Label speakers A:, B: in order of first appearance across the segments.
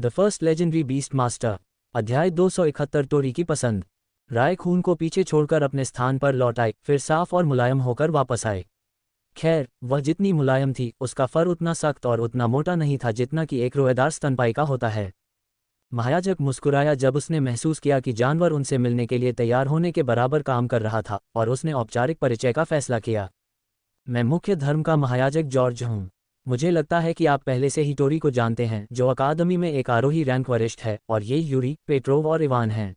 A: The first legendary beast master. अध्याय 271। टोरी की पसंद। राय खून को पीछे छोड़कर अपने स्थान पर लौट आए, फिर साफ और मुलायम होकर वापस आए। खैर, वह जितनी मुलायम थी उसका फर उतना सख्त और उतना मोटा नहीं था जितना कि एक रोएदार स्तनपायी का होता है। महायाजक मुस्कुराया जब उसने महसूस किया कि जानवर उनसे मिलने के लिए तैयार होने के बराबर काम कर रहा था, और उसने औपचारिक परिचय का फैसला किया। मैं मुख्य धर्म का महायाजक जॉर्ज हूँ। मुझे लगता है कि आप पहले से ही टोरी को जानते हैं, जो अकादमी में एक आरोही रैंक वरिष्ठ है, और ये यूरी, पेट्रोव और इवान हैं।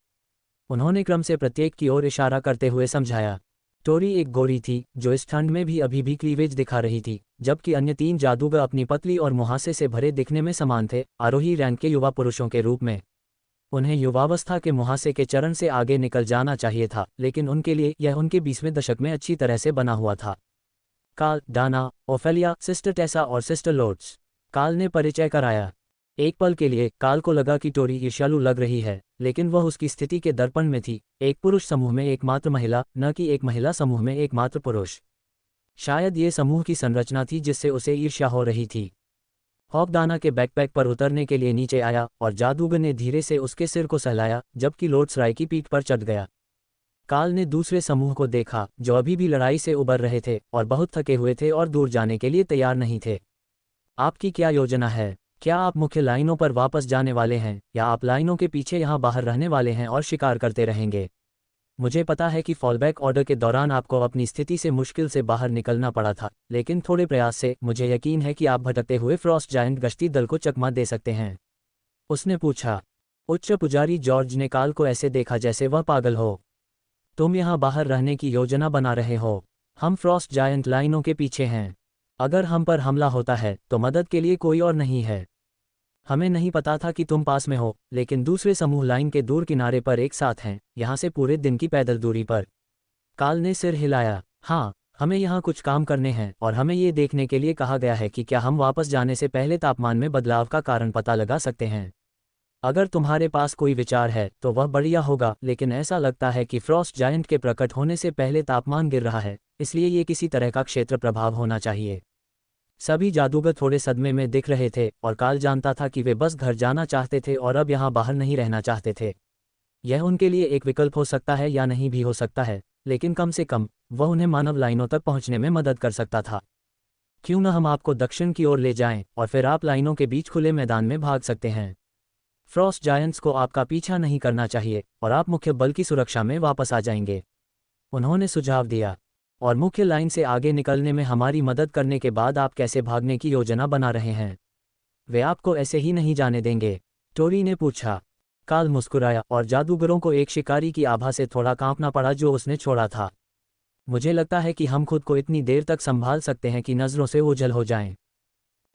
A: उन्होंने क्रम से प्रत्येक की ओर इशारा करते हुए समझाया। टोरी एक गोरी थी जो इस ठंड में भी अभी भी क्लीवेज दिखा रही थी, जबकि अन्य तीन जादूगर अपनी पतली और मुहासे से भरे दिखने में समान थे, आरोही रैंक के युवा पुरुषों के रूप में। उन्हें युवावस्था के मुहासे के चरण से आगे निकल जाना चाहिए था, लेकिन उनके लिए यह उनके 20वें दशक में अच्छी तरह से बना हुआ था। काल, डाना, ओफेलिया, सिस्टर टेसा और सिस्टर लोर्ड्स। काल ने परिचय कराया। एक पल के लिए काल को लगा कि टोरी ईर्ष्यालु लग रही है, लेकिन वह उसकी स्थिति के दर्पण में थी, एक पुरुष समूह में एकमात्र महिला, न कि एक महिला समूह में एकमात्र पुरुष। शायद ये समूह की संरचना थी जिससे उसे ईर्ष्या हो रही थी। हॉक डाना के बैकपैक पर उतरने के लिए नीचे आया, और जादूगर ने धीरे से उसके सिर को सहलाया, जबकि लोर्ड्स राय की पीठ पर चढ़ गया। काल ने दूसरे समूह को देखा, जो अभी भी लड़ाई से उबर रहे थे और बहुत थके हुए थे और दूर जाने के लिए तैयार नहीं थे। आपकी क्या योजना है? क्या आप मुख्य लाइनों पर वापस जाने वाले हैं, या आप लाइनों के पीछे यहाँ बाहर रहने वाले हैं और शिकार करते रहेंगे? मुझे पता है कि फॉलबैक ऑर्डर के दौरान आपको अपनी स्थिति से मुश्किल से बाहर निकलना पड़ा था, लेकिन थोड़े प्रयास से मुझे यकीन है कि आप भटकते हुए फ्रॉस्ट जायंट गश्ती दल को चकमा दे सकते हैं। उसने पूछा। उच्च पुजारी जॉर्ज ने काल को ऐसे देखा जैसे वह पागल हो। तुम यहाँ बाहर रहने की योजना बना रहे हो? हम फ्रॉस्ट जायंट लाइनों के पीछे हैं। अगर हम पर हमला होता है तो मदद के लिए कोई और नहीं है। हमें नहीं पता था कि तुम पास में हो, लेकिन दूसरे समूह लाइन के दूर किनारे पर एक साथ हैं, यहाँ से पूरे दिन की पैदल दूरी पर। काल ने सिर हिलाया। हाँ, हमें यहाँ कुछ काम करने हैं, और हमें ये देखने के लिए कहा गया है कि क्या हम वापस जाने से पहले तापमान में बदलाव का कारण पता लगा सकते हैं। अगर तुम्हारे पास कोई विचार है तो वह बढ़िया होगा, लेकिन ऐसा लगता है कि फ्रॉस्ट जायंट के प्रकट होने से पहले तापमान गिर रहा है, इसलिए ये किसी तरह का क्षेत्र प्रभाव होना चाहिए। सभी जादूगर थोड़े सदमे में दिख रहे थे, और काल जानता था कि वे बस घर जाना चाहते थे और अब यहाँ बाहर नहीं रहना चाहते थे। यह उनके लिए एक विकल्प हो सकता है या नहीं भी हो सकता है, लेकिन कम से कम वह उन्हें मानव लाइनों तक पहुँचने में मदद कर सकता था। क्यों न हम आपको दक्षिण की ओर ले जाएं, और फिर आप लाइनों के बीच खुले मैदान में भाग सकते हैं। फ्रॉस्ट जायंट्स को आपका पीछा नहीं करना चाहिए, और आप मुख्य बल की सुरक्षा में वापस आ जाएंगे। उन्होंने सुझाव दिया। और मुख्य लाइन से आगे निकलने में हमारी मदद करने के बाद आप कैसे भागने की योजना बना रहे हैं? वे आपको ऐसे ही नहीं जाने देंगे? टोरी ने पूछा। काल मुस्कुराया, और जादूगरों को एक शिकारी की आभा से थोड़ा कांपना पड़ा जो उसने छोड़ा था। मुझे लगता है कि हम खुद को इतनी देर तक संभाल सकते हैं कि नज़रों से ओझल हो जाएं।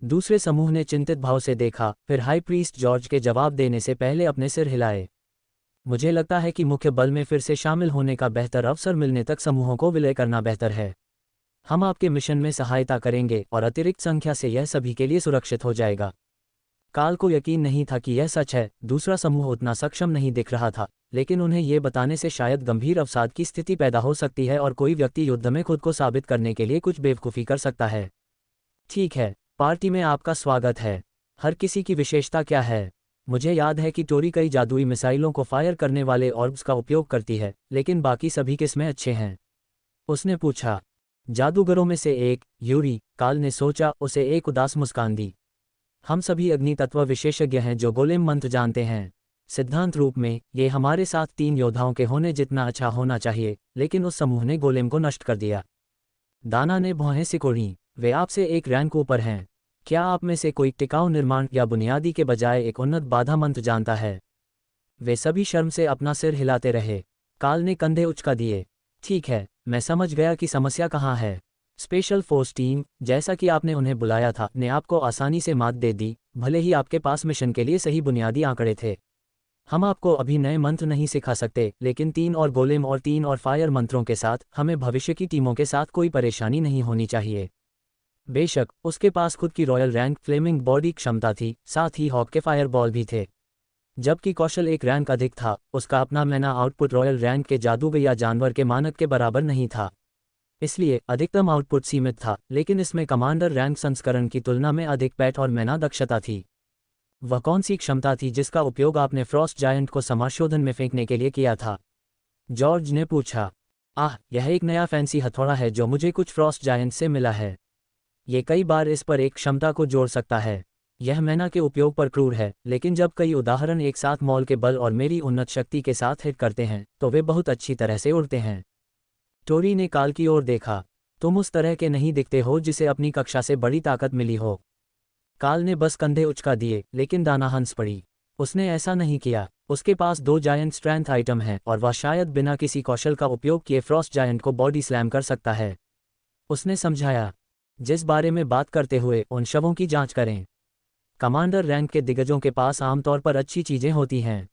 A: दूसरे समूह ने चिंतित भाव से देखा, फिर हाई प्रीस्ट जॉर्ज के जवाब देने से पहले अपने सिर हिलाए। मुझे लगता है कि मुख्य बल में फिर से शामिल होने का बेहतर अवसर मिलने तक समूहों को विलय करना बेहतर है। हम आपके मिशन में सहायता करेंगे, और अतिरिक्त संख्या से यह सभी के लिए सुरक्षित हो जाएगा। काल को यकीन नहीं था कि यह सच है। दूसरा समूह उतना सक्षम नहीं दिख रहा था, लेकिन उन्हें यह बताने से शायद गंभीर अवसाद की स्थिति पैदा हो सकती है, और कोई व्यक्ति युद्ध में खुद को साबित करने के लिए कुछ बेवकूफ़ी कर सकता है। ठीक है, पार्टी में आपका स्वागत है। हर किसी की विशेषता क्या है? मुझे याद है कि टोरी कई जादुई मिसाइलों को फायर करने वाले ऑर्ब्स का उपयोग करती है, लेकिन बाकी सभी किस्में अच्छे हैं। उसने पूछा। जादूगरों में से एक, यूरी, काल ने सोचा, उसे एक उदास मुस्कान दी। हम सभी अग्नि तत्व विशेषज्ञ हैं जो गोलेम मंत्र जानते हैं। सिद्धांत रूप में ये हमारे साथ 3 योद्धाओं के होने जितना अच्छा होना चाहिए, लेकिन उस समूह ने गोलेम को नष्ट कर दिया। दाना ने भौहें सिकोड़ी। वे आपसे एक रैंक ऊपर हैं। क्या आप में से कोई टिकाऊ निर्माण या बुनियादी के बजाय एक उन्नत बाधा मंत्र जानता है? वे सभी शर्म से अपना सिर हिलाते रहे। काल ने कंधे उचका दिए। ठीक है, मैं समझ गया कि समस्या कहाँ है। स्पेशल फोर्स टीम, जैसा कि आपने उन्हें बुलाया था, ने आपको आसानी से मात दे दी, भले ही आपके पास मिशन के लिए सही बुनियादी आंकड़े थे। हम आपको अभी नए मंत्र नहीं सिखा सकते, लेकिन 3 और गोलेम और 3 और फायर मंत्रों के साथ हमें भविष्य की टीमों के साथ कोई परेशानी नहीं होनी चाहिए। बेशक उसके पास खुद की रॉयल रैंक फ्लेमिंग बॉडी क्षमता थी, साथ ही हॉक के फायरबॉल भी थे। जबकि कौशल एक रैंक अधिक था, उसका अपना मैना आउटपुट रॉयल रैंक के जादूगर या जानवर के मानक के बराबर नहीं था। इसलिए अधिकतम आउटपुट सीमित था, लेकिन इसमें कमांडर रैंक संस्करण की तुलना में अधिक पैट और मैना दक्षता थी। वह कौन सी क्षमता थी जिसका उपयोग आपने फ्रॉस्ट जायंट को समाशोधन में फेंकने के लिए किया था? जॉर्ज ने पूछा। यह एक नया फैंसी हथौड़ा है जो मुझे कुछ फ्रॉस्ट जायंट से मिला है। ये कई बार इस पर एक क्षमता को जोड़ सकता है। यह मैना के उपयोग पर क्रूर है, लेकिन जब कई उदाहरण एक साथ मॉल के बल और मेरी उन्नत शक्ति के साथ हिट करते हैं तो वे बहुत अच्छी तरह से उड़ते हैं। टोरी ने काल की ओर देखा। तुम उस तरह के नहीं दिखते हो जिसे अपनी कक्षा से बड़ी ताकत मिली हो। काल ने बस कंधे उचका दिए, लेकिन दाना हंस पड़ी। उसने ऐसा नहीं किया। उसके पास 2 जायंट स्ट्रेंथ आइटम हैं और वह शायद बिना किसी कौशल का उपयोग किए फ्रॉस्ट जायंट को बॉडी स्लैम कर सकता है। उसने समझाया। जिस बारे में बात करते हुए उन शवों की जांच करें। कमांडर रैंक के दिग्गजों के पास आमतौर पर अच्छी चीजें होती हैं,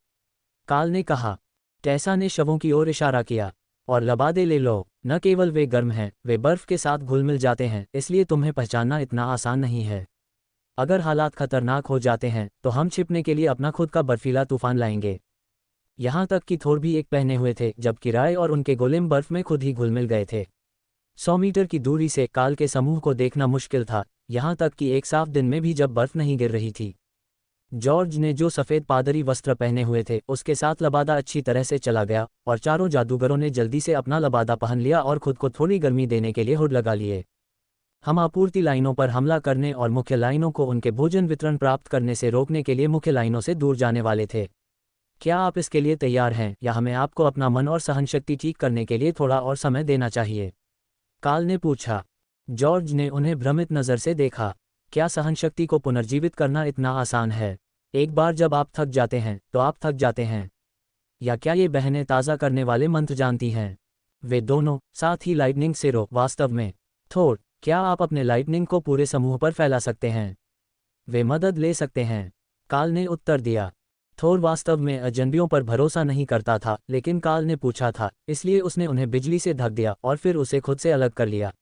A: काल ने कहा। टेसा ने शवों की ओर इशारा किया। और लबादे ले लो। न केवल वे गर्म हैं, वे बर्फ के साथ घुल मिल जाते हैं, इसलिए तुम्हें पहचानना इतना आसान नहीं है। अगर हालात खतरनाक हो जाते हैं तो हम छिपने के लिए अपना खुद का बर्फीला तूफान लाएंगे। यहाँ तक कि थोर भी एक पहने हुए थे, जबकि राय और उनके गोलेम बर्फ में खुद ही घुल मिल गए थे। 100 मीटर की दूरी से काल के समूह को देखना मुश्किल था, यहाँ तक कि एक साफ दिन में भी जब बर्फ नहीं गिर रही थी। जॉर्ज ने जो सफ़ेद पादरी वस्त्र पहने हुए थे उसके साथ लबादा अच्छी तरह से चला गया और चारों जादूगरों ने जल्दी से अपना लबादा पहन लिया और खुद को थोड़ी गर्मी देने के लिए हुड लगा लिए। हम आपूर्ति लाइनों पर हमला करने और मुख्य लाइनों को उनके भोजन वितरण प्राप्त करने से रोकने के लिए मुख्य लाइनों से दूर जाने वाले थे। क्या आप इसके लिए तैयार हैं, या हमें आपको अपना मन और सहनशक्ति ठीक करने के लिए थोड़ा और समय देना चाहिए? काल ने पूछा। जॉर्ज ने उन्हें भ्रमित नज़र से देखा। क्या सहनशक्ति को पुनर्जीवित करना इतना आसान है? एक बार जब आप थक जाते हैं तो आप थक जाते हैं। या क्या ये बहनें ताज़ा करने वाले मंत्र जानती हैं? वे दोनों, साथ ही लाइटनिंग सिरो। वास्तव में थोर, क्या आप अपने लाइटनिंग को पूरे समूह पर फैला सकते हैं? वे मदद ले सकते हैं, काल ने उत्तर दिया। थोर वास्तव में अजनबियों पर भरोसा नहीं करता था, लेकिन काल ने पूछा था, इसलिए उसने उन्हें बिजली से ढक दिया और फिर उसे खुद से अलग कर लिया।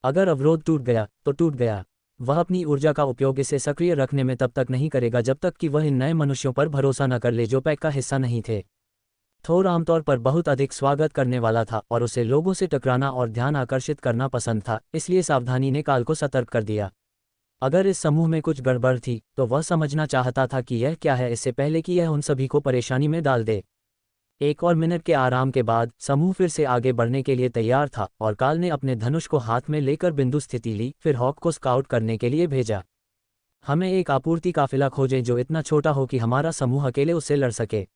A: अगर अवरोध टूट गया तो टूट गया। वह अपनी ऊर्जा का उपयोग इसे सक्रिय रखने में तब तक नहीं करेगा जब तक कि वह इन नए मनुष्यों पर भरोसा न कर ले जो पैक का हिस्सा नहीं थे। थोर आमतौर पर बहुत अधिक स्वागत करने वाला था और उसे लोगों से टकराना और ध्यान आकर्षित करना पसंद था, इसलिए सावधानी ने काल को सतर्क कर दिया। अगर इस समूह में कुछ गड़बड़ थी तो वह समझना चाहता था कि यह क्या है इससे पहले कि यह उन सभी को परेशानी में डाल दे। 1 और मिनट के आराम के बाद समूह फिर से आगे बढ़ने के लिए तैयार था और काल ने अपने धनुष को हाथ में लेकर बिंदु स्थिति ली, फिर हॉक को स्काउट करने के लिए भेजा। हमें एक आपूर्ति काफिला खोजें जो इतना छोटा हो कि हमारा समूह अकेले उससे लड़ सके।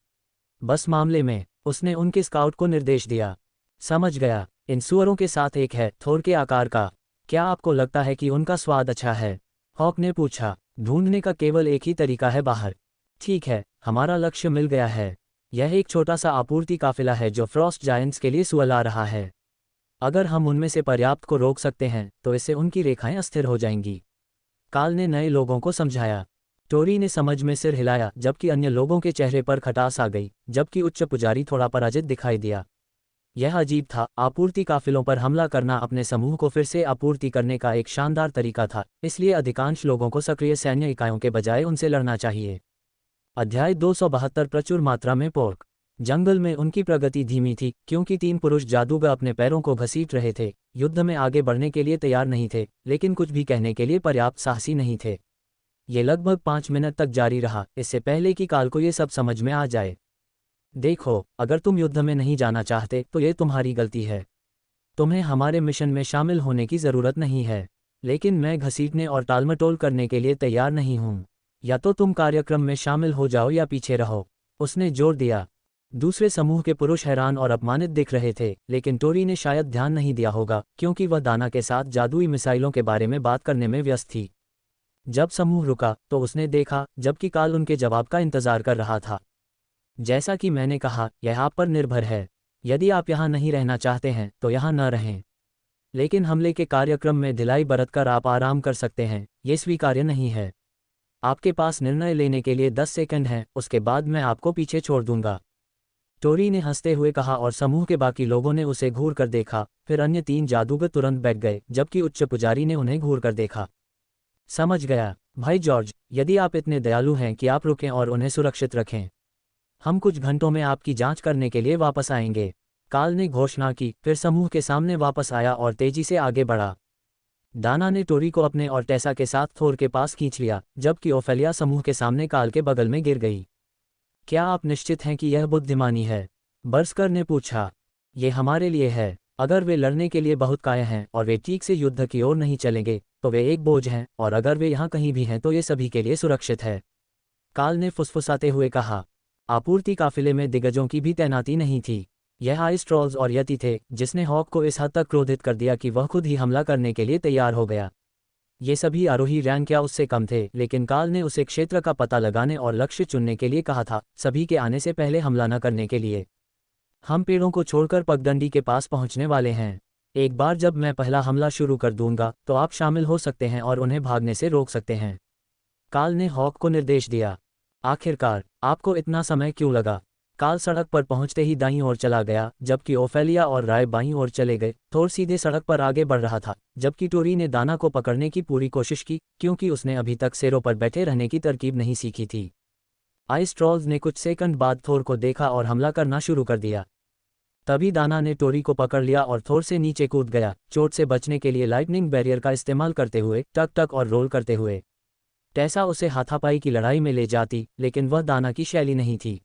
A: बस मामले में उसने उनके स्काउट को निर्देश दिया। समझ गया, इन सुअरों के साथ एक है, थोर के आकार का। क्या आपको लगता है कि उनका स्वाद अच्छा है? हॉक ने पूछा। ढूंढने का केवल एक ही तरीका है, बाहर। ठीक है, हमारा लक्ष्य मिल गया है। यह एक छोटा सा आपूर्ति काफिला है जो फ्रॉस्ट जायंट्स के लिए सुअल आ रहा है। अगर हम उनमें से पर्याप्त को रोक सकते हैं तो इससे उनकी रेखाएं अस्थिर हो जाएंगी। काल ने नए लोगों को समझाया। टोरी ने समझ में सिर हिलाया, जबकि अन्य लोगों के चेहरे पर खटास आ गई, जबकि उच्च पुजारी थोड़ा पराजित दिखाई दिया। यह अजीब था, आपूर्ति काफिलों पर हमला करना अपने समूह को फिर से आपूर्ति करने का एक शानदार तरीका था, इसलिए अधिकांश लोगों को सक्रिय सैन्य इकाइयों के बजाय उनसे लड़ना चाहिए। अध्याय 272 प्रचुर मात्रा में पोर्क। जंगल में उनकी प्रगति धीमी थी क्योंकि 3 पुरुष जादूगर अपने पैरों को घसीट रहे थे, युद्ध में आगे बढ़ने के लिए तैयार नहीं थे, लेकिन कुछ भी कहने के लिए पर्याप्त साहसी नहीं थे। ये लगभग 5 मिनट तक जारी रहा, इससे पहले कि काल को ये सब समझ में आ जाए। देखो, अगर तुम युद्ध में नहीं जाना चाहते तो ये तुम्हारी गलती है। तुम्हें हमारे मिशन में शामिल होने की ज़रूरत नहीं है, लेकिन मैं घसीटने और टालमटोल करने के लिए तैयार नहीं हूँ। या तो तुम कार्यक्रम में शामिल हो जाओ या पीछे रहो, उसने जोर दिया। दूसरे समूह के पुरुष हैरान और अपमानित दिख रहे थे, लेकिन टोरी ने शायद ध्यान नहीं दिया होगा क्योंकि वह दाना के साथ जादुई मिसाइलों के बारे में बात करने में व्यस्त थी। जब समूह रुका तो उसने देखा, जबकि काल उनके जवाब का इंतजार कर रहा था। जैसा कि मैंने कहा, यह आप पर निर्भर है। यदि आप यहाँ नहीं रहना चाहते हैं तो यहाँ न रहें, लेकिन हमले के कार्यक्रम में ढिलाई बरतकर आप आराम कर सकते हैं, ये स्वीकार्य नहीं है। आपके पास निर्णय लेने के लिए 10 सेकंड हैं, उसके बाद मैं आपको पीछे छोड़ दूंगा। टोरी ने हंसते हुए कहा और समूह के बाकी लोगों ने उसे घूर कर देखा, फिर अन्य 3 जादूगर तुरंत बैठ गए, जबकि उच्च पुजारी ने उन्हें घूर कर देखा। समझ गया, भाई जॉर्ज, यदि आप इतने दयालु हैं कि आप रुकें और उन्हें सुरक्षित रखें, हम कुछ घंटों में आपकी जांच करने के लिए वापस आएंगे। काल ने घोषणा की, फिर समूह के सामने वापस आया और तेजी से आगे बढ़ा। दाना ने टोरी को अपने और टेसा के साथ थोर के पास खींच लिया, जबकि ओफेलिया समूह के सामने काल के बगल में गिर गई। क्या आप निश्चित हैं कि यह बुद्धिमानी है? बर्स्कर ने पूछा। ये हमारे लिए है। अगर वे लड़ने के लिए बहुत कायर हैं और वे ठीक से युद्ध की ओर नहीं चलेंगे तो वे एक बोझ हैं, और अगर वे यहाँ कहीं भी हैं तो ये सभी के लिए सुरक्षित है। काल ने फुसफुसाते हुए कहा। आपूर्ति काफिले में दिग्गजों की भी तैनाती नहीं थी। यह आइस ट्रॉल्स और यति थे, जिसने हॉक को इस हद तक क्रोधित कर दिया कि वह खुद ही हमला करने के लिए तैयार हो गया। ये सभी आरोही रैंक या उससे कम थे, लेकिन काल ने उसे क्षेत्र का पता लगाने और लक्ष्य चुनने के लिए कहा था, सभी के आने से पहले हमला न करने के लिए। हम पेड़ों को छोड़कर पगडंडी के पास पहुंचने वाले हैं। एक बार जब मैं पहला हमला शुरू कर दूंगा तो आप शामिल हो सकते हैं और उन्हें भागने से रोक सकते हैं। काल ने हॉक को निर्देश दिया। आखिरकार, आपको इतना समय क्यों लगा? काल सड़क पर पहुंचते ही दाईं ओर चला गया, जबकि ओफेलिया और राय बाईं ओर चले गए। थोर सीधे सड़क पर आगे बढ़ रहा था, जबकि टोरी ने दाना को पकड़ने की पूरी कोशिश की, क्योंकि उसने अभी तक सेरों पर बैठे रहने की तरकीब नहीं सीखी थी। आइस ट्रॉल्स ने कुछ सेकंड बाद थोर को देखा और हमला करना शुरू कर दिया। तभी दाना ने टोरी को पकड़ लिया और थोर से नीचे कूद गया, चोट से बचने के लिए लाइटनिंग बैरियर का इस्तेमाल करते हुए, टक टक और रोल करते हुए। टेसा उसे हाथापाई की लड़ाई में ले जाती, लेकिन वह दाना की शैली नहीं थी।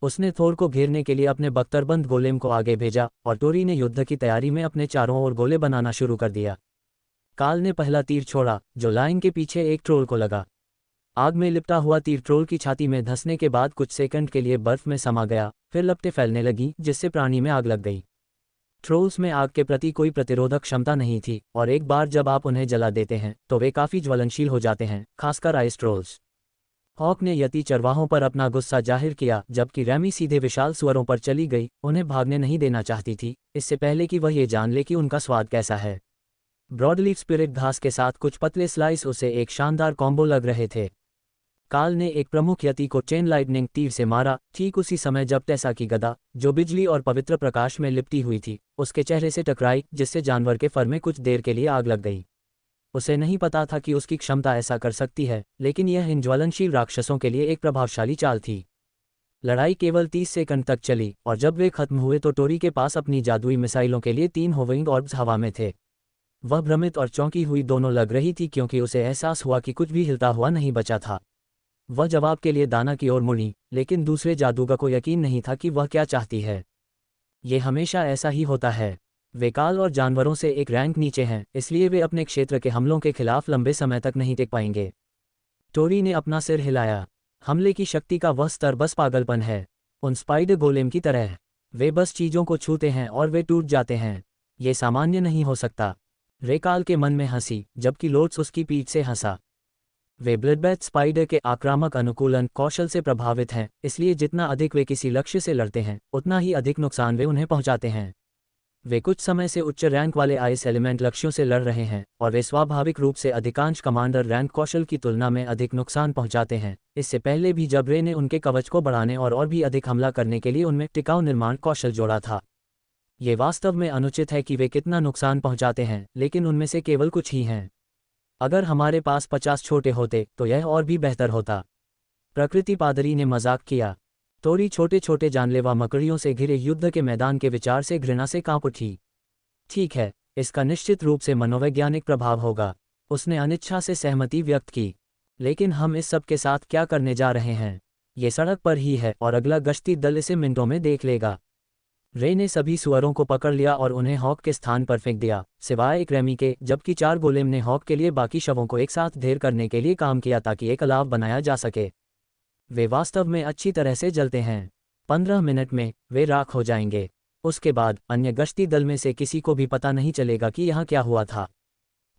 A: उसने थोर को घेरने के लिए अपने बख्तरबंद गोलेम को आगे भेजा और टोरी ने युद्ध की तैयारी में अपने चारों ओर गोले बनाना शुरू कर दिया। काल ने पहला तीर छोड़ा, जो लाइन के पीछे एक ट्रोल को लगा। आग में लिपटा हुआ तीर ट्रोल की छाती में धंसने के बाद कुछ सेकंड के लिए बर्फ में समा गया, फिर लपटें फैलने लगीं, जिससे प्राणी में आग लग गई। ट्रोल्स में आग के प्रति कोई प्रतिरोधक क्षमता नहीं थी, और एक बार जब आप उन्हें जला देते हैं तो वे काफ़ी ज्वलनशील हो जाते हैं, खासकर आइस ट्रोल्स। हॉक ने यति चरवाहों पर अपना गुस्सा जाहिर किया, जबकि रैमी सीधे विशाल सुअरों पर चली गई, उन्हें भागने नहीं देना चाहती थी, इससे पहले कि वह ये जान ले कि उनका स्वाद कैसा है। ब्रॉडलीफ स्पिरिट घास के साथ कुछ पतले स्लाइस उसे एक शानदार कॉम्बो लग रहे थे। काल ने एक प्रमुख यति को चेन लाइटनिंग तीर से मारा, ठीक उसी समय जब टेसा की गदा, जो बिजली और पवित्र प्रकाश में लिपटी हुई थी, उसके चेहरे से टकराई, जिससे जानवर के फर में कुछ देर के लिए आग लग गई। उसे नहीं पता था कि उसकी क्षमता ऐसा कर सकती है, लेकिन यह इन ज्वलनशील राक्षसों के लिए एक प्रभावशाली चाल थी। लड़ाई केवल 30 सेकंड तक चली, और जब वे खत्म हुए तो टोरी के पास अपनी जादुई मिसाइलों के लिए 3 होविंग ऑर्ब्स हवा में थे। वह भ्रमित और चौंकी हुई दोनों लग रही थी, क्योंकि उसे एहसास हुआ कि कुछ भी हिलता हुआ नहीं बचा था। वह जवाब के लिए दाना की ओर मुड़ी, लेकिन दूसरे जादूगर को यकीन नहीं था कि वह क्या चाहती है। ये हमेशा ऐसा ही होता है। वे काल और जानवरों से एक रैंक नीचे हैं, इसलिए वे अपने क्षेत्र के हमलों के खिलाफ लंबे समय तक नहीं टिक पाएंगे। टोरी ने अपना सिर हिलाया। हमले की शक्ति का वह स्तर बस पागलपन है, उन स्पाइडर गोलेम की तरह। वे बस चीज़ों को छूते हैं और वे टूट जाते हैं। ये सामान्य नहीं हो सकता। रे काल के मन में हंसी, जबकि लोट्स उसकी पीठ से हंसा। वे ब्लडबैथ स्पाइडर के आक्रामक अनुकूलन कौशल से प्रभावित हैं, इसलिए जितना अधिक वे किसी लक्ष्य से लड़ते हैं, उतना ही अधिक नुकसान वे उन्हें पहुंचाते हैं। वे कुछ समय से उच्च रैंक वाले आइस एलिमेंट लक्ष्यों से लड़ रहे हैं, और वे स्वाभाविक रूप से अधिकांश कमांडर रैंक कौशल की तुलना में अधिक नुकसान पहुंचाते हैं। इससे पहले भी जब रे ने उनके कवच को बढ़ाने और भी अधिक हमला करने के लिए उनमें टिकाऊ निर्माण कौशल जोड़ा था। ये वास्तव में अनुचित है कि वे कितना नुकसान पहुंचाते हैं, लेकिन उनमें से केवल कुछ ही हैं। अगर हमारे पास 50 छोटे होते तो यह और भी बेहतर होता। प्रकृति पादरी ने मजाक किया। टोरी छोटे छोटे जानलेवा मकड़ियों से घिरे युद्ध के मैदान के विचार से घृणा से कांप उठी। ठीक है, इसका निश्चित रूप से मनोवैज्ञानिक प्रभाव होगा। उसने अनिच्छा से सहमति व्यक्त की। लेकिन हम इस सब के साथ क्या करने जा रहे हैं? ये सड़क पर ही है और अगला गश्ती दल इसे मिनटों में देख लेगा। रे ने सभी सुअरों को पकड़ लिया और उन्हें हॉक के स्थान पर फेंक दिया, सिवाय एक रैमी के, जबकि 4 गोलेम ने हॉक के लिए बाकी शवों को एक साथ ढेर करने के लिए काम किया ताकि एक अलाव बनाया जा सके। वे वास्तव में अच्छी तरह से जलते हैं। 15 मिनट में वे राख हो जाएंगे। उसके बाद अन्य गश्ती दल में से किसी को भी पता नहीं चलेगा कि यहाँ क्या हुआ था।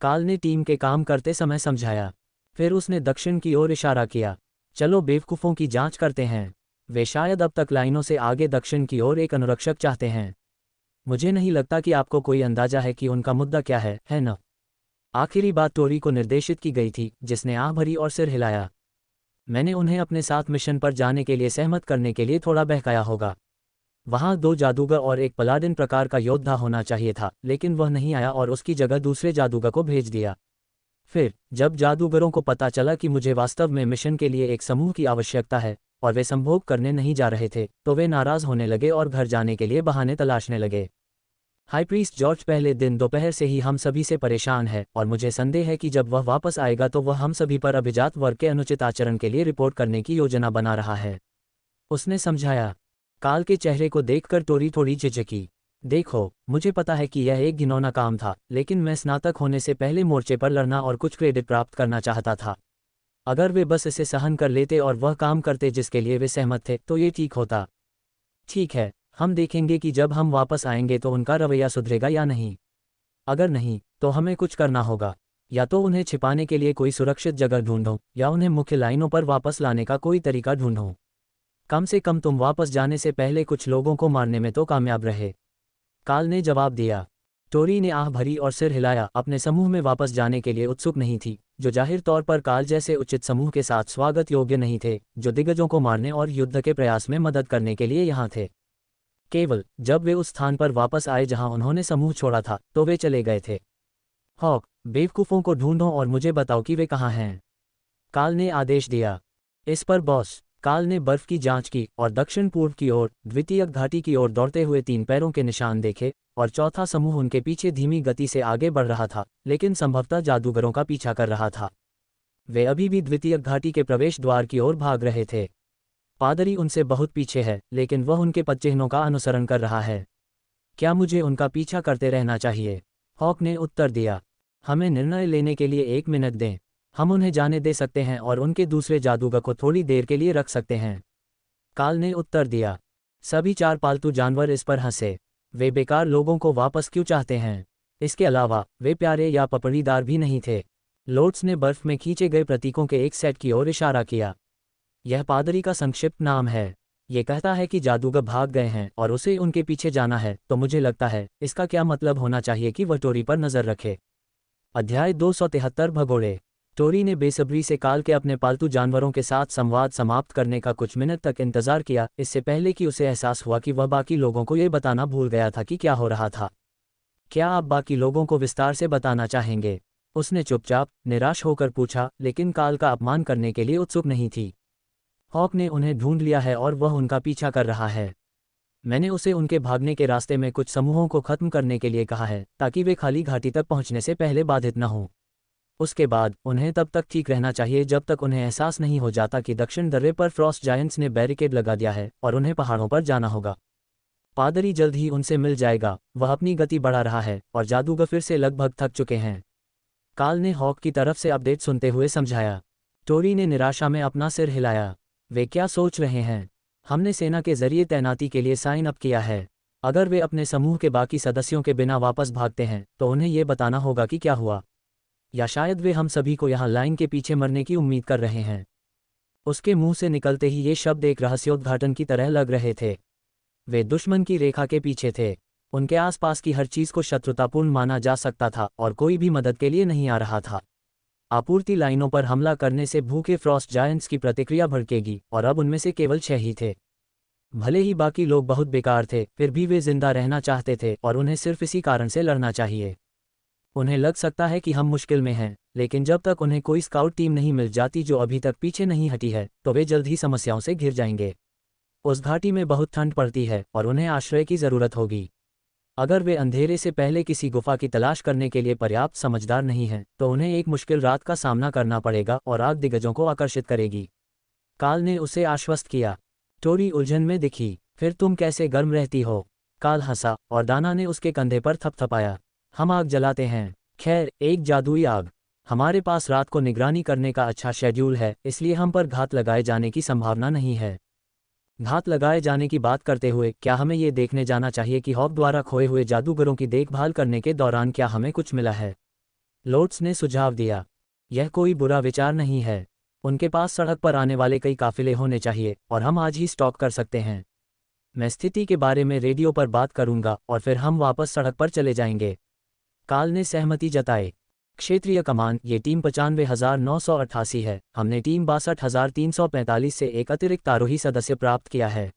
A: काल ने टीम के काम करते समय समझाया। फिर उसने दक्षिण की ओर इशारा किया। चलो बेवकूफ़ों की जांच करते हैं। वे शायद अब तक लाइनों से आगे दक्षिण की ओर एक अनुरक्षक चाहते हैं। मुझे नहीं लगता कि आपको कोई अंदाजा है कि उनका मुद्दा क्या है न? आखिरी बात टोरी को निर्देशित की गई थी, जिसने आह भरी और सिर हिलाया। मैंने उन्हें अपने साथ मिशन पर जाने के लिए सहमत करने के लिए थोड़ा बहकाया होगा। वहाँ 2 जादूगर और एक पलाडिन प्रकार का योद्धा होना चाहिए था, लेकिन वह नहीं आया और उसकी जगह दूसरे जादूगर को भेज दिया। फिर जब जादूगरों को पता चला कि मुझे वास्तव में मिशन के लिए एक समूह की आवश्यकता है और वे संभोग करने नहीं जा रहे थे, तो वे नाराज़ होने लगे और घर जाने के लिए बहाने तलाशने लगे। हाई प्रीस्ट जॉर्ज पहले दिन दोपहर से ही हम सभी से परेशान है और मुझे संदेह है कि जब वह वापस आएगा तो वह हम सभी पर अभिजात वर्ग के अनुचित आचरण के लिए रिपोर्ट करने की योजना बना रहा है। उसने समझाया। काल के चेहरे को देखकर टोरी थोड़ी झिझकी। देखो, मुझे पता है कि यह एक घिनौना काम था, लेकिन मैं स्नातक होने से पहले मोर्चे पर लड़ना और कुछ क्रेडिट प्राप्त करना चाहता था। अगर वे बस इसे सहन कर लेते और वह काम करते जिसके लिए वे सहमत थे तो ये ठीक होता। ठीक है, हम देखेंगे कि जब हम वापस आएंगे तो उनका रवैया सुधरेगा या नहीं। अगर नहीं, तो हमें कुछ करना होगा। या तो उन्हें छिपाने के लिए कोई सुरक्षित जगह ढूंढो या उन्हें मुख्य लाइनों पर वापस लाने का कोई तरीका ढूंढो। कम से कम तुम वापस जाने से पहले कुछ लोगों को मारने में तो कामयाब रहे। काल ने जवाब दिया। टोरी ने आह भरी और सिर हिलाया। अपने समूह में वापस जाने के लिए उत्सुक नहीं थी, जो जाहिर तौर पर काल जैसे उचित समूह के साथ स्वागत योग्य नहीं थे, जो दिग्गजों को मारने और युद्ध के प्रयास में मदद करने के लिए यहाँ थे। केवल जब वे उस स्थान पर वापस आए जहां उन्होंने समूह छोड़ा था तो वे चले गए थे। हॉक, बेवकूफ़ों को ढूंढो और मुझे बताओ कि वे कहाँ हैं, काल ने आदेश दिया। इस पर बॉस, काल ने बर्फ की जांच की और दक्षिण पूर्व की ओर द्वितीयक घाटी की ओर दौड़ते हुए 3 पैरों के निशान देखे, और चौथा समूह उनके पीछे धीमी गति से आगे बढ़ रहा था, लेकिन संभवतः जादूगरों का पीछा कर रहा था। वे अभी भी द्वितीयक घाटी के प्रवेश द्वार की ओर भाग रहे थे। पादरी उनसे बहुत पीछे है, लेकिन वह उनके पदचिह्नों का अनुसरण कर रहा है। क्या मुझे उनका पीछा करते रहना चाहिए? हॉक ने उत्तर दिया। हमें निर्णय लेने के लिए 1 मिनट दें। हम उन्हें जाने दे सकते हैं और उनके दूसरे जादूगर को थोड़ी देर के लिए रख सकते हैं, काल ने उत्तर दिया। सभी 4 पालतू जानवर इस पर हंसे। वे बेकार लोगों को वापस क्यों चाहते हैं? इसके अलावा वे प्यारे या पपड़ीदार भी नहीं थे। लोट्स ने बर्फ में खींचे गए प्रतीकों के एक सेट की ओर इशारा किया। यह पादरी का संक्षिप्त नाम है। ये कहता है कि जादूगर भाग गए हैं और उसे उनके पीछे जाना है, तो मुझे लगता है इसका क्या मतलब होना चाहिए कि वह टोरी पर नज़र रखे। अध्याय 273 भगोड़े। टोरी ने बेसब्री से काल के अपने पालतू जानवरों के साथ संवाद समाप्त करने का कुछ मिनट तक इंतजार किया, इससे पहले कि उसे एहसास हुआ कि वह बाकी लोगों को ये बताना भूल गया था कि क्या हो रहा था। क्या आप बाकी लोगों को विस्तार से बताना चाहेंगे? उसने चुपचाप, निराश होकर पूछा, लेकिन काल का अपमान करने के लिए उत्सुक नहीं थी। हॉक ने उन्हें ढूंढ लिया है और वह उनका पीछा कर रहा है। मैंने उसे उनके भागने के रास्ते में कुछ समूहों को खत्म करने के लिए कहा है, ताकि वे खाली घाटी तक पहुंचने से पहले बाधित न हों। उसके बाद उन्हें तब तक ठीक रहना चाहिए जब तक उन्हें एहसास नहीं हो जाता कि दक्षिण दर्रे पर फ्रॉस्ट जायंट्स ने बैरिकेड लगा दिया है और उन्हें पहाड़ों पर जाना होगा। पादरी जल्द ही उनसे मिल जाएगा। वह अपनी गति बढ़ा रहा है और जादूगर फिर से लगभग थक चुके हैं, काल ने हॉक की तरफ से अपडेट सुनते हुए समझाया। टोरी ने निराशा में अपना सिर हिलाया। वे क्या सोच रहे हैं? हमने सेना के जरिए तैनाती के लिए साइन अप किया है। अगर वे अपने समूह के बाकी सदस्यों के बिना वापस भागते हैं तो उन्हें यह बताना होगा कि क्या हुआ, या शायद वे हम सभी को यहाँ लाइन के पीछे मरने की उम्मीद कर रहे हैं। उसके मुंह से निकलते ही ये शब्द एक रहस्योद्घाटन की तरह लग रहे थे। वे दुश्मन की रेखा के पीछे थे। उनके आसपास की हर चीज़ को शत्रुतापूर्ण माना जा सकता था और कोई भी मदद के लिए नहीं आ रहा था। आपूर्ति लाइनों पर हमला करने से भूखे फ्रॉस्ट जायंट्स की प्रतिक्रिया भड़केगी, और अब उनमें से केवल 6 ही थे। भले ही बाकी लोग बहुत बेकार थे, फिर भी वे जिंदा रहना चाहते थे और उन्हें सिर्फ इसी कारण से लड़ना चाहिए। उन्हें लग सकता है कि हम मुश्किल में हैं, लेकिन जब तक उन्हें कोई स्काउट टीम नहीं मिल जाती जो अभी तक पीछे नहीं हटी है, तो वे जल्द ही समस्याओं से घिर जाएंगे। उस घाटी में बहुत ठंड पड़ती है और उन्हें आश्रय की ज़रूरत होगी। अगर वे अंधेरे से पहले किसी गुफा की तलाश करने के लिए पर्याप्त समझदार नहीं हैं, तो उन्हें एक मुश्किल रात का सामना करना पड़ेगा और आग दिग्गजों को आकर्षित करेगी, काल ने उसे आश्वस्त किया। टोरी उलझन में दिखी। फिर तुम कैसे गर्म रहती हो? काल हंसा और दाना ने उसके कंधे पर थपथपाया। हम आग जलाते हैं। खैर, एक जादुई आग। हमारे पास रात को निगरानी करने का अच्छा शेड्यूल है, इसलिए हम पर घात लगाए जाने की संभावना नहीं है। घात लगाए जाने की बात करते हुए, क्या हमें ये देखने जाना चाहिए कि हॉक द्वारा खोए हुए जादूगरों की देखभाल करने के दौरान क्या हमें कुछ मिला है? लोट्स ने सुझाव दिया। यह कोई बुरा विचार नहीं है। उनके पास सड़क पर आने वाले कई काफिले होने चाहिए और हम आज ही स्टॉक कर सकते हैं। मैं स्थिति के बारे में रेडियो पर बात करूंगा और फिर हम वापस सड़क पर चले जाएंगे, काल ने सहमति जताई। क्षेत्रीय कमान, ये टीम 95,988 है। हमने टीम 62,345 से एक अतिरिक्त आरोही सदस्य प्राप्त किया है।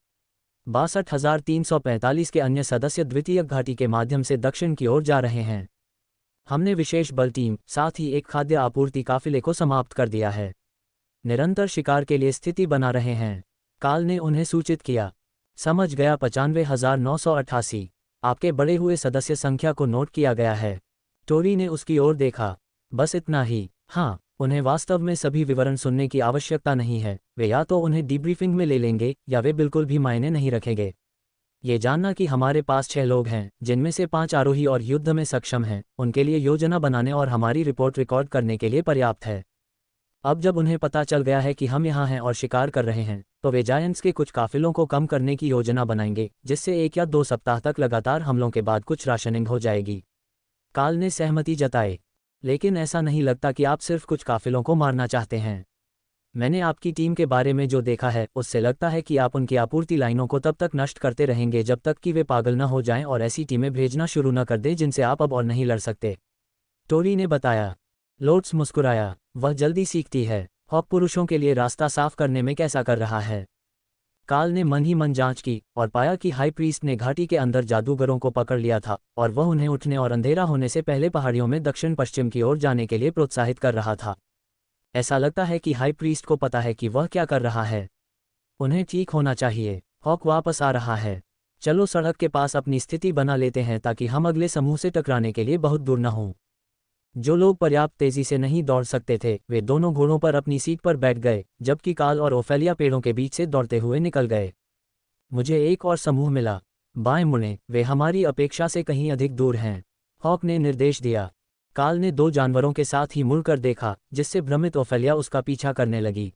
A: 62,345 के अन्य सदस्य द्वितीय घाटी के माध्यम से दक्षिण की ओर जा रहे हैं। हमने विशेष बल टीम, साथ ही एक खाद्य आपूर्ति काफिले को समाप्त कर दिया है। निरंतर शिकार के लिए स्थिति बना रहे हैं, काल ने उन्हें सूचित किया। समझ गया। 95,988। आपके बढ़े हुए सदस्य संख्या को नोट किया गया है। टोरी ने उसकी ओर देखा। बस इतना ही। हाँ, उन्हें वास्तव में सभी विवरण सुनने की आवश्यकता नहीं है। वे या तो उन्हें डीब्रीफिंग में ले लेंगे या वे बिल्कुल भी मायने नहीं रखेंगे। ये जानना कि हमारे पास 6 लोग हैं, जिनमें से 5 आरोही और युद्ध में सक्षम हैं, उनके लिए योजना बनाने और हमारी रिपोर्ट रिकॉर्ड करने के लिए पर्याप्त है। अब जब उन्हें पता चल गया है कि हम यहाँ हैं और शिकार कर रहे हैं, तो वे जायंट्स के कुछ काफिलों को कम करने की योजना बनाएंगे, जिससे 1 या 2 सप्ताह तक लगातार हमलों के बाद कुछ राशनिंग हो जाएगी। काल ने सहमति जताई। लेकिन ऐसा नहीं लगता कि आप सिर्फ कुछ काफिलों को मारना चाहते हैं। मैंने आपकी टीम के बारे में जो देखा है, उससे लगता है कि आप उनकी आपूर्ति लाइनों को तब तक नष्ट करते रहेंगे जब तक कि वे पागल न हो जाएं और ऐसी टीमें भेजना शुरू न कर दें जिनसे आप अब और नहीं लड़ सकते, टोरी ने बताया। लोट्स मुस्कुराया। वह जल्दी सीखती है। हॉक पुरुषों के लिए रास्ता साफ करने में कैसा कर रहा है। काल ने मन ही मन जांच की और पाया कि हाई प्रीस्ट ने घाटी के अंदर जादूगरों को पकड़ लिया था और वह उन्हें उठने और अंधेरा होने से पहले पहाड़ियों में दक्षिण पश्चिम की ओर जाने के लिए प्रोत्साहित कर रहा था। ऐसा लगता है कि हाई प्रीस्ट को पता है कि वह क्या कर रहा है। उन्हें ठीक होना चाहिए। हॉक वापस आ रहा है। चलो सड़क के पास अपनी स्थिति बना लेते हैं ताकि हम अगले समूह से टकराने के लिए बहुत दूर न हों। जो लोग पर्याप्त तेजी से नहीं दौड़ सकते थे, वे दोनों घोड़ों पर अपनी सीट पर बैठ गए, जबकि काल और ओफेलिया पेड़ों के बीच से दौड़ते हुए निकल गए। मुझे एक और समूह मिला। बाएं मुड़ें, वे हमारी अपेक्षा से कहीं अधिक दूर हैं, हॉक ने निर्देश दिया। काल ने 2 जानवरों के साथ ही मुड़कर देखा, जिससे भ्रमित ओफेलिया उसका पीछा करने लगी।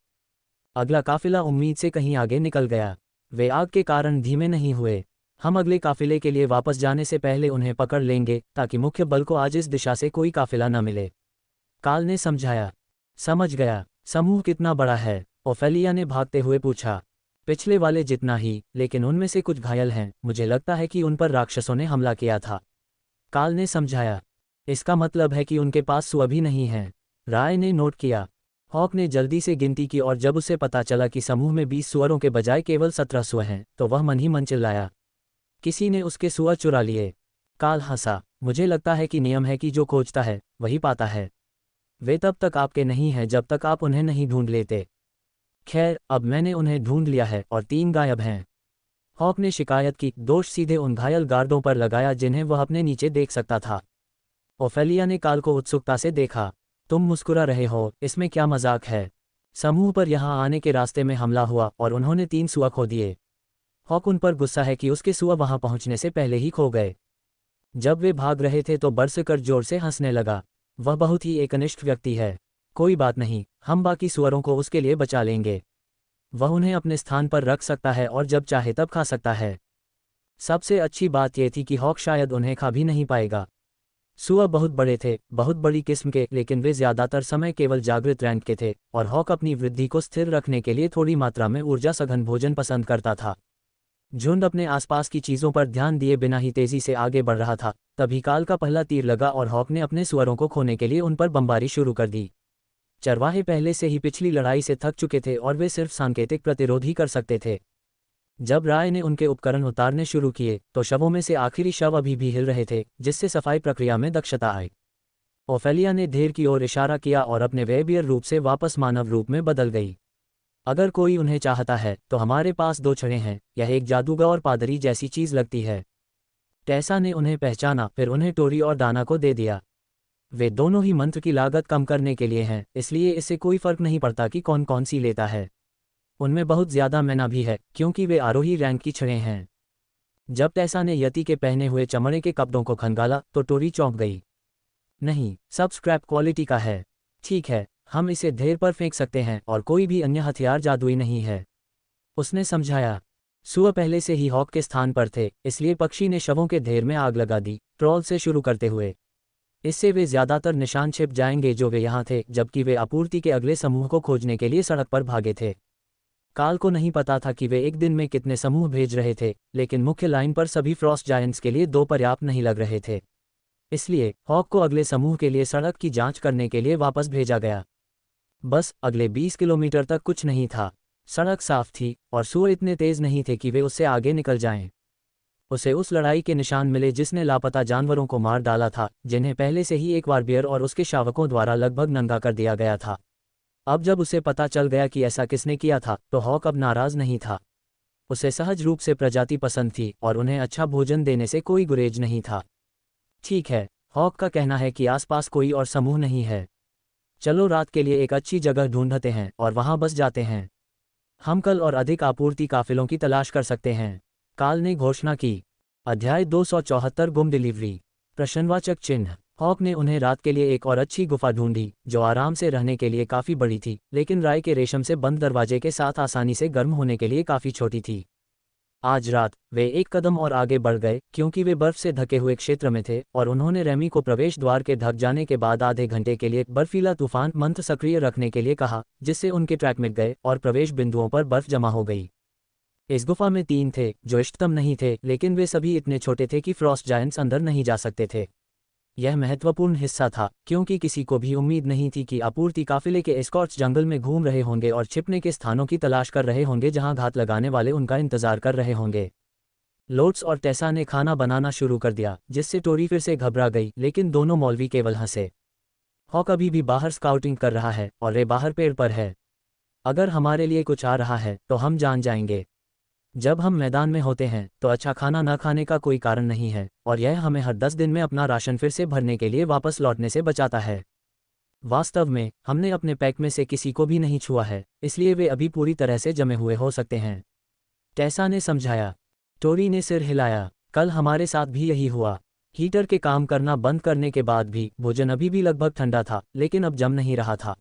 A: अगला काफिला उम्मीद से कहीं आगे निकल गया। वे आग के कारण धीमे नहीं हुए। हम अगले काफिले के लिए वापस जाने से पहले उन्हें पकड़ लेंगे ताकि मुख्य बल को आज इस दिशा से कोई काफिला न मिले, काल ने समझाया। समझ गया। समूह कितना बड़ा है, ओफेलिया ने भागते हुए पूछा। पिछले वाले जितना ही, लेकिन उनमें से कुछ घायल हैं। मुझे लगता है कि उन पर राक्षसों ने हमला किया था, काल ने समझाया। इसका मतलब है कि उनके पास सुअर भी नहीं है, राय ने नोट किया। हॉक ने जल्दी से गिनती की और जब उसे पता चला कि समूह में 20 सुअरों के बजाय केवल 17 सुअर हैं, तो वह मन ही मन चिल्लाया, किसी ने उसके सुअर चुरा लिए। काल हंसा। मुझे लगता है कि नियम है कि जो खोजता है वही पाता है। वे तब तक आपके नहीं हैं जब तक आप उन्हें नहीं ढूंढ लेते। खैर, अब मैंने उन्हें ढूंढ लिया है और 3 गायब हैं, हॉक ने शिकायत की। दोष सीधे उन घायल गार्डों पर लगाया जिन्हें वह अपने नीचे देख सकता था। ओफेलिया ने काल को उत्सुकता से देखा। तुम मुस्कुरा रहे हो, इसमें क्या मजाक है। समूह पर यहाँ आने के रास्ते में हमला हुआ और उन्होंने 3 सुअर खो दिए। हॉक उन पर गुस्सा है कि उसके सुअर वहां पहुंचने से पहले ही खो गए। जब वे भाग रहे थे तो बरसकर जोर से हंसने लगा। वह बहुत ही एकनिष्ठ व्यक्ति है। कोई बात नहीं, हम बाकी सुअरों को उसके लिए बचा लेंगे। वह उन्हें अपने स्थान पर रख सकता है और जब चाहे तब खा सकता है। सबसे अच्छी बात यह थी कि हॉक शायद उन्हें खा भी नहीं पाएगा। सुअर बहुत बड़े थे, बहुत बड़ी किस्म के, लेकिन वे ज्यादातर समय केवल जागृत रैंक के थे और हॉक अपनी वृद्धि को स्थिर रखने के लिए थोड़ी मात्रा में ऊर्जा सघन भोजन पसंद करता था। झुंड अपने आसपास की चीजों पर ध्यान दिए बिना ही तेजी से आगे बढ़ रहा था। तभी काल का पहला तीर लगा और हॉक ने अपने सुअरों को खोने के लिए उन पर बमबारी शुरू कर दी। चरवाहे पहले से ही पिछली लड़ाई से थक चुके थे और वे सिर्फ सांकेतिक प्रतिरोध ही कर सकते थे। जब राय ने उनके उपकरण उतारने शुरू किए तो शवों में से आखिरी शव अभी भी हिल रहे थे, जिससे सफाई प्रक्रिया में दक्षता आई। ओफेलिया ने ढेर की ओर इशारा किया और अपने वेबियर रूप से वापस मानव रूप में बदल गई। अगर कोई उन्हें चाहता है तो हमारे पास 2 छड़ें हैं। यह एक जादूगर और पादरी जैसी चीज लगती है। टेसा ने उन्हें पहचाना, फिर उन्हें टोरी और दाना को दे दिया। वे दोनों ही मंत्र की लागत कम करने के लिए हैं, इसलिए इससे कोई फर्क नहीं पड़ता कि कौन कौन सी लेता है। उनमें बहुत ज्यादा मैना भी है क्योंकि वे आरोही रैंक की छड़ें हैं। जब टेसा ने यति के पहने हुए चमड़े के कपड़ों को खंगाला तो टोरी चौंक गई। नहीं, सब स्क्रैप क्वालिटी का है। ठीक है, हम इसे ढेर पर फेंक सकते हैं और कोई भी अन्य हथियार जादुई नहीं है, उसने समझाया। सुअर पहले से ही हॉक के स्थान पर थे, इसलिए पक्षी ने शवों के ढेर में आग लगा दी, ट्रॉल से शुरू करते हुए। इससे वे ज्यादातर निशान छिप जाएंगे जो वे यहाँ थे, जबकि वे आपूर्ति के अगले समूह को खोजने के लिए सड़क पर भागे थे। काल को नहीं पता था कि वे एक दिन में कितने समूह भेज रहे थे, लेकिन मुख्य लाइन पर सभी फ्रॉस्ट जायंट्स के लिए 2 पर्याप्त नहीं लग रहे थे। इसलिए हॉक को अगले समूह के लिए सड़क की जांच करने के लिए वापस भेजा गया। बस अगले 20 किलोमीटर तक कुछ नहीं था। सड़क साफ थी और सुअर इतने तेज नहीं थे कि वे उससे आगे निकल जाएं। उसे उस लड़ाई के निशान मिले जिसने लापता जानवरों को मार डाला था, जिन्हें पहले से ही एक वारबियर और उसके शावकों द्वारा लगभग नंगा कर दिया गया था। अब जब उसे पता चल गया कि ऐसा किसने किया था, तो हॉक अब नाराज नहीं था। उसे सहज रूप से प्रजाति पसंद थी और उन्हें अच्छा भोजन देने से कोई गुरेज नहीं था। ठीक है, हॉक का कहना है कि आसपास कोई और समूह नहीं है। चलो रात के लिए एक अच्छी जगह ढूंढते हैं और वहां बस जाते हैं। हम कल और अधिक आपूर्ति काफिलों की तलाश कर सकते हैं, काल ने घोषणा की। अध्याय 274 गुम डिलीवरी। प्रश्नवाचक चिन्ह। हॉक ने उन्हें रात के लिए एक और अच्छी गुफा ढूंढी जो आराम से रहने के लिए काफ़ी बड़ी थी, लेकिन राय के रेशम से बंद दरवाजे के साथ आसानी से गर्म होने के लिए काफ़ी छोटी थी। आज रात वे एक कदम और आगे बढ़ गए क्योंकि वे बर्फ से ढके हुए क्षेत्र में थे और उन्होंने रेमी को प्रवेश द्वार के ढक जाने के बाद आधे घंटे के लिए बर्फीला तूफान मंत्र सक्रिय रखने के लिए कहा, जिससे उनके ट्रैक मिट गए और प्रवेश बिंदुओं पर बर्फ जमा हो गई। इस गुफा में 3 थे जो इष्टतम नहीं थे, लेकिन वे सभी इतने छोटे थे कि फ्रॉस्ट जायंट्स अंदर नहीं जा सकते थे। यह महत्वपूर्ण हिस्सा था क्योंकि किसी को भी उम्मीद नहीं थी कि आपूर्ति काफिले के एस्कॉर्ट्स जंगल में घूम रहे होंगे और छिपने के स्थानों की तलाश कर रहे होंगे जहां घात लगाने वाले उनका इंतजार कर रहे होंगे। लोट्स और टेसा ने खाना बनाना शुरू कर दिया, जिससे टोरी फिर से घबरा गई, लेकिन दोनों मौलवी केवल हंसे। हॉक अभी भी बाहर स्काउटिंग कर रहा है और रे बाहर पेड़ पर है। अगर हमारे लिए कुछ आ रहा है तो हम जान जाएंगे। जब हम मैदान में होते हैं तो अच्छा खाना न खाने का कोई कारण नहीं है और यह हमें हर 10 दिन में अपना राशन फिर से भरने के लिए वापस लौटने से बचाता है। वास्तव में हमने अपने पैक में से किसी को भी नहीं छुआ है, इसलिए वे अभी पूरी तरह से जमे हुए हो सकते हैं, टेसा ने समझाया। टोरी ने सिर हिलाया। कल हमारे साथ भी यही हुआ। हीटर के काम करना बंद करने के बाद भी भोजन अभी भी लगभग ठंडा था, लेकिन अब जम नहीं रहा था।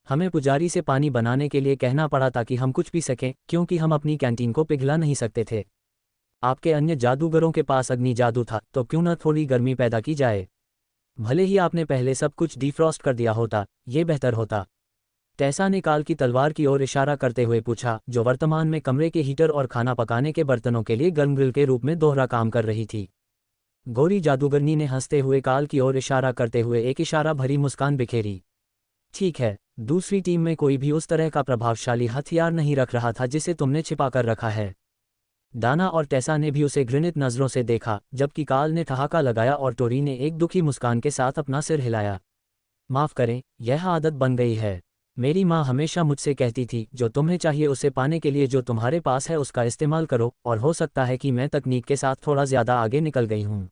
A: हमें पुजारी से पानी बनाने के लिए कहना पड़ा ताकि हम कुछ पी सकें, क्योंकि हम अपनी कैंटीन को पिघला नहीं सकते थे। आपके अन्य जादूगरों के पास अग्नि जादू था, तो क्यों न थोड़ी गर्मी पैदा की जाए। भले ही आपने पहले सब कुछ डिफ्रॉस्ट कर दिया होता, ये बेहतर होता। टेसा ने काल की तलवार की ओर इशारा करते हुए पूछा, जो वर्तमान में कमरे के हीटर और खाना पकाने के बर्तनों के लिए गर्म ग्रिल के रूप में दोहरा काम कर रही थी। गोरी जादूगरनी ने हंसते हुए काल की ओर इशारा करते हुए एक इशारा भरी मुस्कान बिखेरी। ठीक है, दूसरी टीम में कोई भी उस तरह का प्रभावशाली हथियार नहीं रख रहा था जिसे तुमने छिपा कर रखा है। दाना और टेसा ने भी उसे घृणित नज़रों से देखा, जबकि काल ने ठहाका लगाया और टोरी ने एक दुखी मुस्कान के साथ अपना सिर हिलाया। माफ़ करें, यह आदत बन गई है। मेरी माँ हमेशा मुझसे कहती थी, जो तुम्हें चाहिए उसे पाने के लिए जो तुम्हारे पास है उसका इस्तेमाल करो, और हो सकता है कि मैं तकनीक के साथ थोड़ा ज़्यादा आगे निकल गई हूँ।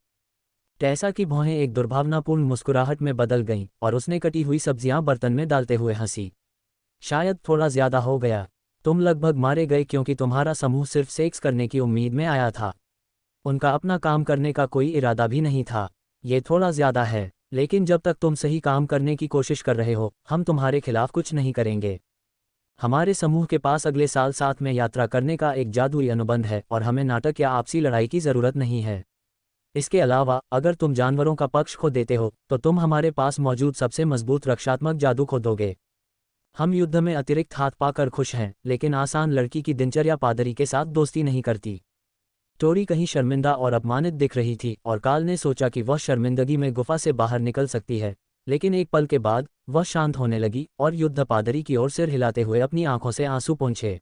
A: टेसा की भौहें एक दुर्भावनापूर्ण मुस्कुराहट में बदल गईं और उसने कटी हुई सब्जियां बर्तन में डालते हुए हंसी। शायद थोड़ा ज्यादा हो गया। तुम लगभग मारे गए क्योंकि तुम्हारा समूह सिर्फ सेक्स करने की उम्मीद में आया था। उनका अपना काम करने का कोई इरादा भी नहीं था। ये थोड़ा ज्यादा है, लेकिन जब तक तुम सही काम करने की कोशिश कर रहे हो, हम तुम्हारे खिलाफ कुछ नहीं करेंगे। हमारे समूह के पास अगले साल साथ में यात्रा करने का एक जादुई अनुबंध है और हमें नाटक या आपसी लड़ाई की ज़रूरत नहीं है। इसके अलावा अगर तुम जानवरों का पक्ष खो देते हो तो तुम हमारे पास मौजूद सबसे मजबूत रक्षात्मक जादू खो दोगे। हम युद्ध में अतिरिक्त हाथ पाकर खुश हैं, लेकिन आसान लड़की की दिनचर्या पादरी के साथ दोस्ती नहीं करती। टोरी कहीं शर्मिंदा और अपमानित दिख रही थी और काल ने सोचा कि वह शर्मिंदगी में गुफा से बाहर निकल सकती है, लेकिन एक पल के बाद वह शांत होने लगी और युद्ध पादरी की ओर सिर हिलाते हुए अपनी आंखों से आंसू पोंछे।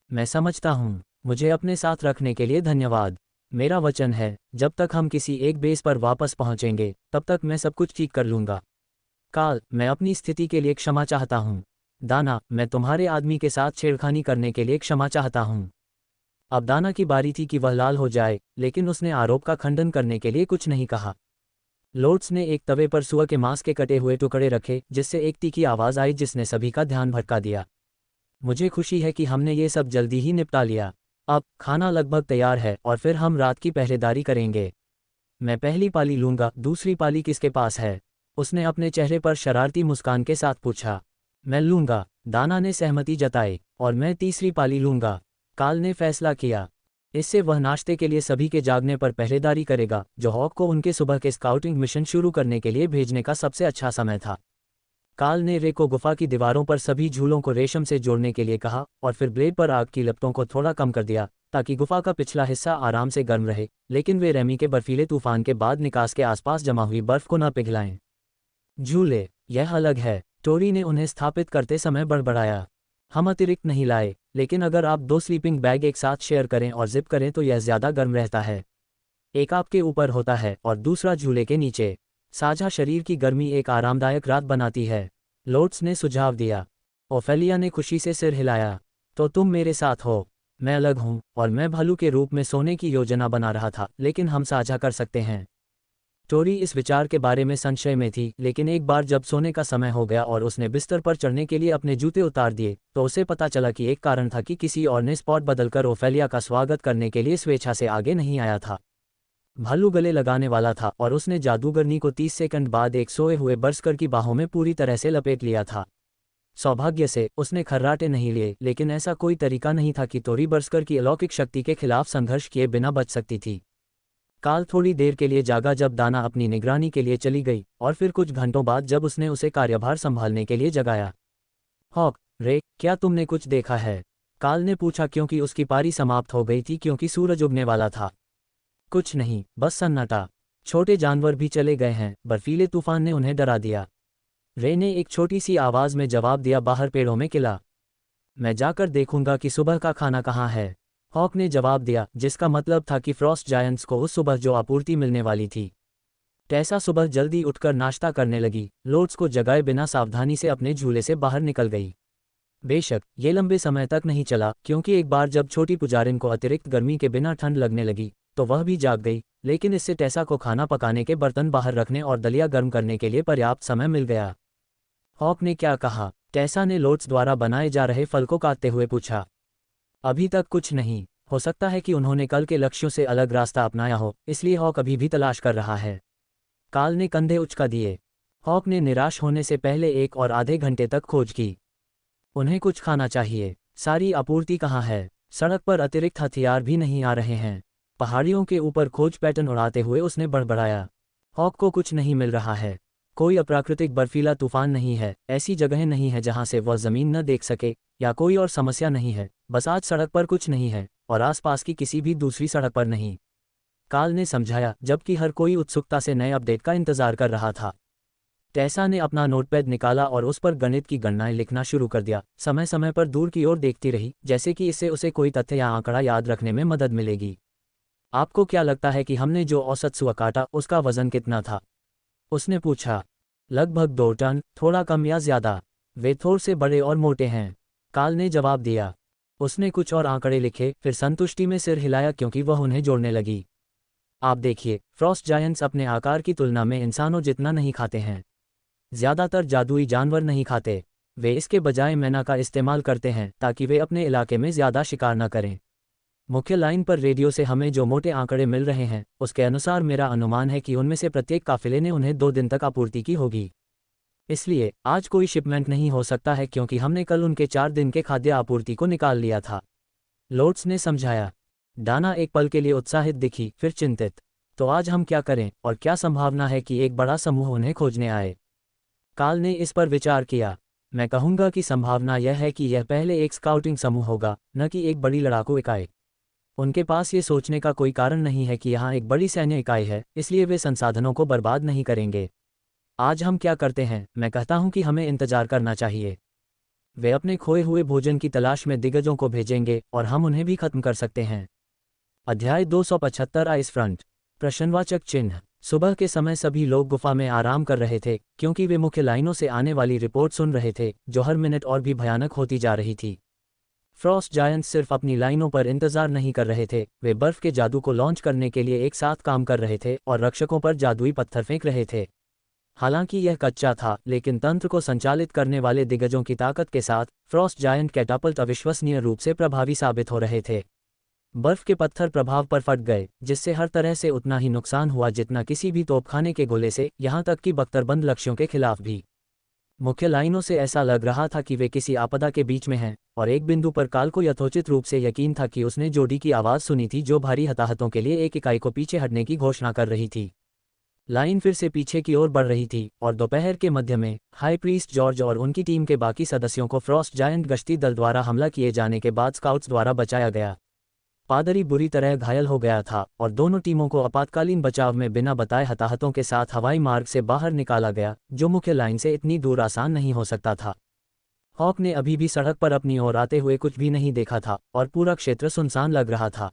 A: मैं समझता हूँ, मुझे अपने साथ रखने के लिए धन्यवाद। मेरा वचन है, जब तक हम किसी एक बेस पर वापस पहुंचेंगे तब तक मैं सब कुछ ठीक कर लूंगा। काल, मैं अपनी स्थिति के लिए क्षमा चाहता हूँ। दाना, मैं तुम्हारे आदमी के साथ छेड़खानी करने के लिए क्षमा चाहता हूँ। अब दाना की बारी थी कि वह लाल हो जाए, लेकिन उसने आरोप का खंडन करने के लिए कुछ नहीं कहा। लोट्स ने एक तवे पर सुअर के मांस के कटे हुए टुकड़े रखे, जिससे एक तीखी आवाज़ आई जिसने सभी का ध्यान भटका दिया। मुझे खुशी है कि हमने ये सब जल्दी ही निपटा लिया। अब खाना लगभग तैयार है और फिर हम रात की पहरेदारी करेंगे। मैं पहली पाली लूंगा, दूसरी पाली किसके पास है? उसने अपने चेहरे पर शरारती मुस्कान के साथ पूछा। मैं लूंगा, दाना ने सहमति जताई। और मैं तीसरी पाली लूंगा, काल ने फैसला किया। इससे वह नाश्ते के लिए सभी के जागने पर पहरेदारी करेगा, जो हॉक को उनके सुबह के स्काउटिंग मिशन शुरू करने के लिए भेजने का सबसे अच्छा समय था। काल ने रे को गुफा की दीवारों पर सभी झूलों को रेशम से जोड़ने के लिए कहा और फिर ब्लेड पर आग की लपटों को थोड़ा कम कर दिया ताकि गुफा का पिछला हिस्सा आराम से गर्म रहे, लेकिन वे रेमी के बर्फीले तूफान के बाद निकास के आसपास जमा हुई बर्फ को न पिघलाएं। झूले, यह अलग है, टोरी ने उन्हें स्थापित करते समय बड़बड़ाया। हम अतिरिक्त नहीं लाए, लेकिन अगर आप 2 स्लीपिंग बैग एक साथ शेयर करें और जिप करें तो यह ज़्यादा गर्म रहता है। एक आपके ऊपर होता है और दूसरा झूले के नीचे। साझा शरीर की गर्मी एक आरामदायक रात बनाती है, लोट्स ने सुझाव दिया। ओफेलिया ने खुशी से सिर हिलाया। तो तुम मेरे साथ हो? मैं अलग हूँ और मैं भालू के रूप में सोने की योजना बना रहा था, लेकिन हम साझा कर सकते हैं। टोरी इस विचार के बारे में संशय में थी, लेकिन एक बार जब सोने का समय हो गया और उसने बिस्तर पर चढ़ने के लिए अपने जूते उतार दिए, तो उसे पता चला कि एक कारण था कि किसी और ने स्पॉट बदलकर ओफेलिया का स्वागत करने के लिए स्वेच्छा से आगे नहीं आया था। भालू गले लगाने वाला था और उसने जादूगरनी को 30 सेकंड बाद एक सोए हुए बर्स्कर की बाहों में पूरी तरह से लपेट लिया था। सौभाग्य से उसने खर्राटे नहीं लिए, लेकिन ऐसा कोई तरीका नहीं था कि टोरी बर्स्कर की अलौकिक शक्ति के खिलाफ संघर्ष किए बिना बच सकती थी। काल थोड़ी देर के लिए जागा जब दाना अपनी निगरानी के लिए चली गई, और फिर कुछ घंटों बाद जब उसने उसे कार्यभार संभालने के लिए जगाया। हॉक, रे, क्या तुमने कुछ देखा है? काल ने पूछा, क्योंकि उसकी पारी समाप्त हो गई थी क्योंकि सूरज उगने वाला था। कुछ नहीं, बस सन्नाटा। छोटे जानवर भी चले गए हैं, बर्फीले तूफान ने उन्हें डरा दिया। रे ने एक छोटी सी आवाज में जवाब दिया, बाहर पेड़ों में किला। मैं जाकर देखूंगा कि सुबह का खाना कहाँ है, हॉक ने जवाब दिया, जिसका मतलब था कि फ्रॉस्ट जायंट्स को उस सुबह जो आपूर्ति मिलने वाली थी। टेसा सुबह जल्दी उठकर नाश्ता करने लगी, लोड्स को जगाए बिना सावधानी से अपने झूले से बाहर निकल गई। बेशक ये लंबे समय तक नहीं चला, क्योंकि एक बार जब छोटी पुजारिन को अतिरिक्त गर्मी के बिना ठंड लगने लगी, तो वह भी जाग गई, लेकिन इससे टेसा को खाना पकाने के बर्तन बाहर रखने और दलिया गर्म करने के लिए पर्याप्त समय मिल गया। हॉक ने क्या कहा? टेसा ने लोड्स द्वारा बनाए जा रहे फल को काटते हुए पूछा। अभी तक कुछ नहीं, हो सकता है कि उन्होंने कल के लक्ष्यों से अलग रास्ता अपनाया हो, इसलिए हॉक अभी भी तलाश कर रहा है। काल ने कंधे उचका दिए। हॉक ने निराश होने से पहले 1 और आधे घंटे तक खोज की। उन्हें कुछ खाना चाहिए। सारी आपूर्ति कहाँ है? सड़क पर अतिरिक्त हथियार भी नहीं आ रहे हैं। पहाड़ियों के ऊपर खोज पैटर्न उड़ाते हुए उसने बड़बड़ाया। हॉक को कुछ नहीं मिल रहा है। कोई अप्राकृतिक बर्फीला तूफान नहीं है, ऐसी जगह नहीं है जहां से वह जमीन न देख सके, या कोई और समस्या नहीं है, बस आज सड़क पर कुछ नहीं है, और आसपास की किसी भी दूसरी सड़क पर नहीं। काल ने समझाया, जबकि हर कोई उत्सुकता से नए अपडेट का इंतजार कर रहा था। टेसा ने अपना नोटपैड निकाला और उस पर गणित की गणनाएं लिखना शुरू कर दिया, समय समय पर दूर की ओर देखती रही, जैसे कि इससे उसे कोई तथ्य या आंकड़ा याद रखने में मदद मिलेगी। आपको क्या लगता है कि हमने जो औसत सुअर काटा उसका वजन कितना था? उसने पूछा। लगभग 2 टन, थोड़ा कम या ज्यादा। वे थोड़े से बड़े और मोटे हैं, काल ने जवाब दिया। उसने कुछ और आंकड़े लिखे, फिर संतुष्टि में सिर हिलाया क्योंकि वह उन्हें जोड़ने लगी। आप देखिए, फ्रॉस्ट जायंट्स अपने आकार की तुलना में इंसानों जितना नहीं खाते हैं। ज्यादातर जादुई जानवर नहीं खाते, वे इसके बजाय मैना का इस्तेमाल करते हैं ताकि वे अपने इलाके में ज्यादा शिकार न करें। मुख्य लाइन पर रेडियो से हमें जो मोटे आंकड़े मिल रहे हैं, उसके अनुसार मेरा अनुमान है कि उनमें से प्रत्येक काफिले ने उन्हें 2 दिन तक आपूर्ति की होगी। इसलिए आज कोई शिपमेंट नहीं हो सकता है क्योंकि हमने कल उनके 4 दिन के खाद्य आपूर्ति को निकाल लिया था, लोड्स ने समझाया। डाना एक पल के लिए उत्साहित दिखी, फिर चिंतित। तो आज हम क्या करें, और क्या संभावना है कि एक बड़ा समूह उन्हें खोजने आए? काल ने इस पर विचार किया। मैं कहूंगा कि संभावना यह है कि यह पहले एक स्काउटिंग समूह होगा, न कि एक बड़ी लड़ाकू इकाई। उनके पास ये सोचने का कोई कारण नहीं है कि यहाँ एक बड़ी सैन्य इकाई है, इसलिए वे संसाधनों को बर्बाद नहीं करेंगे। आज हम क्या करते हैं? मैं कहता हूं कि हमें इंतजार करना चाहिए। वे अपने खोए हुए भोजन की तलाश में दिग्गजों को भेजेंगे और हम उन्हें भी खत्म कर सकते हैं। अध्याय 275 आइस फ्रंट। प्रश्नवाचक चिन्ह। सुबह के समय सभी लोग गुफा में आराम कर रहे थे, क्योंकि वे मुख्य लाइनों से आने वाली रिपोर्ट सुन रहे थे, जो हर मिनट और भी भयानक होती जा रही थी। फ्रॉस्ट जायंट्स सिर्फ अपनी लाइनों पर इंतजार नहीं कर रहे थे, वे बर्फ के जादू को लॉन्च करने के लिए एक साथ काम कर रहे थे और रक्षकों पर जादुई पत्थर फेंक रहे थे। हालांकि यह कच्चा था, लेकिन तंत्र को संचालित करने वाले दिग्गजों की ताकत के साथ फ्रॉस्ट जायंट कैटापल्ट अविश्वसनीय रूप से प्रभावी साबित हो रहे थे। बर्फ के पत्थर प्रभाव पर फट गए, जिससे हर तरह से उतना ही नुकसान हुआ जितना किसी भी तोपखाने के गोले से, यहां तक कि बख्तरबंद लक्ष्यों के खिलाफ भी। मुख्य लाइनों से ऐसा लग रहा था कि वे किसी आपदा के बीच में हैं, और एक बिंदु पर काल को यथोचित रूप से यकीन था कि उसने जोडी की आवाज़ सुनी थी जो भारी हताहतों के लिए एक इकाई को पीछे हटने की घोषणा कर रही थी। लाइन फिर से पीछे की ओर बढ़ रही थी, और दोपहर के मध्य में हाई प्रीस्ट जॉर्ज और उनकी टीम के बाकी सदस्यों को फ्रॉस्ट जायंट गश्ती दल द्वारा हमला किए जाने के बाद स्काउट्स द्वारा बचाया गया। पादरी बुरी तरह घायल हो गया था, और दोनों टीमों को आपातकालीन बचाव में बिना बताए हताहतों के साथ हवाई मार्ग से बाहर निकाला गया, जो मुख्य लाइन से इतनी दूर आसान नहीं हो सकता था। हॉक ने अभी भी सड़क पर अपनी ओर आते हुए कुछ भी नहीं देखा था, और पूरा क्षेत्र सुनसान लग रहा था।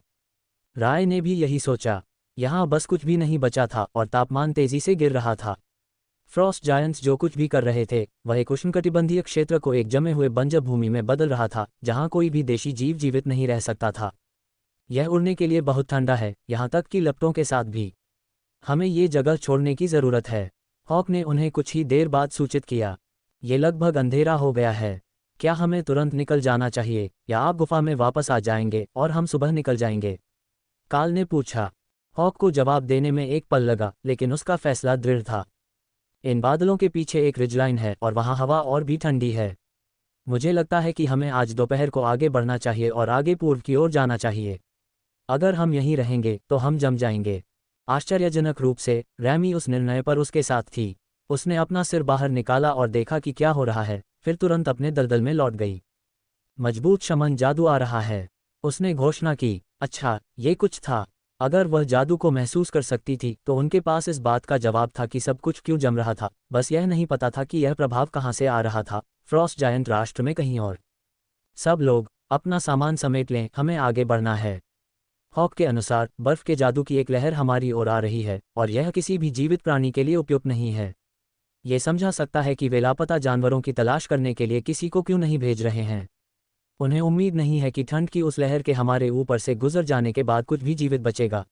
A: राय ने भी यही सोचा। यहाँ बस कुछ भी नहीं बचा था, और तापमान तेजी से गिर रहा था। फ्रॉस्ट जायंट्स जो कुछ भी कर रहे थे वह एक उष्णकटिबंधीय क्षेत्र को एक जमे हुए बंजर भूमि में बदल रहा था जहां कोई भी देशी जीव जीवित नहीं रह सकता था। यह उड़ने के लिए बहुत ठंडा है, यहाँ तक कि लपटों के साथ भी। हमें ये जगह छोड़ने की ज़रूरत है। हॉक ने उन्हें कुछ ही देर बाद सूचित किया। ये लगभग अंधेरा हो गया है। क्या हमें तुरंत निकल जाना चाहिए या आप गुफा में वापस आ जाएंगे और हम सुबह निकल जाएंगे? काल ने पूछा। हॉक को जवाब देने में एक पल लगा, लेकिन उसका फैसला दृढ़ था। इन बादलों के पीछे एक रिजलाइन है और वहाँ हवा और भी ठंडी है। मुझे लगता है कि हमें आज दोपहर को आगे बढ़ना चाहिए और आगे पूर्व की ओर जाना चाहिए। अगर हम यहीं रहेंगे तो हम जम जाएंगे। आश्चर्यजनक रूप से रैमी उस निर्णय पर उसके साथ थी। उसने अपना सिर बाहर निकाला और देखा कि क्या हो रहा है, फिर तुरंत अपने दलदल में लौट गई। मजबूत शमन जादू आ रहा है, उसने घोषणा की। अच्छा, ये कुछ था। अगर वह जादू को महसूस कर सकती थी तो उनके पास इस बात का जवाब था कि सब कुछ क्यों जम रहा था, बस यह नहीं पता था कि यह प्रभाव कहाँ से आ रहा था। फ्रॉस्ट जायंट राष्ट्र में कहीं और। सब लोग अपना सामान समेट लें, हमें आगे बढ़ना है। हॉक के अनुसार बर्फ के जादू की एक लहर हमारी ओर आ रही है और यह किसी भी जीवित प्राणी के लिए उपयुक्त नहीं है। ये समझा सकता है कि वे लापता जानवरों की तलाश करने के लिए किसी को क्यों नहीं भेज रहे हैं। उन्हें उम्मीद नहीं है कि ठंड की उस लहर के हमारे ऊपर से गुजर जाने के बाद कुछ भी जीवित बचेगा।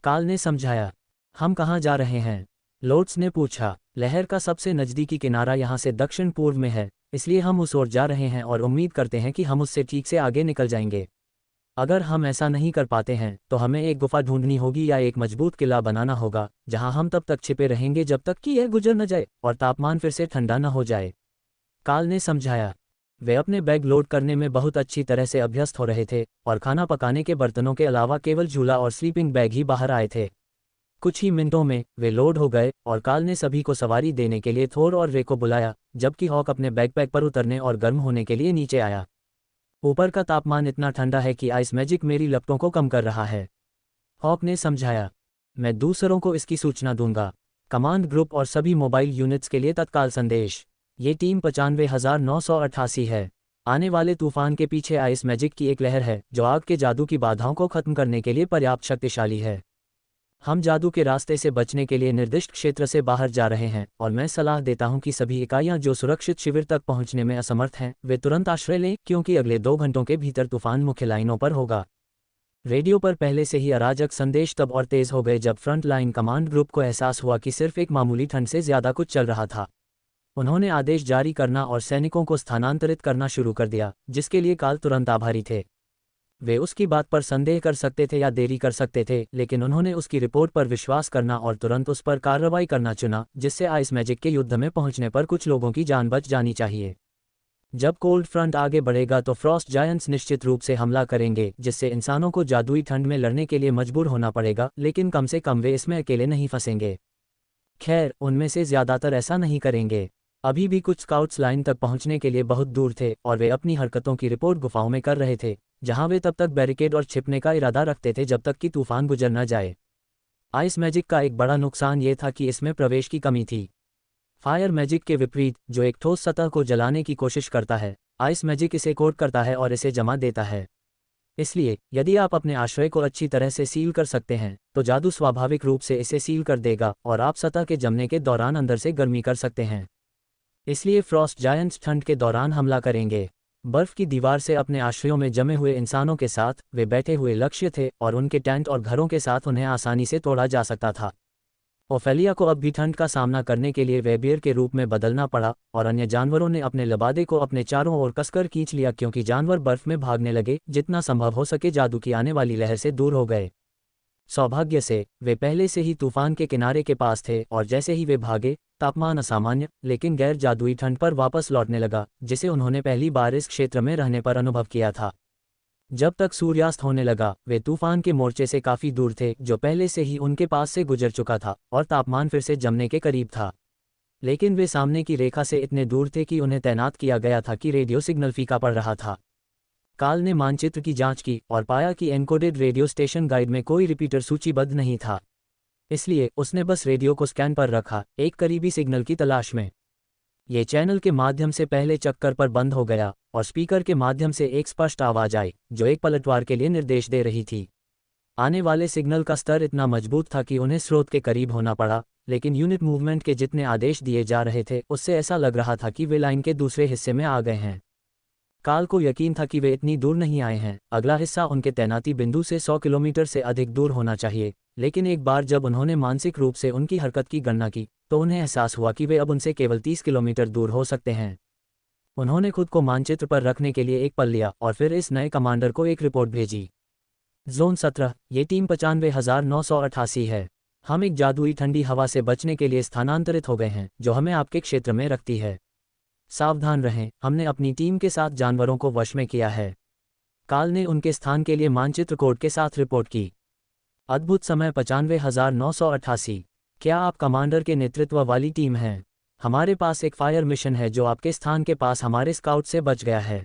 A: काल ने समझाया। हम कहाँ जा रहे हैं? लोट्स ने पूछा। लहर का सबसे नज़दीकी किनारा यहाँ से दक्षिण पूर्व में है, इसलिए हम उस ओर जा रहे हैं और उम्मीद करते हैं कि हम उससे ठीक से आगे निकल जाएंगे। अगर हम ऐसा नहीं कर पाते हैं तो हमें एक गुफा ढूंढनी होगी या एक मजबूत किला बनाना होगा जहां हम तब तक छिपे रहेंगे जब तक कि यह गुजर न जाए और तापमान फिर से ठंडा न हो जाए। काल ने समझाया। वे अपने बैग लोड करने में बहुत अच्छी तरह से अभ्यस्त हो रहे थे और खाना पकाने के बर्तनों के अलावा केवल झूला और स्लीपिंग बैग ही बाहर आए थे। कुछ ही मिनटों में वे लोड हो गए और काल ने सभी को सवारी देने के लिए थोर और रे को बुलाया, जबकि हॉक अपने बैकपैक पर उतरने और गर्म होने के लिए नीचे आया। ऊपर का तापमान इतना ठंडा है कि आइस मैजिक मेरी लपटों को कम कर रहा है, हॉक ने समझाया। मैं दूसरों को इसकी सूचना दूंगा। कमांड ग्रुप और सभी मोबाइल यूनिट्स के लिए तत्काल संदेश। ये टीम 95,988 है। आने वाले तूफान के पीछे आइस मैजिक की एक लहर है जो आग के जादू की बाधाओं को खत्म करने के लिए पर्याप्त शक्तिशाली है। हम जादू के रास्ते से बचने के लिए निर्दिष्ट क्षेत्र से बाहर जा रहे हैं और मैं सलाह देता हूं कि सभी इकाइयां जो सुरक्षित शिविर तक पहुंचने में असमर्थ हैं वे तुरंत आश्रय लें, क्योंकि अगले 2 घंटों के भीतर तूफान मुख्य लाइनों पर होगा। रेडियो पर पहले से ही अराजक संदेश तब और तेज हो गए जब फ्रंट लाइन कमांड ग्रुप को एहसास हुआ कि सिर्फ एक मामूली ठंड से ज्यादा कुछ चल रहा था। उन्होंने आदेश जारी करना और सैनिकों को स्थानांतरित करना शुरू कर दिया, जिसके लिए काल तुरंत आभारी थे। वे उसकी बात पर संदेह कर सकते थे या देरी कर सकते थे, लेकिन उन्होंने उसकी रिपोर्ट पर विश्वास करना और तुरंत उस पर कार्रवाई करना चुना, जिससे आइस मैजिक के युद्ध में पहुंचने पर कुछ लोगों की जान बच जानी चाहिए। जब कोल्ड फ्रंट आगे बढ़ेगा तो फ्रॉस्ट जायंट्स निश्चित रूप से हमला करेंगे, जिससे इंसानों को जादुई ठंड में लड़ने के लिए मजबूर होना पड़ेगा, लेकिन कम से कम वे इसमें अकेले नहीं फंसेंगे। खैर, उनमें से ज्यादातर ऐसा नहीं करेंगे। अभी भी कुछ स्काउट्स लाइन तक पहुंचने के लिए बहुत दूर थे और वे अपनी हरकतों की रिपोर्ट गुफाओं में कर रहे थे, जहां वे तब तक बैरिकेड और छिपने का इरादा रखते थे जब तक कि तूफान गुजर न जाए। आइस मैजिक का एक बड़ा नुकसान ये था कि इसमें प्रवेश की कमी थी। फायर मैजिक के विपरीत, जो एक ठोस सतह को जलाने की कोशिश करता है, आइस मैजिक इसे कोट करता है और इसे जमा देता है। इसलिए यदि आप अपने आश्रय को अच्छी तरह से सील कर सकते हैं तो जादू स्वाभाविक रूप से इसे सील कर देगा और आप सतह के जमने के दौरान अंदर से गर्मी कर सकते हैं। इसलिए फ्रॉस्ट जायंट्स ठंड के दौरान हमला करेंगे। बर्फ की दीवार से अपने आश्रयों में जमे हुए इंसानों के साथ वे बैठे हुए लक्ष्य थे और उनके टेंट और घरों के साथ उन्हें आसानी से तोड़ा जा सकता था। ओफेलिया को अब भी ठंड का सामना करने के लिए वेबियर के रूप में बदलना पड़ा और अन्य जानवरों ने अपने लबादे को अपने चारों ओर कसकर खींच लिया, क्योंकि जानवर बर्फ में भागने लगे, जितना संभव हो सके जादू की आने वाली लहर से दूर हो गए। सौभाग्य से वे पहले से ही तूफान के किनारे के पास थे और जैसे ही वे भागे, तापमान असामान्य लेकिन गैर जादुई ठंड पर वापस लौटने लगा, जिसे उन्होंने पहली बार इस क्षेत्र में रहने पर अनुभव किया था। जब तक सूर्यास्त होने लगा, वे तूफान के मोर्चे से काफी दूर थे, जो पहले से ही उनके पास से गुजर चुका था, और तापमान फिर से जमने के करीब था। लेकिन वे सामने की रेखा से इतने दूर थे कि उन्हें तैनात किया गया था कि रेडियो सिग्नल फीका पड़ रहा था। काल ने मानचित्र की जांच की और पाया कि एन्कोडेड रेडियो स्टेशन गाइड में कोई रिपीटर सूचीबद्ध नहीं था। इसलिए उसने बस रेडियो को स्कैन पर रखा, एक करीबी सिग्नल की तलाश में। ये चैनल के माध्यम से पहले चक्कर पर बंद हो गया और स्पीकर के माध्यम से एक स्पष्ट आवाज आई, जो एक पलटवार के लिए निर्देश दे रही थी। आने वाले सिग्नल का स्तर इतना मजबूत था कि उन्हें स्रोत के करीब होना पड़ा, लेकिन यूनिट मूवमेंट के जितने आदेश दिए जा रहे थे उससे ऐसा लग रहा था कि वे लाइन के दूसरे हिस्से में आ गए हैं। काल को यकीन था कि वे इतनी दूर नहीं आए हैं, अगला हिस्सा उनके तैनाती बिंदु से 100 किलोमीटर से अधिक दूर होना चाहिए। लेकिन एक बार जब उन्होंने मानसिक रूप से उनकी हरकत की गणना की तो उन्हें एहसास हुआ कि वे अब उनसे केवल 30 किलोमीटर दूर हो सकते हैं। उन्होंने खुद को मानचित्र पर रखने के लिए एक पल लिया और फिर इस नए कमांडर को एक रिपोर्ट भेजी। जोन 17, ये टीम 95,988 है। हम एक जादुई ठंडी हवा से बचने के लिए स्थानांतरित हो गए हैं जो हमें आपके क्षेत्र में रखती है। सावधान रहें, हमने अपनी टीम के साथ जानवरों को वश में किया है। काल ने उनके स्थान के लिए मानचित्र कोड के साथ रिपोर्ट की। अद्भुत समय 95,988। क्या आप कमांडर के नेतृत्व वाली टीम हैं? हमारे पास एक फायर मिशन है जो आपके स्थान के पास हमारे स्काउट से बच गया है।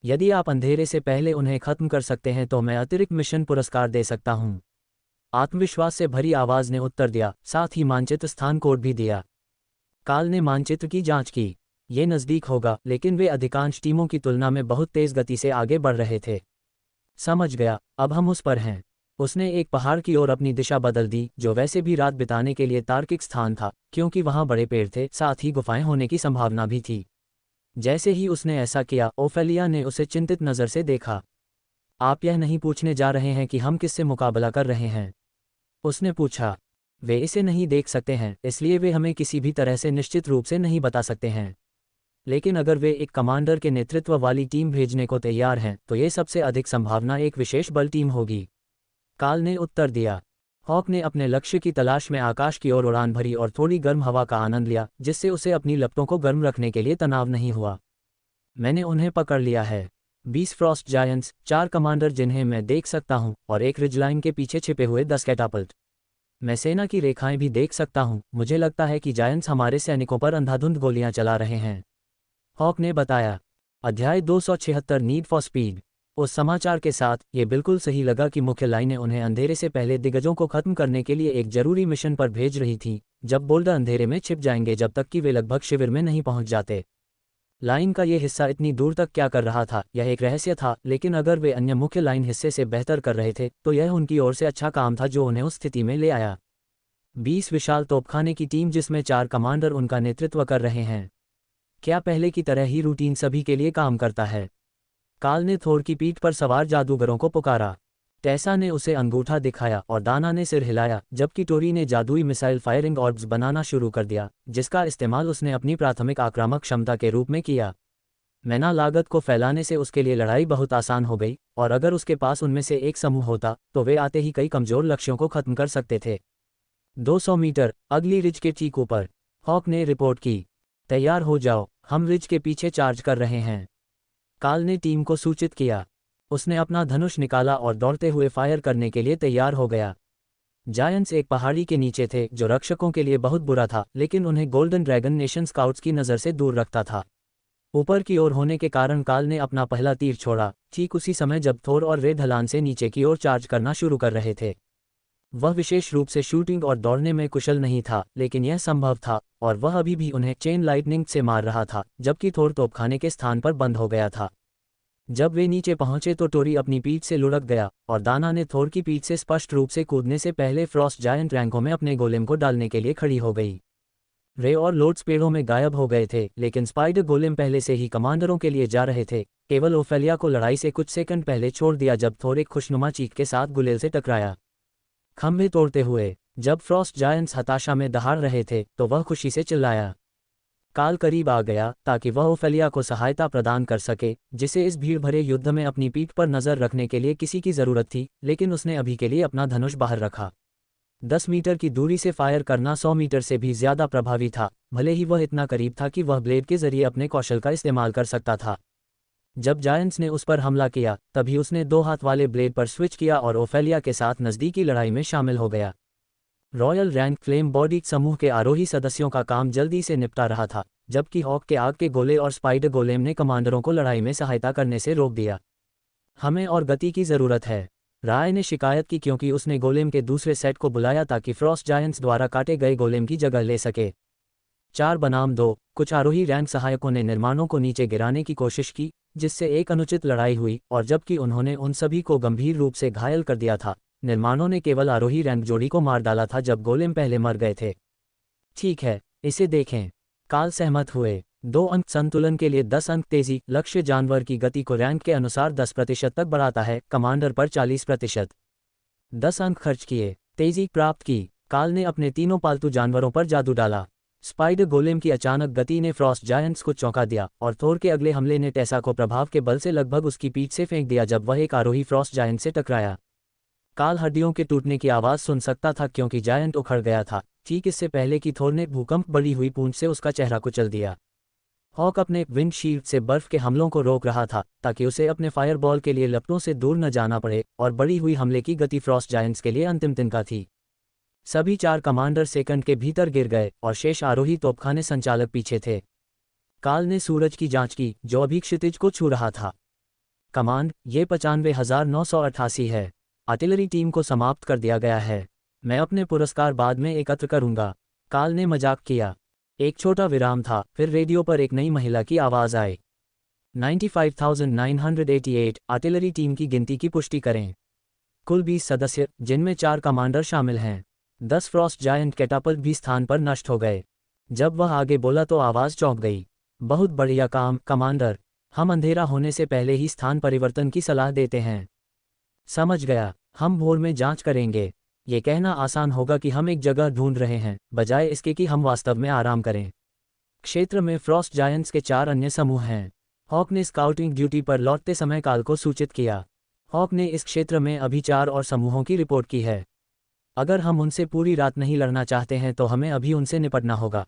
A: यदि आप अंधेरे से पहले उन्हें खत्म कर सकते हैं तो मैं अतिरिक्त मिशन पुरस्कार दे सकता हूं। आत्मविश्वास से भरी आवाज ने उत्तर दिया, साथ ही मानचित्र स्थान कोड भी दिया। काल ने मानचित्र की जांच की। ये नज़दीक होगा, लेकिन वे अधिकांश टीमों की तुलना में बहुत तेज़ गति से आगे बढ़ रहे थे। समझ गया, अब हम उस पर हैं। उसने एक पहाड़ की ओर अपनी दिशा बदल दी जो वैसे भी रात बिताने के लिए तार्किक स्थान था, क्योंकि वहां बड़े पेड़ थे, साथ ही गुफाएं होने की संभावना भी थी। जैसे ही उसने ऐसा किया, ओफेलिया ने उसे चिंतित नज़र से देखा। आप यह नहीं पूछने जा रहे हैं कि हम किससे मुकाबला कर रहे हैं? उसने पूछा। वे इसे नहीं देख सकते हैं, इसलिए वे हमें किसी भी तरह से निश्चित रूप से नहीं बता सकते हैं। लेकिन अगर वे एक कमांडर के नेतृत्व वाली टीम भेजने को तैयार हैं तो ये सबसे अधिक संभावना एक विशेष बल टीम होगी। काल ने उत्तर दिया। हॉक ने अपने लक्ष्य की तलाश में आकाश की ओर उड़ान भरी और थोड़ी गर्म हवा का आनंद लिया, जिससे उसे अपनी लपटों को गर्म रखने के लिए तनाव नहीं हुआ। मैंने उन्हें पकड़ लिया है। 20 फ्रॉस्ट जायंट्स, 4 कमांडर जिन्हें मैं देख सकता हूं, और एक रिजलाइन के पीछे छिपे हुए 10 कैटापल्ट। मैं सेना की रेखाएं भी देख सकता हूं। मुझे लगता है कि जायंट्स हमारे सैनिकों पर अंधाधुंध गोलियां चला रहे हैं, हॉक ने बताया। अध्याय 276 नीड फॉर स्पीड। उस समाचार के साथ ये बिल्कुल सही लगा कि मुख्य लाइनें उन्हें अंधेरे से पहले दिग्गजों को खत्म करने के लिए एक जरूरी मिशन पर भेज रही थीं, जब बोल्डर अंधेरे में छिप जाएंगे जब तक कि वे लगभग शिविर में नहीं पहुंच जाते। लाइन का ये हिस्सा इतनी दूर तक क्या कर रहा था, यह एक रहस्य था, लेकिन अगर वे अन्य मुख्य लाइन हिस्से से बेहतर कर रहे थे तो यह उनकी ओर से अच्छा काम था जो उन्हें उस स्थिति में ले आया। 20 विशाल तोपखाने की टीम जिसमें 4 कमांडर उनका नेतृत्व कर रहे हैं। क्या पहले की तरह ही रूटीन सभी के लिए काम करता है? काल ने थोर की पीठ पर सवार जादूगरों को पुकारा। टेसा ने उसे अंगूठा दिखाया और दाना ने सिर हिलाया, जबकि टोरी ने जादुई मिसाइल फायरिंग ऑर्ब्स बनाना शुरू कर दिया, जिसका इस्तेमाल उसने अपनी प्राथमिक आक्रामक क्षमता के रूप में किया। मैना लागत को फैलाने से उसके लिए लड़ाई बहुत आसान हो गई, और अगर उसके पास उनमें से एक समूह होता तो वे आते ही कई कमजोर लक्ष्यों को खत्म कर सकते थे। 200 मीटर अगली रिज के ठीक ऊपर, हॉक ने रिपोर्ट की। तैयार हो जाओ, हम रिज के पीछे चार्ज कर रहे हैं। काल ने टीम को सूचित किया। उसने अपना धनुष निकाला और दौड़ते हुए फायर करने के लिए तैयार हो गया। जायंट्स एक पहाड़ी के नीचे थे जो रक्षकों के लिए बहुत बुरा था, लेकिन उन्हें गोल्डन ड्रैगन नेशन स्काउट्स की नज़र से दूर रखता था। ऊपर की ओर होने के कारण काल ने अपना पहला तीर छोड़ा, ठीक उसी समय जब थोर और रे ढलान से नीचे की ओर चार्ज करना शुरू कर रहे थे। वह विशेष रूप से शूटिंग और दौड़ने में कुशल नहीं था, लेकिन यह संभव था, और वह अभी भी उन्हें चेन लाइटनिंग से मार रहा था, जबकि थोर तोपखाने के स्थान पर बंद हो गया था। जब वे नीचे पहुंचे तो टोरी अपनी पीठ से लुढ़क गया, और दाना ने थोर की पीठ से स्पष्ट रूप से कूदने से पहले फ्रॉस्ट जायंट रैंकों में अपने गोलेम को डालने के लिए खड़ी हो गई। रे और लोड्स पेड़ों में गायब हो गए थे, लेकिन स्पाइडर गोलेम पहले से ही कमांडरों के लिए जा रहे थे। केवल ओफेलिया को लड़ाई से कुछ सेकंड पहले छोड़ दिया जब थोर एक खुशनुमा चीख के साथ गुलेल से टकराया। खंभे तोड़ते हुए जब फ्रॉस्ट जायंट्स हताशा में दहाड़ रहे थे तो वह खुशी से चिल्लाया। काल करीब आ गया ताकि वह ओफेलिया को सहायता प्रदान कर सके, जिसे इस भीड़ भरे युद्ध में अपनी पीठ पर नजर रखने के लिए किसी की जरूरत थी, लेकिन उसने अभी के लिए अपना धनुष बाहर रखा। 10 मीटर की दूरी से फायर करना 100 मीटर से भी ज्यादा प्रभावी था, भले ही वह इतना करीब था कि वह ब्लेड के जरिए अपने कौशल का इस्तेमाल कर सकता था। जब जायंट्स ने उस पर हमला किया तभी उसने 2 हाथ वाले ब्लेड पर स्विच किया और ओफेलिया के साथ नज़दीकी लड़ाई में शामिल हो गया। रॉयल रैंक फ्लेम बॉडी समूह के आरोही सदस्यों का काम जल्दी से निपटा रहा था, जबकि हॉक के आग के गोले और स्पाइडर गोलेम ने कमांडरों को लड़ाई में सहायता करने से रोक दिया। हमें और गति की ज़रूरत है, राय ने शिकायत की, क्योंकि उसने गोलेम के दूसरे सेट को बुलाया ताकि फ्रॉस्ट जायंट्स द्वारा काटे गए गोलेम की जगह ले सके। 4 बनाम 2 कुछ आरोही रैंक सहायकों ने निर्माणों को नीचे गिराने की कोशिश की, जिससे एक अनुचित लड़ाई हुई, और जबकि उन्होंने उन सभी को गंभीर रूप से घायल कर दिया था, निर्माणों ने केवल आरोही रैंक जोड़ी को मार डाला था जब गोलेम पहले मर गए थे। ठीक है, इसे देखें। काल सहमत हुए। 2 अंक संतुलन के लिए 10 अंक तेजी। लक्ष्य जानवर की गति को रैंक के अनुसार 10% तक बढ़ाता है, कमांडर पर 40%। 10 अंक खर्च किए, तेजी प्राप्त की। काल ने अपने तीनों पालतू जानवरों पर जादू डाला। स्पाइडर गोलेम की अचानक गति ने फ्रॉस्ट जायंट्स को चौंका दिया और थोर के अगले हमले ने टेसा को प्रभाव के बल से लगभग उसकी पीठ से फेंक दिया जब वह एक आरोही फ्रॉस्ट जायंट से टकराया। काल हड्डियों के टूटने की आवाज़ सुन सकता था क्योंकि जायंट उखड़ गया था, ठीक इससे पहले कि थोर ने भूकंप बड़ी हुई पूंछ से उसका चेहरा कुचल दिया। हॉक अपने विंड शील्ड से बर्फ के हमलों को रोक रहा था ताकि उसे अपने फायरबॉल के लिए लपटों से दूर न जाना पड़े, और बढ़ी हुई हमले की गति फ्रॉस्ट जायंट्स के लिए अंतिम तिनका थी। सभी 4 कमांडर सेकंड के भीतर गिर गए और शेष आरोही तोपखाने संचालक पीछे थे। काल ने सूरज की जांच की जो अभी क्षितिज को छू रहा था। कमांड, ये 95,988 है। आर्टिलरी टीम को समाप्त कर दिया गया है। मैं अपने पुरस्कार बाद में एकत्र करूंगा। काल ने मजाक किया। एक छोटा विराम था, फिर रेडियो पर एक नई महिला की आवाज़ आई। 95,988 आर्टिलरी टीम की गिनती की पुष्टि करें। कुल 20 सदस्य, जिनमें 4 कमांडर शामिल हैं। 10 फ्रॉस्ट जायंट कैटापल्ट भी स्थान पर नष्ट हो गए। जब वह आगे बोला तो आवाज़ चौंक गई। बहुत बढ़िया काम, कमांडर। हम अंधेरा होने से पहले ही स्थान परिवर्तन की सलाह देते हैं। समझ गया, हम भोर में जांच करेंगे। ये कहना आसान होगा कि हम एक जगह ढूंढ रहे हैं, बजाय इसके कि हम वास्तव में आराम करें। क्षेत्र में फ्रॉस्ट जायंट्स के 4 अन्य समूह हैं। हॉक ने स्काउटिंग ड्यूटी पर लौटते समय काल को सूचित किया। हॉक ने इस क्षेत्र में अभी 4 और समूहों की रिपोर्ट की है। अगर हम उनसे पूरी रात नहीं लड़ना चाहते हैं तो हमें अभी उनसे निपटना होगा।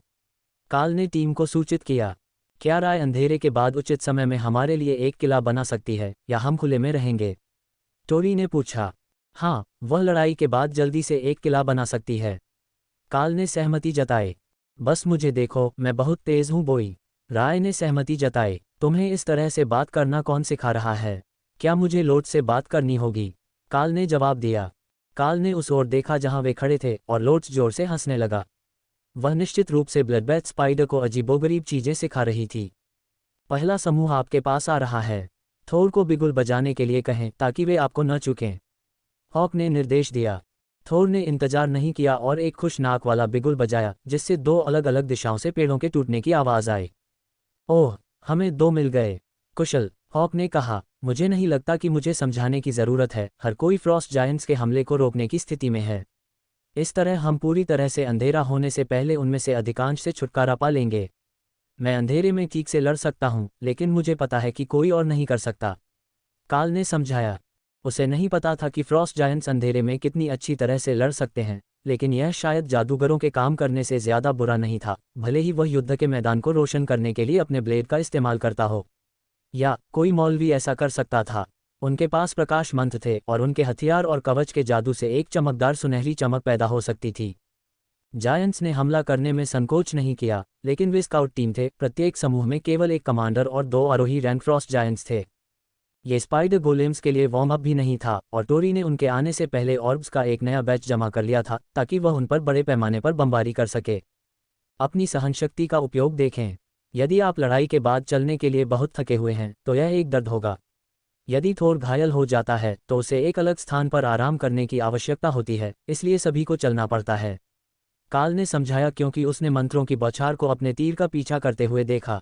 A: काल ने टीम को सूचित किया। क्या राय अंधेरे के बाद उचित समय में हमारे लिए एक किला बना सकती है या हम खुले में रहेंगे? टोरी ने पूछा। हाँ, वह लड़ाई के बाद जल्दी से एक किला बना सकती है। काल ने सहमति जताई। बस मुझे देखो, मैं बहुत तेज हूँ बोई। राय ने सहमति जताई। तुम्हें इस तरह से बात करना कौन सिखा रहा है? क्या मुझे लोड से बात करनी होगी? काल ने जवाब दिया। काल ने उस ओर देखा जहां वे खड़े थे और लोड्स जोर से हंसने लगा। वह निश्चित रूप से ब्लडबैथ स्पाइडर को अजीबोगरीब चीजें सिखा रही थी। पहला समूह आपके पास आ रहा है। थोर को बिगुल बजाने के लिए कहें ताकि वे आपको न चूकें। हॉक ने निर्देश दिया। थोर ने इंतजार नहीं किया और एक खुश नाक वाला बिगुल बजाया जिससे 2 अलग अलग दिशाओं से पेड़ों के टूटने की आवाज़ आई। ओह, हमें 2 मिल गए। कुशल, हॉक ने कहा। मुझे नहीं लगता कि मुझे समझाने की ज़रूरत है, हर कोई फ्रॉस्ट जायंट्स के हमले को रोकने की स्थिति में है। इस तरह हम पूरी तरह से अंधेरा होने से पहले उनमें से अधिकांश से छुटकारा पा लेंगे। मैं अंधेरे में ठीक से लड़ सकता हूं, लेकिन मुझे पता है कि कोई और नहीं कर सकता। काल ने समझाया। उसे नहीं पता था कि फ्रॉस्ट जायंट्स अंधेरे में कितनी अच्छी तरह से लड़ सकते हैं, लेकिन यह शायद जादूगरों के काम करने से ज़्यादा बुरा नहीं था, भले ही वह युद्ध के मैदान को रोशन करने के लिए अपने ब्लेड का इस्तेमाल करता हो। या कोई मौलवी ऐसा कर सकता था। उनके पास प्रकाश मंत्र थे और उनके हथियार और कवच के जादू से एक चमकदार सुनहरी चमक पैदा हो सकती थी। जायंट्स ने हमला करने में संकोच नहीं किया, लेकिन वे स्काउट टीम थे। प्रत्येक समूह में केवल एक कमांडर और 2 आरोही रैंक फ्रॉस्ट जायंट्स थे। ये स्पाइडर गोलेम्स के लिए वार्म अप भी नहीं था और टोरी ने उनके आने से पहले ऑर्ब्स का एक नया बैच जमा कर लिया था ताकि वह उन पर बड़े पैमाने पर बमबारी कर सके। अपनी सहनशक्ति का उपयोग देखें। यदि आप लड़ाई के बाद चलने के लिए बहुत थके हुए हैं तो यह एक दर्द होगा। यदि थोर घायल हो जाता है तो उसे एक अलग स्थान पर आराम करने की आवश्यकता होती है, इसलिए सभी को चलना पड़ता है। काल ने समझाया क्योंकि उसने मंत्रों की बौछार को अपने तीर का पीछा करते हुए देखा।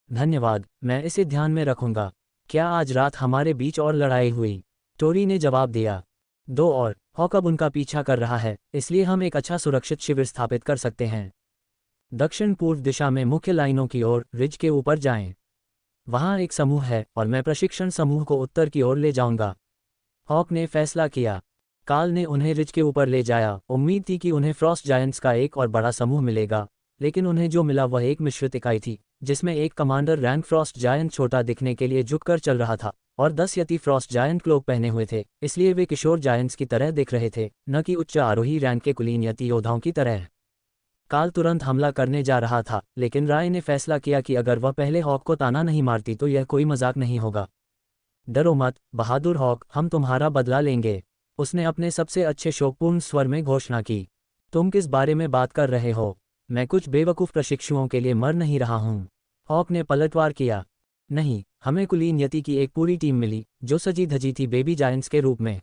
A: धन्यवाद, मैं इसे ध्यान में रखूंगा। क्या आज रात हमारे बीच और लड़ाई हुई? टोरी ने जवाब दिया। 2 और। हॉक अब उनका पीछा कर रहा है, इसलिए हम एक अच्छा सुरक्षित शिविर स्थापित कर सकते हैं। दक्षिण पूर्व दिशा में मुख्य लाइनों की ओर रिज के ऊपर जाएं। वहां एक समूह है और मैं प्रशिक्षण समूह को उत्तर की ओर ले जाऊंगा। हॉक ने फैसला किया। काल ने उन्हें रिज के ऊपर ले जाया। उम्मीद थी कि उन्हें फ्रॉस्ट जायंट्स का एक और बड़ा समूह मिलेगा, लेकिन उन्हें जो मिला वह एक मिश्रित इकाई थी जिसमें एक कमांडर रैंक फ्रॉस्ट जायंट छोटा दिखने के लिए झुककर चल रहा था और 10 यति फ्रॉस्ट जायंट क्लोक पहने हुए थे, इसलिए वे किशोर जायंट्स की तरह दिख रहे थे, न कि उच्च आरोही रैंक के कुलीन यति योद्धाओं की तरह। काल तुरंत हमला करने जा रहा था, लेकिन राय ने फैसला किया कि अगर वह पहले हॉक को ताना नहीं मारती तो यह कोई मजाक नहीं होगा। डरो मत बहादुर हॉक, हम तुम्हारा बदला लेंगे। उसने अपने सबसे अच्छे शोकपूर्ण स्वर में घोषणा की। तुम किस बारे में बात कर रहे हो? मैं कुछ बेवकूफ़ प्रशिक्षुओं के लिए मर नहीं रहा हूँ। हॉक ने पलटवार किया। नहीं, हमें कुलीन यति की एक पूरी टीम मिली जो सजी धजी थी बेबी जायंट्स के रूप में।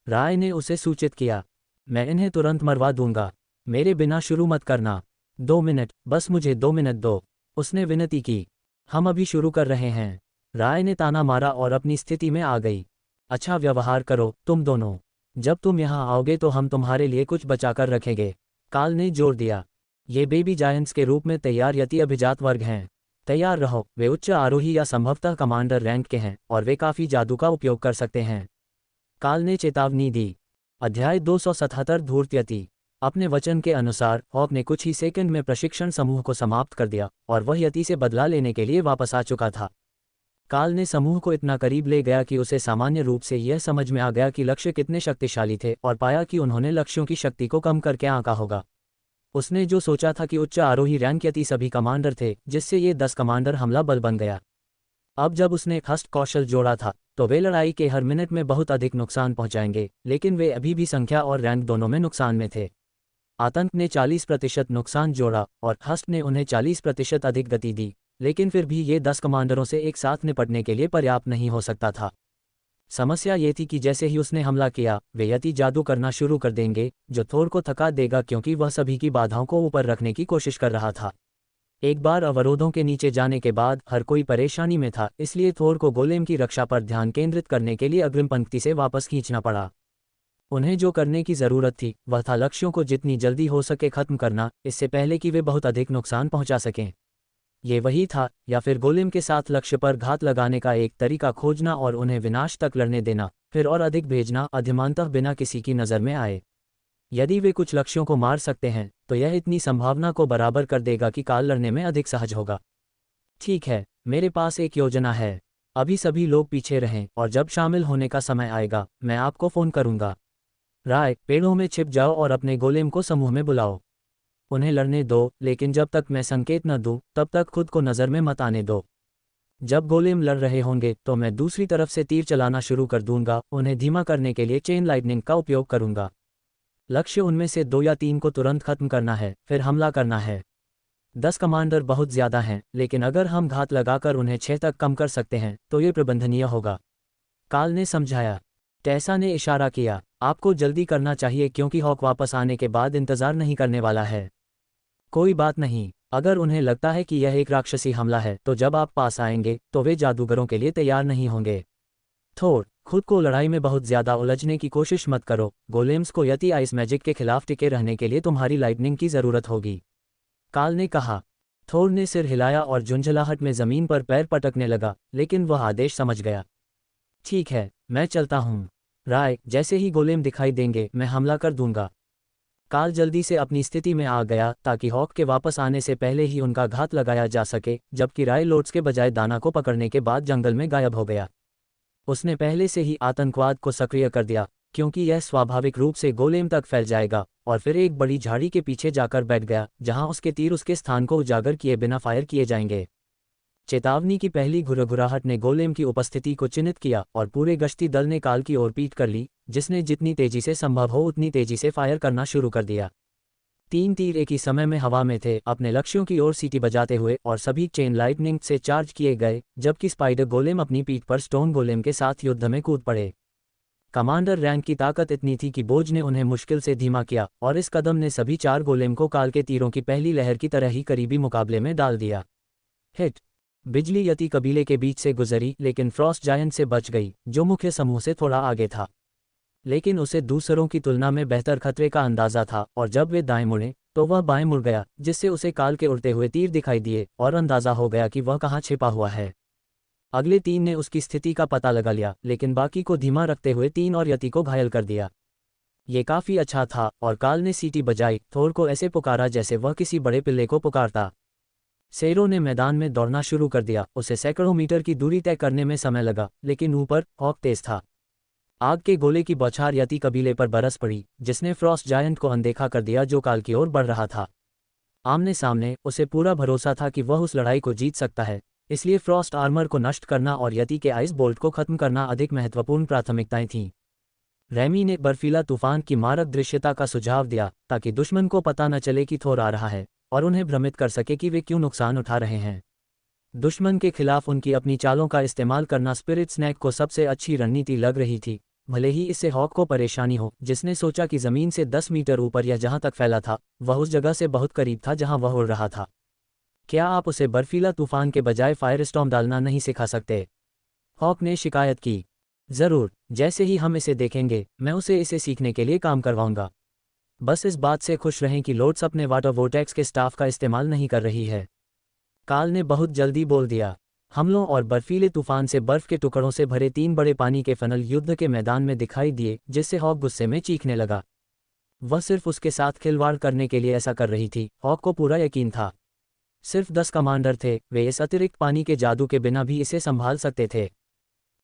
A: राय ने उसे सूचित किया। मैं इन्हें तुरंत मरवा दूंगा। मेरे बिना शुरू मत करना। 2 मिनट, बस मुझे 2 मिनट दो, उसने विनती की। हम अभी शुरू कर रहे हैं। राय ने ताना मारा और अपनी स्थिति में आ गई। अच्छा व्यवहार करो तुम दोनों, जब तुम यहाँ आओगे तो हम तुम्हारे लिए कुछ बचाकर रखेंगे, काल ने जोर दिया। ये बेबी जायंट्स के रूप में तैयार यति अभिजात वर्ग हैं। तैयार रहो, वे उच्च आरोही या संभवतः कमांडर रैंक के हैं और वे काफ़ी जादू का उपयोग कर सकते हैं, काल ने चेतावनी दी। अध्याय 277 धूर्त यति। अपने वचन के अनुसार हॉक ने कुछ ही सेकंड में प्रशिक्षण समूह को समाप्त कर दिया और वह यति से बदला लेने के लिए वापस आ चुका था। काल ने समूह को इतना करीब ले गया कि उसे सामान्य रूप से यह समझ में आ गया कि लक्ष्य कितने शक्तिशाली थे और पाया कि उन्होंने लक्ष्यों की शक्ति को कम करके आंका होगा। उसने जो सोचा था कि उच्च आरोही रैंक यति सभी कमांडर थे, जिससे ये 10 कमांडर हमला बल बन गया। अब जब उसने हस्त कौशल जोड़ा था तो वे लड़ाई के हर मिनट में बहुत अधिक नुकसान पहुंचाएंगे, लेकिन वे अभी भी संख्या और रैंक दोनों में नुकसान में थे। आतंक ने 40% नुकसान जोड़ा और हस्त ने उन्हें 40% अधिक गति दी, लेकिन फिर भी ये 10 कमांडरों से एक साथ निपटने के लिए पर्याप्त नहीं हो सकता था। समस्या ये थी कि जैसे ही उसने हमला किया वे यति जादू करना शुरू कर देंगे, जो थोर को थका देगा क्योंकि वह सभी की बाधाओं को ऊपर रखने की कोशिश कर रहा था। एक बार अवरोधों के नीचे जाने के बाद हर कोई परेशानी में था, इसलिए थोर को गोलेम की रक्षा पर ध्यान केंद्रित करने के लिए अग्रिम पंक्ति से वापस खींचना पड़ा। उन्हें जो करने की ज़रूरत थी वह था लक्ष्यों को जितनी जल्दी हो सके खत्म करना, इससे पहले कि वे बहुत अधिक नुकसान पहुंचा सकें। ये वही था, या फिर गोलेम के साथ लक्ष्य पर घात लगाने का एक तरीका खोजना और उन्हें विनाश तक लड़ने देना, फिर और अधिक भेजना, अधिमानतः बिना किसी की नज़र में आए। यदि वे कुछ लक्ष्यों को मार सकते हैं तो यह इतनी संभावना को बराबर कर देगा कि काल लड़ने में अधिक सहज होगा। ठीक है, मेरे पास एक योजना है। अभी सभी लोग पीछे रहें और जब शामिल होने का समय आएगा मैं आपको फ़ोन करूंगा। राय, पेड़ों में छिप जाओ और अपने गोलेम को समूह में बुलाओ। उन्हें लड़ने दो, लेकिन जब तक मैं संकेत न दूं तब तक खुद को नज़र में मत आने दो। जब गोलेम लड़ रहे होंगे तो मैं दूसरी तरफ से तीर चलाना शुरू कर दूंगा। उन्हें धीमा करने के लिए चेन लाइटनिंग का उपयोग करूंगा। लक्ष्य उनमें से 2 या 3 को तुरंत खत्म करना है, फिर हमला करना है। 10 कमांडर बहुत ज़्यादा हैं, लेकिन अगर हम घात लगाकर उन्हें 6 तक कम कर सकते हैं तो ये प्रबंधनीय होगा, काल ने समझाया। टेसा ने इशारा किया। आपको जल्दी करना चाहिए क्योंकि हॉक वापस आने के बाद इंतज़ार नहीं करने वाला है। कोई बात नहीं, अगर उन्हें लगता है कि यह एक राक्षसी हमला है तो जब आप पास आएंगे तो वे जादूगरों के लिए तैयार नहीं होंगे। थोर, खुद को लड़ाई में बहुत ज़्यादा उलझने की कोशिश मत करो। गोलेम्स को यति आइस मैजिक के खिलाफ टिके रहने के लिए तुम्हारी लाइटनिंग की ज़रूरत होगी, काल ने कहा। थोर ने सिर हिलाया और झुंझलाहट में ज़मीन पर पैर पटकने लगा, लेकिन वह आदेश समझ गया। ठीक है, मैं चलता हूँ। राय, जैसे ही गोलेम दिखाई देंगे मैं हमला कर दूंगा। काल जल्दी से अपनी स्थिति में आ गया ताकि हॉक के वापस आने से पहले ही उनका घात लगाया जा सके, जबकि राय लोट्स के बजाय दाना को पकड़ने के बाद जंगल में गायब हो गया। उसने पहले से ही आतंकवाद को सक्रिय कर दिया, क्योंकि यह स्वाभाविक रूप से गोलेम तक फैल जाएगा, और फिर एक बड़ी झाड़ी के पीछे जाकर बैठ गया जहां उसके तीर उसके स्थान को उजागर किए बिना फायर किए जाएंगे। चेतावनी की पहली घुरघुराहट ने गोलेम की उपस्थिति को चिन्हित किया और पूरे गश्ती दल ने काल की ओर पीट कर ली, जिसने जितनी तेजी से संभव हो उतनी तेजी से फायर करना शुरू कर दिया। 3 तीर एक ही समय में हवा में थे, अपने लक्ष्यों की ओर सीटी बजाते हुए, और सभी चेन लाइटनिंग से चार्ज किए गए, जबकि स्पाइडर गोलेम अपनी पीठ पर स्टोन गोलेम के साथ युद्ध में कूद पड़े। कमांडर रैंक की ताकत इतनी थी कि बोझ ने उन्हें मुश्किल से धीमा किया, और इस कदम ने सभी 4 गोलेम को काल के तीरों की पहली लहर की तरह ही करीबी मुकाबले में डाल दिया। हिट! बिजली यति कबीले के बीच से गुजरी, लेकिन फ्रॉस्ट जायंट से बच गई, जो मुख्य समूह से थोड़ा आगे था। लेकिन उसे दूसरों की तुलना में बेहतर खतरे का अंदाजा था, और जब वे दाएं मुड़े तो वह बाएं मुड़ गया, जिससे उसे काल के उड़ते हुए तीर दिखाई दिए और अंदाजा हो गया कि वह कहाँ छिपा हुआ है। अगले 3 ने उसकी स्थिति का पता लगा लिया, लेकिन बाकी को धीमा रखते हुए 3 और यति को घायल कर दिया। ये काफ़ी अच्छा था, और काल ने सीटी बजाई, थोर को ऐसे पुकारा जैसे वह किसी बड़े पिल्ले को पुकारता। सेरो ने मैदान में दौड़ना शुरू कर दिया। उसे सैकड़ों मीटर की दूरी तय करने में समय लगा, लेकिन ऊपर हॉक तेज था। आग के गोले की बौछार यति कबीले पर बरस पड़ी, जिसने फ्रॉस्ट जायंट को अनदेखा कर दिया जो काल की ओर बढ़ रहा था। आमने सामने उसे पूरा भरोसा था कि वह उस लड़ाई को जीत सकता है, इसलिए फ्रॉस्ट आर्मर को नष्ट करना और यति के आइस बोल्ट को खत्म करना अधिक महत्वपूर्ण प्राथमिकताएं थीं। रैमी ने बर्फीला तूफान की मारक दृश्यता का सुझाव दिया ताकि दुश्मन को पता न चले कि थोर आ रहा है, और उन्हें भ्रमित कर सके कि वे क्यों नुकसान उठा रहे हैं। दुश्मन के खिलाफ उनकी अपनी चालों का इस्तेमाल करना स्पिरिट स्नैक को सबसे अच्छी रणनीति लग रही थी, भले ही इससे हॉक को परेशानी हो, जिसने सोचा कि ज़मीन से 10 मीटर ऊपर या जहाँ तक फैला था वह उस जगह से बहुत करीब था जहाँ वह उड़ रहा था। क्या आप उसे बर्फीला तूफान के बजाय फायरस्टॉर्म डालना नहीं सिखा सकते? हॉक ने शिकायत की। ज़रूर, जैसे ही हम इसे देखेंगे मैं उसे इसे सीखने के लिए काम करवाऊंगा। बस इस बात से खुश रहें कि लोड्स अपने वाटर वोर्टेक्स के स्टाफ का इस्तेमाल नहीं कर रही है। काल ने बहुत जल्दी बोल दिया। हमलों और बर्फीले तूफान से बर्फ के टुकड़ों से भरे 3 बड़े पानी के फनल युद्ध के मैदान में दिखाई दिए, जिससे हॉक गुस्से में चीखने लगा। वह सिर्फ उसके साथ खिलवाड़ करने के लिए ऐसा कर रही थी। हॉक को पूरा यकीन था। सिर्फ 10 कमांडर थे, वे इस अतिरिक्त पानी के जादू के बिना भी इसे संभाल सकते थे।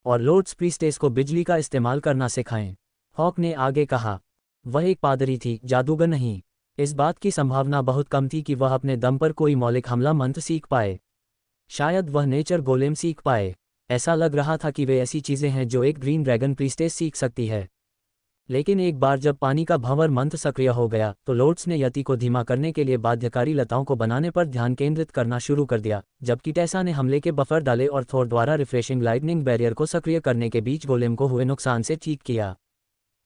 A: और लॉर्ड्स प्रीस्टेस को बिजली का इस्तेमाल करना सिखाएं, हॉक ने आगे कहा। वह एक पादरी थी, जादूगर नहीं। इस बात की संभावना बहुत कम थी कि वह अपने दम पर कोई मौलिक हमला मंत्र सीख पाए। शायद वह नेचर गोलेम सीख पाए। ऐसा लग रहा था कि वे ऐसी चीज़ें हैं जो एक ग्रीन ड्रैगन प्रीस्टेस सीख सकती है। लेकिन एक बार जब पानी का भंवर मंत्र सक्रिय हो गया तो लॉर्ड्स ने यति को धीमा करने के लिए बाध्यकारी लताओं को बनाने पर ध्यान केंद्रित करना शुरू कर दिया, जबकि टेसा ने हमले के बफर डाले और थोर द्वारा रिफ्रेशिंग लाइटनिंग बैरियर को सक्रिय करने के बीच गोलेम को हुए नुकसान से ठीक किया।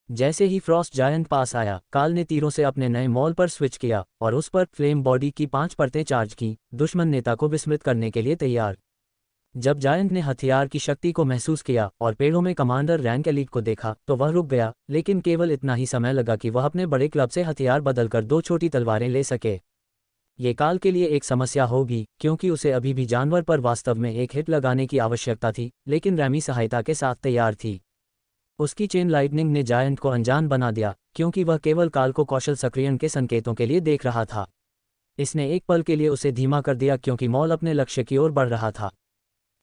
A: जैसे ही फ्रॉस्ट जायंट पास आया, काल ने तीरों से अपने नए मॉल पर स्विच किया और उस पर फ्लेम बॉडी की 5 परतें चार्ज की, दुश्मन नेता को विस्मृत करने के लिए तैयार। जब जायंट ने हथियार की शक्ति को महसूस किया और पेड़ों में कमांडर रैंक एलीट को देखा तो वह रुक गया, लेकिन केवल इतना ही समय लगा कि वह अपने बड़े क्लब से हथियार बदलकर 2 छोटी तलवारें ले सके। ये काल के लिए एक समस्या होगी, क्योंकि उसे अभी भी जानवर पर वास्तव में एक हिट लगाने की आवश्यकता थी, लेकिन रैमी सहायता के साथ तैयार थी। उसकी चेन लाइटनिंग ने जायंट को अनजान बना दिया, क्योंकि वह केवल काल को कौशल सक्रियण के संकेतों के लिए देख रहा था। इसने एक पल के लिए उसे धीमा कर दिया क्योंकि मॉल अपने लक्ष्य की ओर बढ़ रहा था।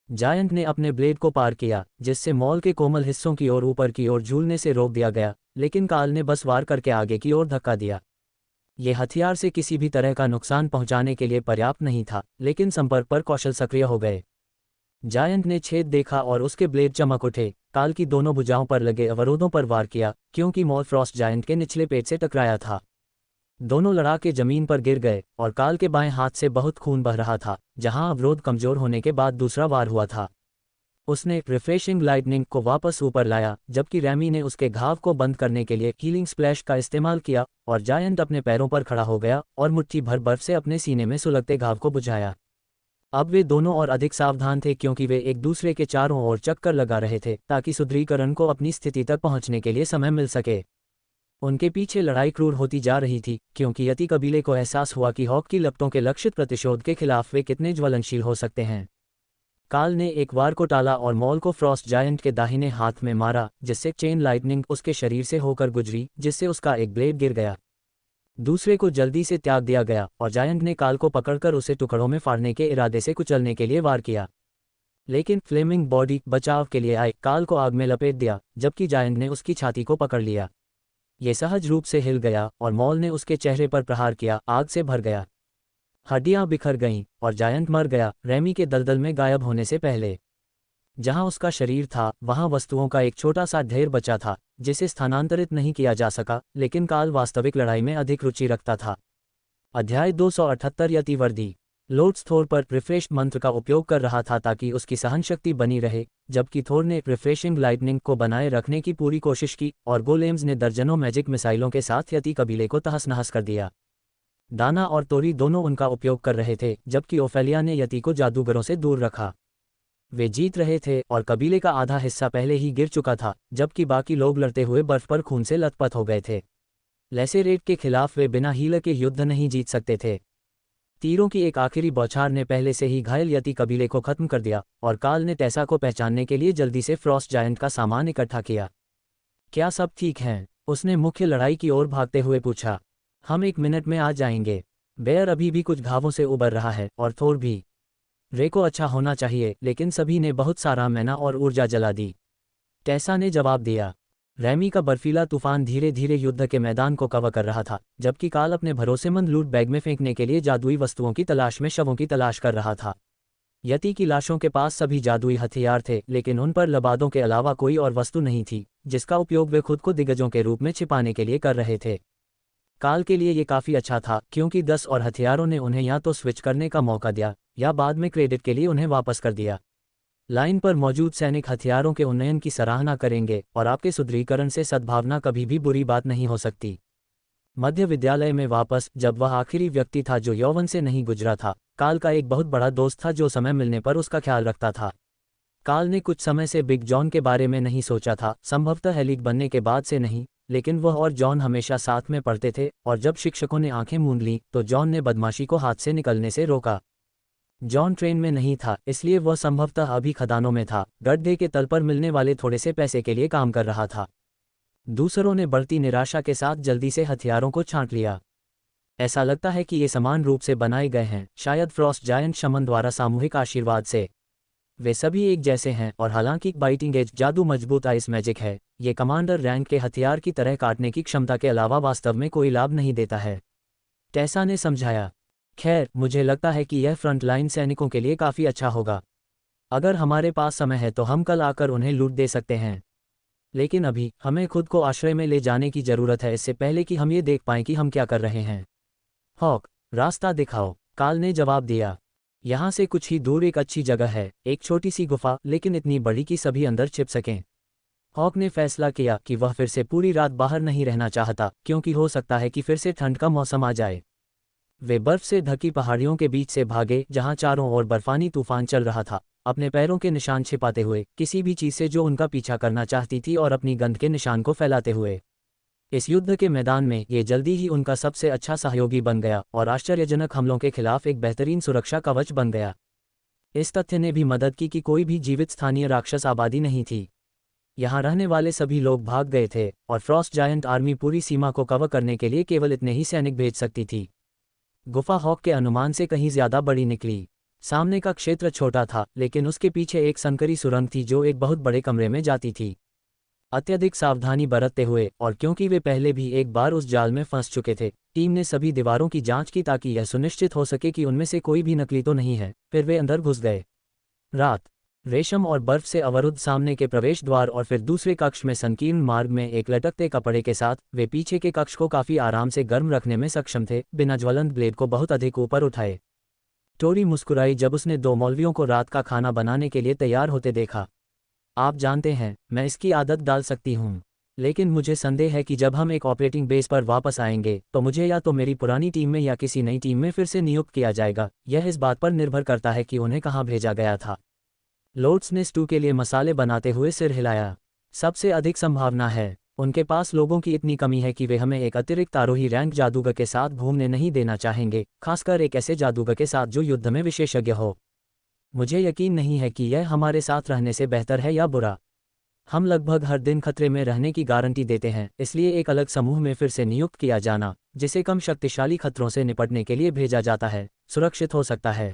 A: जायंट ने अपने ब्लेड को पार किया, जिससे मॉल के कोमल हिस्सों की ओर ऊपर की ओर झूलने से रोक दिया गया, लेकिन काल ने बस वार करके आगे की ओर धक्का दिया। ये हथियार से किसी भी तरह का नुकसान पहुंचाने के लिए पर्याप्त नहीं था, लेकिन संपर्क पर कौशल सक्रिय हो गए। जायंट ने छेद देखा और उसके ब्लेड चमक उठे। काल की दोनों भुजाओं पर लगे अवरोधों पर वार किया, क्योंकि मॉल फ्रॉस्ट जायंट के निचले पेट से टकराया था। दोनों लड़ा के जमीन पर गिर गए और काल के बाएं हाथ से बहुत खून बह रहा था, जहां अवरोध कमजोर होने के बाद दूसरा वार हुआ था। उसने रिफ्रेशिंग लाइटनिंग को वापस ऊपर लाया, जबकि रैमी ने उसके घाव को बंद करने के लिए हीलिंग स्प्लैश का इस्तेमाल किया और जायंट अपने पैरों पर खड़ा हो गया और मुट्ठी भर बर्फ से अपने सीने में सुलगते घाव को बुझाया। अब वे दोनों और अधिक सावधान थे, क्योंकि वे एक दूसरे के चारों ओर चक्कर लगा रहे थे ताकि सुदृढ़ीकरण को अपनी स्थिति तक पहुंचने के लिए समय मिल सके। उनके पीछे लड़ाई क्रूर होती जा रही थी, क्योंकि यति कबीले को एहसास हुआ कि हॉक की लपटों के लक्षित प्रतिशोध के खिलाफ वे कितने ज्वलनशील हो सकते हैं। काल ने एक वार को टाला और मॉल को फ्रॉस्ट जायंट के दाहिने हाथ में मारा, जिससे चेन लाइटनिंग उसके शरीर से होकर गुजरी, जिससे उसका एक ब्लेड गिर गया। दूसरे को जल्दी से त्याग दिया गया और जायंट ने काल को पकड़कर उसे टुकड़ों में फाड़ने के इरादे से कुचलने के लिए वार किया। लेकिन फ्लेमिंग बॉडी बचाव के लिए आए काल को आग में लपेट दिया, जबकि जायंट ने उसकी छाती को पकड़ लिया। ये सहज रूप से हिल गया और मॉल ने उसके चेहरे पर प्रहार किया, आग से भर गया। हड्डियां बिखर गईं और जायंट मर गया, रैमी के दलदल में गायब होने से पहले। जहां उसका शरीर था वहां वस्तुओं का एक छोटा सा ढेर बचा था, जिसे स्थानांतरित नहीं किया जा सका, लेकिन काल वास्तविक लड़ाई में अधिक रुचि रखता था। अध्याय 278 यति वर्दी। लॉर्ड्स थोर पर रिफ्रेश मंत्र का उपयोग कर रहा था ताकि उसकी सहनशक्ति बनी रहे, जबकि थोर ने रिफ्रेशिंग लाइटनिंग को बनाए रखने की पूरी कोशिश की और गोलेम्स ने दर्जनों मैजिक मिसाइलों के साथ यति कबीले को तहस नहस कर दिया। दाना और तोरी दोनों उनका उपयोग कर रहे थे, जबकि ओफेलिया ने यति को जादूगरों से दूर रखा। वे जीत रहे थे और कबीले का आधा हिस्सा पहले ही गिर चुका था, जबकि बाकी लोग लड़ते हुए बर्फ पर खून से लथपथ हो गए थे। लेसेरेट के खिलाफ वे बिना हील के युद्ध नहीं जीत सकते थे। तीरों की एक आखिरी बौछार ने पहले से ही घायल यति कबीले को खत्म कर दिया और काल ने टेसा को पहचानने के लिए जल्दी से फ्रॉस्ट जायंट का सामान इकट्ठा किया। क्या सब ठीक हैं? उसने मुख्य लड़ाई की ओर भागते हुए पूछा। हम 1 मिनट में आ जाएंगे। बेयर अभी भी कुछ घावों से उबर रहा है और थोर भी। रे को अच्छा होना चाहिए, लेकिन सभी ने बहुत सारा मैना और ऊर्जा जला दी, टेसा ने जवाब दिया। रैमी का बर्फीला तूफान धीरे धीरे युद्ध के मैदान को कवर कर रहा था, जबकि काल अपने भरोसेमंद लूट बैग में फेंकने के लिए जादुई वस्तुओं की तलाश में शवों की तलाश कर रहा था। यति की लाशों के पास सभी जादुई हथियार थे, लेकिन उन पर लबादों के अलावा कोई और वस्तु नहीं थी जिसका उपयोग वे खुद को दिग्गजों के रूप में छिपाने के लिए कर रहे थे। काल के लिए ये काफ़ी अच्छा था, क्योंकि 10 और हथियारों ने उन्हें या तो स्विच करने का मौका दिया या बाद में क्रेडिट के लिए उन्हें वापस कर दिया। लाइन पर मौजूद सैनिक हथियारों के उन्नयन की सराहना करेंगे और आपके सुदृढ़ीकरण से सद्भावना कभी भी बुरी बात नहीं हो सकती। मध्य विद्यालय में वापस, जब वह आखिरी व्यक्ति था जो यौवन से नहीं गुजरा था, काल का एक बहुत बड़ा दोस्त था जो समय मिलने पर उसका ख्याल रखता था। काल ने कुछ समय से बिग जॉन के बारे में नहीं सोचा था, संभवतः हेलिक बनने के बाद से नहीं, लेकिन वह और जॉन हमेशा साथ में पढ़ते थे, और जब शिक्षकों ने आंखें मूंद लीं तो जॉन ने बदमाशी को हाथ से निकलने से रोका। जॉन ट्रेन में नहीं था, इसलिए वह संभवतः अभी खदानों में था, गड्ढे के तल पर मिलने वाले थोड़े से पैसे के लिए काम कर रहा था। दूसरों ने बढ़ती निराशा के साथ जल्दी से हथियारों को छांट लिया। ऐसा लगता है कि ये समान रूप से बनाए गए हैं, शायद फ्रॉस्ट जायंट शमन द्वारा सामूहिक आशीर्वाद से। वे सभी एक जैसे हैं, और हालांकि बाइटिंग एज जादू मजबूत आइस मैजिक है, ये कमांडर रैंक के हथियार की तरह काटने की क्षमता के अलावा वास्तव में कोई लाभ नहीं देता है, टेसा ने समझाया। खैर, मुझे लगता है कि यह फ्रंटलाइन सैनिकों के लिए काफ़ी अच्छा होगा। अगर हमारे पास समय है तो हम कल आकर उन्हें लूट दे सकते हैं, लेकिन अभी हमें खुद को आश्रय में ले जाने की ज़रूरत है, इससे पहले कि हम ये देख पाएं कि हम क्या कर रहे हैं। हॉक, रास्ता दिखाओ, काल ने जवाब दिया। यहाँ से कुछ ही दूर एक अच्छी जगह है, एक छोटी सी गुफा, लेकिन इतनी बड़ी कि सभी अंदर छिप सकें। हॉक ने फैसला किया कि वह फिर से पूरी रात बाहर नहीं रहना चाहता, क्योंकि हो सकता है कि फिर से ठंड का मौसम आ जाए। वे बर्फ से ढकी पहाड़ियों के बीच से भागे, जहाँ चारों ओर बर्फानी तूफान चल रहा था, अपने पैरों के निशान छिपाते हुए, किसी भी चीज़ से जो उनका पीछा करना चाहती थी, और अपनी गंध के निशान को फैलाते हुए। इस युद्ध के मैदान में ये जल्दी ही उनका सबसे अच्छा सहयोगी बन गया, और आश्चर्यजनक हमलों के खिलाफ एक बेहतरीन सुरक्षा कवच बन गया। इस तथ्य ने भी मदद की कि कोई भी जीवित स्थानीय राक्षस आबादी नहीं थी। यहाँ रहने वाले सभी लोग भाग गए थे, और फ्रॉस्ट जायंट आर्मी पूरी सीमा को कवर करने के लिए केवल इतने ही सैनिक भेज सकती थी। गुफा हॉक के अनुमान से कहीं ज्यादा बड़ी निकली। सामने का क्षेत्र छोटा था, लेकिन उसके पीछे एक संकरी सुरंग थी जो एक बहुत बड़े कमरे में जाती थी। अत्यधिक सावधानी बरतते हुए, और क्योंकि वे पहले भी एक बार उस जाल में फंस चुके थे, टीम ने सभी दीवारों की जांच की ताकि यह सुनिश्चित हो सके कि उनमें से कोई भी नकली तो नहीं है। फिर वे अंदर घुस गए। रात, रेशम और बर्फ से अवरुद्ध सामने के प्रवेश द्वार और फिर दूसरे कक्ष में संकीर्ण मार्ग में एक लटकते कपड़े के साथ, वे पीछे के कक्ष को काफी आराम से गर्म रखने में सक्षम थे, बिना ज्वलंत ब्लेड को बहुत अधिक ऊपर उठाए। टोरी मुस्कुराई जब उसने दो मौलवियों को रात का खाना बनाने के लिए तैयार होते देखा। आप जानते हैं, मैं इसकी आदत डाल सकती हूँ, लेकिन मुझे संदेह है कि जब हम एक ऑपरेटिंग बेस पर वापस आएंगे तो मुझे या तो मेरी पुरानी टीम में या किसी नई टीम में फिर से नियुक्त किया जाएगा। यह इस बात पर निर्भर करता है कि उन्हें कहाँ भेजा गया था। लोड्स ने स्टू के लिए मसाले बनाते हुए सिर हिलाया। सबसे अधिक संभावना है, उनके पास लोगों की इतनी कमी है कि वे हमें एक अतिरिक्त आरोही रैंक जादूगर के साथ घूमने नहीं देना चाहेंगे, खासकर एक ऐसे जादूगर के साथ जो युद्ध में विशेषज्ञ हो। मुझे यकीन नहीं है कि यह हमारे साथ रहने से बेहतर है या बुरा। हम लगभग हर दिन खतरे में रहने की गारंटी देते हैं, इसलिए एक अलग समूह में फिर से नियुक्त किया जाना, जिसे कम शक्तिशाली खतरों से निपटने के लिए भेजा जाता है, सुरक्षित हो सकता है।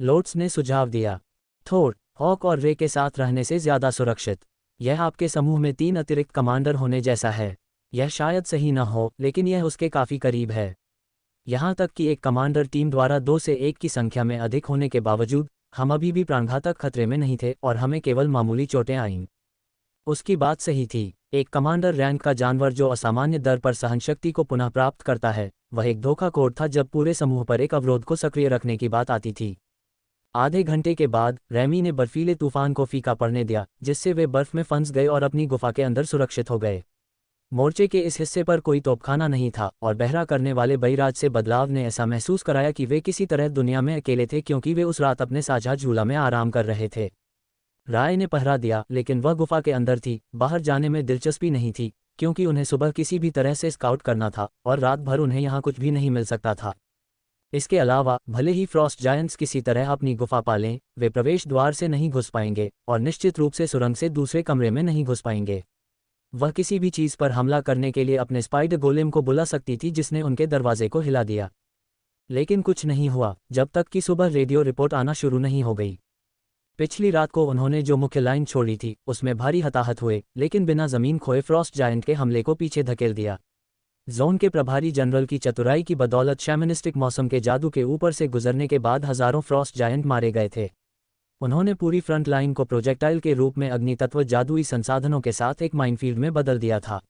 A: लोड्स ने सुझाव दिया। थोर, हॉक और रे के साथ रहने से ज़्यादा सुरक्षित। यह आपके समूह में 3 अतिरिक्त कमांडर होने जैसा है। यह शायद सही न हो, लेकिन यह उसके काफ़ी करीब है। यहाँ तक कि एक कमांडर टीम द्वारा 2 से 1 की संख्या में अधिक होने के बावजूद, हम अभी भी प्राणघातक खतरे में नहीं थे और हमें केवल मामूली चोटें आईं। उसकी बात सही थी। एक कमांडर रैंक का जानवर जो असामान्य दर पर सहनशक्ति को पुनः प्राप्त करता है, वह एक धोखा कोड था जब पूरे समूह पर एक अवरोध को सक्रिय रखने की बात आती थी। आधे घंटे के बाद रैमी ने बर्फीले तूफान को फीका पड़ने दिया, जिससे वे बर्फ में फंस गए और अपनी गुफा के अंदर सुरक्षित हो गए। मोर्चे के इस हिस्से पर कोई तोपखाना नहीं था, और बहरा करने वाले बहिराज से बदलाव ने ऐसा महसूस कराया कि वे किसी तरह दुनिया में अकेले थे, क्योंकि वे उस रात अपने साझा झूला में आराम कर रहे थे। राय ने पहरा दिया, लेकिन वह गुफा के अंदर थी। बाहर जाने में दिलचस्पी नहीं थी, क्योंकि उन्हें सुबह किसी भी तरह से स्काउट करना था, और रात भर उन्हें यहाँ कुछ भी नहीं मिल सकता था। इसके अलावा, भले ही फ्रॉस्ट जायंट्स किसी तरह अपनी गुफा पालें, वे प्रवेश द्वार से नहीं घुस पाएंगे, और निश्चित रूप से सुरंग से दूसरे कमरे में नहीं घुस पाएंगे। वह किसी भी चीज़ पर हमला करने के लिए अपने स्पाइडर गोलेम को बुला सकती थी, जिसने उनके दरवाजे को हिला दिया। लेकिन कुछ नहीं हुआ, जब तक कि सुबह रेडियो रिपोर्ट आना शुरू नहीं हो गई। पिछली रात को उन्होंने जो मुख्य लाइन छोड़ी थी, उसमें भारी हताहत हुए, लेकिन बिना जमीन खोए फ्रॉस्ट जायंट के हमले को पीछे धकेल दिया। जोन के प्रभारी जनरल की चतुराई की बदौलत शैमनिस्टिक मौसम के जादू के ऊपर से गुजरने के बाद हजारों फ्रॉस्ट जायंट मारे गए थे। उन्होंने पूरी फ्रंट लाइन को प्रोजेक्टाइल के रूप में अग्नि तत्व जादुई संसाधनों के साथ एक माइनफील्ड में बदल दिया था।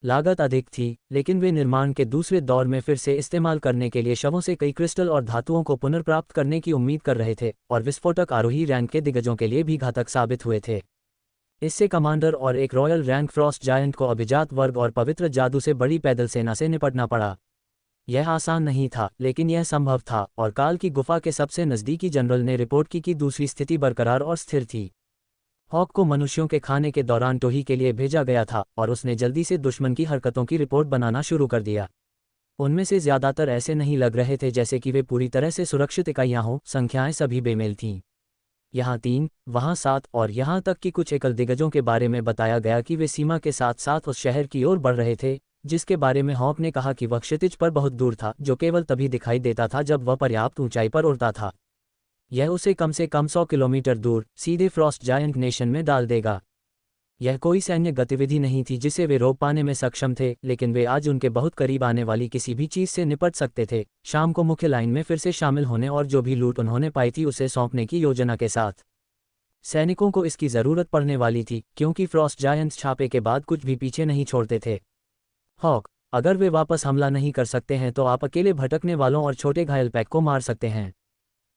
A: लागत अधिक थी, लेकिन वे निर्माण के दूसरे दौर में फिर से इस्तेमाल करने के लिए शवों से कई क्रिस्टल और धातुओं को पुनर्प्राप्त करने की उम्मीद कर रहे थे, और विस्फोटक आरोही रैंक के दिग्गजों के लिए भी घातक साबित हुए थे। इससे कमांडर और एक रॉयल रैंक फ्रॉस्ट जायंट को अभिजात वर्ग और पवित्र जादू से बड़ी पैदल सेना से निपटना पड़ा। यह आसान नहीं था, लेकिन यह संभव था, और काल की गुफा के सबसे नज़दीकी जनरल ने रिपोर्ट की कि दूसरी स्थिति बरकरार और स्थिर थी। हॉक को मनुष्यों के खाने के दौरान टोही के लिए भेजा गया था, और उसने जल्दी से दुश्मन की हरकतों की रिपोर्ट बनाना शुरू कर दिया। उनमें से ज़्यादातर ऐसे नहीं लग रहे थे जैसे कि वे पूरी तरह से सुरक्षित इकाइयाँ हों, संख्याएं सभी बेमेल थीं। यहाँ 3, वहाँ 7, और यहाँ तक कि कुछ एकल दिग्गजों के बारे में बताया गया कि वे सीमा के साथ साथ उस शहर की ओर बढ़ रहे थे, जिसके बारे में हॉक ने कहा कि वह क्षितिज पर बहुत दूर था, जो केवल तभी दिखाई देता था जब वह पर्याप्त ऊंचाई पर उड़ता था। यह उसे कम से कम 100 किलोमीटर दूर सीधे फ्रॉस्ट जायंट नेशन में डाल देगा। यह कोई सैन्य गतिविधि नहीं थी जिसे वे रोक पाने में सक्षम थे, लेकिन वे आज उनके बहुत करीब आने वाली किसी भी चीज़ से निपट सकते थे, शाम को मुख्य लाइन में फिर से शामिल होने और जो भी लूट उन्होंने पाई थी उसे सौंपने की योजना के साथ। सैनिकों को इसकी ज़रूरत पड़ने वाली थी, क्योंकि फ्रॉस्ट जायंट्स छापे के बाद कुछ भी पीछे नहीं छोड़ते थे। हॉक, अगर वे वापस हमला नहीं कर सकते हैं तो आप अकेले भटकने वालों और छोटे घायल पैक को मार सकते हैं।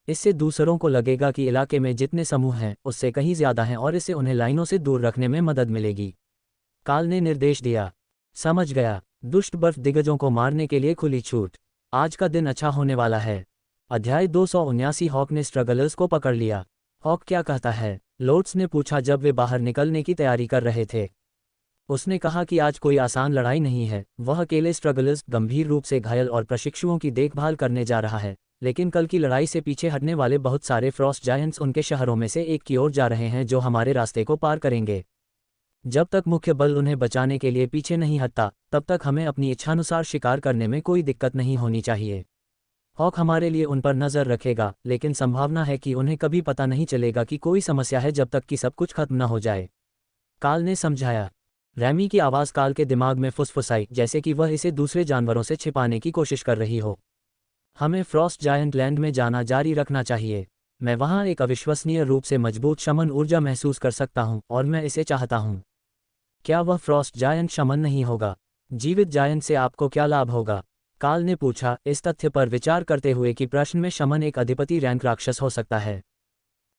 A: इससे दूसरों को लगेगा कि इलाके में जितने समूह हैं उससे कहीं ज़्यादा हैं, और इससे उन्हें लाइनों से दूर रखने में मदद मिलेगी। काल ने निर्देश दिया। समझ गया। दुष्ट बर्फ दिग्गजों को मारने के लिए खुली छूट। आज का दिन अच्छा होने वाला है। अध्याय 279। हॉक ने स्ट्रगलर्स को पकड़ लिया। हॉक क्या कहता है? लोट्स ने पूछा जब वे बाहर निकलने की तैयारी कर रहे थे। उसने कहा कि आज कोई आसान लड़ाई नहीं है। वह अकेले स्ट्रगलर्स, गंभीर रूप से घायल और प्रशिक्षुओं की देखभाल करने जा रहा है, लेकिन कल की लड़ाई से पीछे हटने वाले बहुत सारे फ्रॉस्ट जायंट्स उनके शहरों में से एक की ओर जा रहे हैं जो हमारे रास्ते को पार करेंगे। जब तक मुख्य बल उन्हें बचाने के लिए पीछे नहीं हटता, तब तक हमें अपनी इच्छानुसार शिकार करने में कोई दिक्कत नहीं होनी चाहिए। हॉक हमारे लिए उन पर नज़र रखेगा, लेकिन संभावना है कि उन्हें कभी पता नहीं चलेगा कि कोई समस्या है जब तक कि सब कुछ खत्म न हो जाए। काल ने समझाया। रैमी की आवाज़ काल के दिमाग में फुसफुसाई, जैसे कि वह इसे दूसरे जानवरों से छिपाने की कोशिश कर रही हो। हमें फ्रॉस्ट जायंट लैंड में जाना जारी रखना चाहिए। मैं वहाँ एक अविश्वसनीय रूप से मजबूत शमन ऊर्जा महसूस कर सकता हूँ, और मैं इसे चाहता हूँ। क्या वह फ्रॉस्ट जायंट शमन नहीं होगा? जीवित जायंट से आपको क्या लाभ होगा? काल ने पूछा, इस तथ्य पर विचार करते हुए कि प्रश्न में शमन एक अधिपति रैंक राक्षस हो सकता है।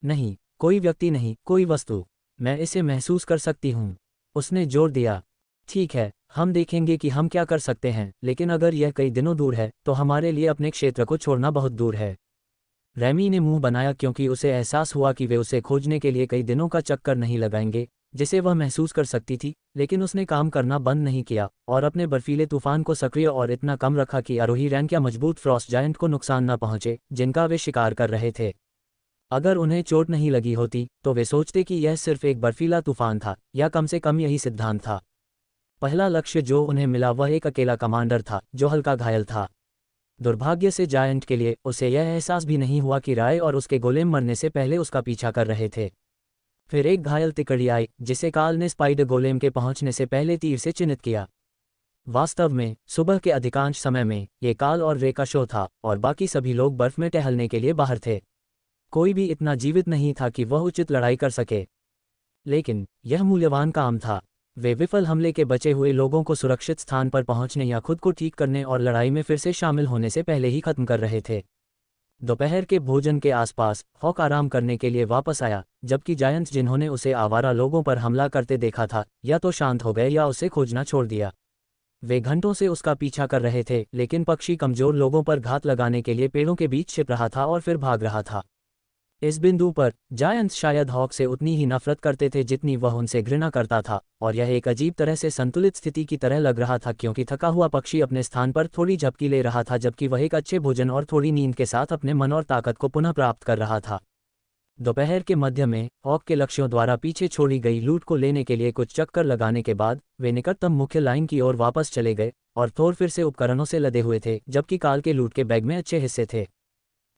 A: नहीं, कोई व्यक्ति नहीं, कोई वस्तु। मैं इसे महसूस कर सकती हूँ, उसने जोर दिया। ठीक है, हम देखेंगे कि हम क्या कर सकते हैं, लेकिन अगर यह कई दिनों दूर है तो हमारे लिए अपने क्षेत्र को छोड़ना बहुत दूर है। रैमी ने मुंह बनाया क्योंकि उसे एहसास हुआ कि वे उसे खोजने के लिए कई दिनों का चक्कर नहीं लगाएंगे, जिसे वह महसूस कर सकती थी, लेकिन उसने काम करना बंद नहीं किया और अपने बर्फीले तूफान को सक्रिय और इतना कम रखा कि आरोही रैंक या मजबूत फ्रॉस्ट जायंट को नुकसान न पहुंचे जिनका वे शिकार कर रहे थे। अगर उन्हें चोट नहीं लगी होती तो वे सोचते कि यह सिर्फ एक बर्फीला तूफान था, या कम से कम यही सिद्धांत था। पहला लक्ष्य जो उन्हें मिला वह एक अकेला कमांडर था जो हल्का घायल था। दुर्भाग्य से जायंट के लिए उसे यह एहसास भी नहीं हुआ कि राय और उसके गोलेम मरने से पहले उसका पीछा कर रहे थे। फिर एक घायल तिकड़ी आई जिसे काल ने स्पाइडर गोलेम के पहुंचने से पहले तीर से चिन्हित किया। वास्तव में सुबह के अधिकांश समय में ये काल और रे का शो था, और बाकी सभी लोग बर्फ में टहलने के लिए बाहर थे। कोई भी इतना जीवित नहीं था कि वह उचित लड़ाई कर सके, लेकिन यह मूल्यवान काम था। वे विफल हमले के बचे हुए लोगों को सुरक्षित स्थान पर पहुंचने या खुद को ठीक करने और लड़ाई में फिर से शामिल होने से पहले ही खत्म कर रहे थे। दोपहर के भोजन के आसपास हॉक आराम करने के लिए वापस आया, जबकि जायंट्स जिन्होंने उसे आवारा लोगों पर हमला करते देखा था या तो शांत हो गए या उसे खोजना छोड़ दिया। वे घंटों से उसका पीछा कर रहे थे, लेकिन पक्षी कमजोर लोगों पर घात लगाने के लिए पेड़ों के बीच छिप रहा था और फिर भाग रहा था। इस बिंदु पर जायंट्स शायद हॉक से उतनी ही नफरत करते थे जितनी वह उनसे घृणा करता था, और यह एक अजीब तरह से संतुलित स्थिति की तरह लग रहा था क्योंकि थका हुआ पक्षी अपने स्थान पर थोड़ी झपकी ले रहा था जबकि वह एक अच्छे भोजन और थोड़ी नींद के साथ अपने मन और ताकत को पुनः प्राप्त कर रहा था। दोपहर के मध्य में हॉक के लक्ष्यों द्वारा पीछे छोड़ी गई लूट को लेने के लिए कुछ चक्कर लगाने के बाद वे निकटतम मुख्य लाइन की ओर वापस चले गए, और थोर फिर से उपकरणों से लदे हुए थे, जबकि काल के लूट के बैग में अच्छे हिस्से थे।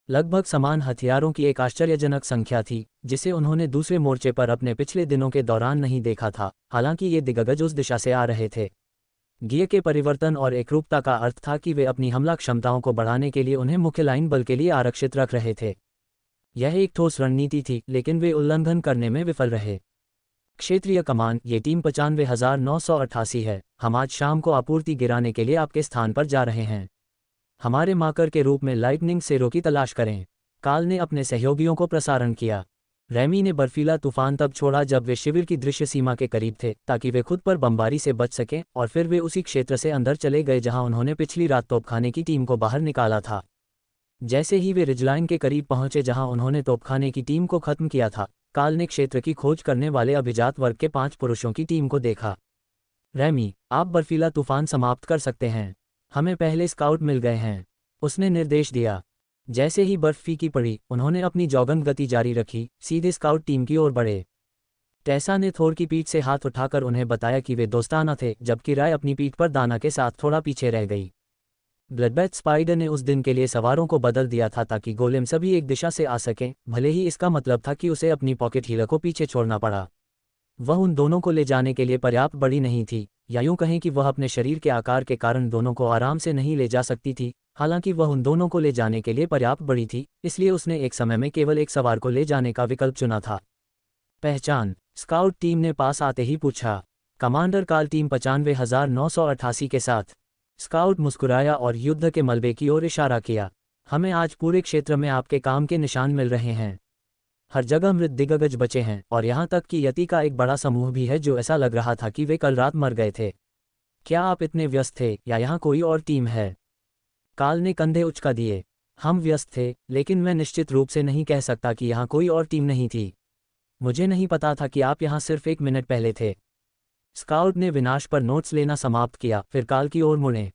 A: लगभग समान हथियारों की एक आश्चर्यजनक संख्या थी जिसे उन्होंने दूसरे मोर्चे पर अपने पिछले दिनों के दौरान नहीं देखा था, हालांकि ये दिग्गज उस दिशा से आ रहे थे। गियर के परिवर्तन और एकरूपता का अर्थ था कि वे अपनी हमला क्षमताओं को बढ़ाने के लिए उन्हें मुख्य लाइन बल के लिए आरक्षित रख रहे थे। यह एक ठोस रणनीति थी, लेकिन वे उल्लंघन करने में विफल रहे। क्षेत्रीय कमान, ये टीम 95,988 है। हम आज शाम को आपूर्ति गिराने के लिए आपके स्थान पर जा रहे हैं। हमारे मार्कर के रूप में लाइटनिंग सेरो की तलाश करें। काल ने अपने सहयोगियों को प्रसारण किया। रैमी ने बर्फीला तूफान तब छोड़ा जब वे शिविर की दृश्य सीमा के करीब थे, ताकि वे खुद पर बमबारी से बच सकें, और फिर वे उसी क्षेत्र से अंदर चले गए जहां उन्होंने पिछली रात तोपखाने की टीम को बाहर निकाला था। जैसे ही वे रिजलाइन के करीब पहुंचे जहां उन्होंने तोपखाने की टीम को खत्म किया था, काल ने क्षेत्र की खोज करने वाले अभिजात वर्ग के 5 पुरुषों की टीम को देखा। रैमी, आप बर्फीला तूफान समाप्त कर सकते हैं। हमें पहले स्काउट मिल गए हैं, उसने निर्देश दिया। जैसे ही बर्फ फीकी पड़ी, उन्होंने अपनी जॉगंग गति जारी रखी, सीधे स्काउट टीम की ओर बढ़े। टेसा ने थोर की पीठ से हाथ उठाकर उन्हें बताया कि वे दोस्ताना थे, जबकि राय अपनी पीठ पर दाना के साथ थोड़ा पीछे रह गई। ब्लडबैथ स्पाइडर ने उस दिन के लिए सवारों को बदल दिया था ताकि गोलेम सभी एक दिशा से आ सकें, भले ही इसका मतलब था कि उसे अपनी पॉकेट हीलर को पीछे छोड़ना पड़ा। वह उन दोनों को ले जाने के लिए पर्याप्त बड़ी नहीं थी, या यूं कहें कि वह अपने शरीर के आकार के कारण दोनों को आराम से नहीं ले जा सकती थी। हालांकि वह उन दोनों को ले जाने के लिए पर्याप्त बड़ी थी, इसलिए उसने एक समय में केवल एक सवार को ले जाने का विकल्प चुना था। पहचान, स्काउट टीम ने पास आते ही पूछा। कमांडर काल, टीम 95,988 के साथ। स्काउट मुस्कुराया और युद्ध के मलबे की ओर इशारा किया। हमें आज पूरे क्षेत्र में आपके काम के निशान मिल रहे हैं। हर जगह मृत दिग्गज बचे हैं, और यहाँ तक कि यति का एक बड़ा समूह भी है जो ऐसा लग रहा था कि वे कल रात मर गए थे। क्या आप इतने व्यस्त थे, या यहाँ कोई और टीम है? काल ने कंधे उचका दिए। हम व्यस्त थे, लेकिन मैं निश्चित रूप से नहीं कह सकता कि यहाँ कोई और टीम नहीं थी। मुझे नहीं पता था कि आप यहाँ सिर्फ 1 मिनट पहले थे। स्काउट ने विनाश पर नोट्स लेना समाप्त किया, फिर काल की ओर मुड़े।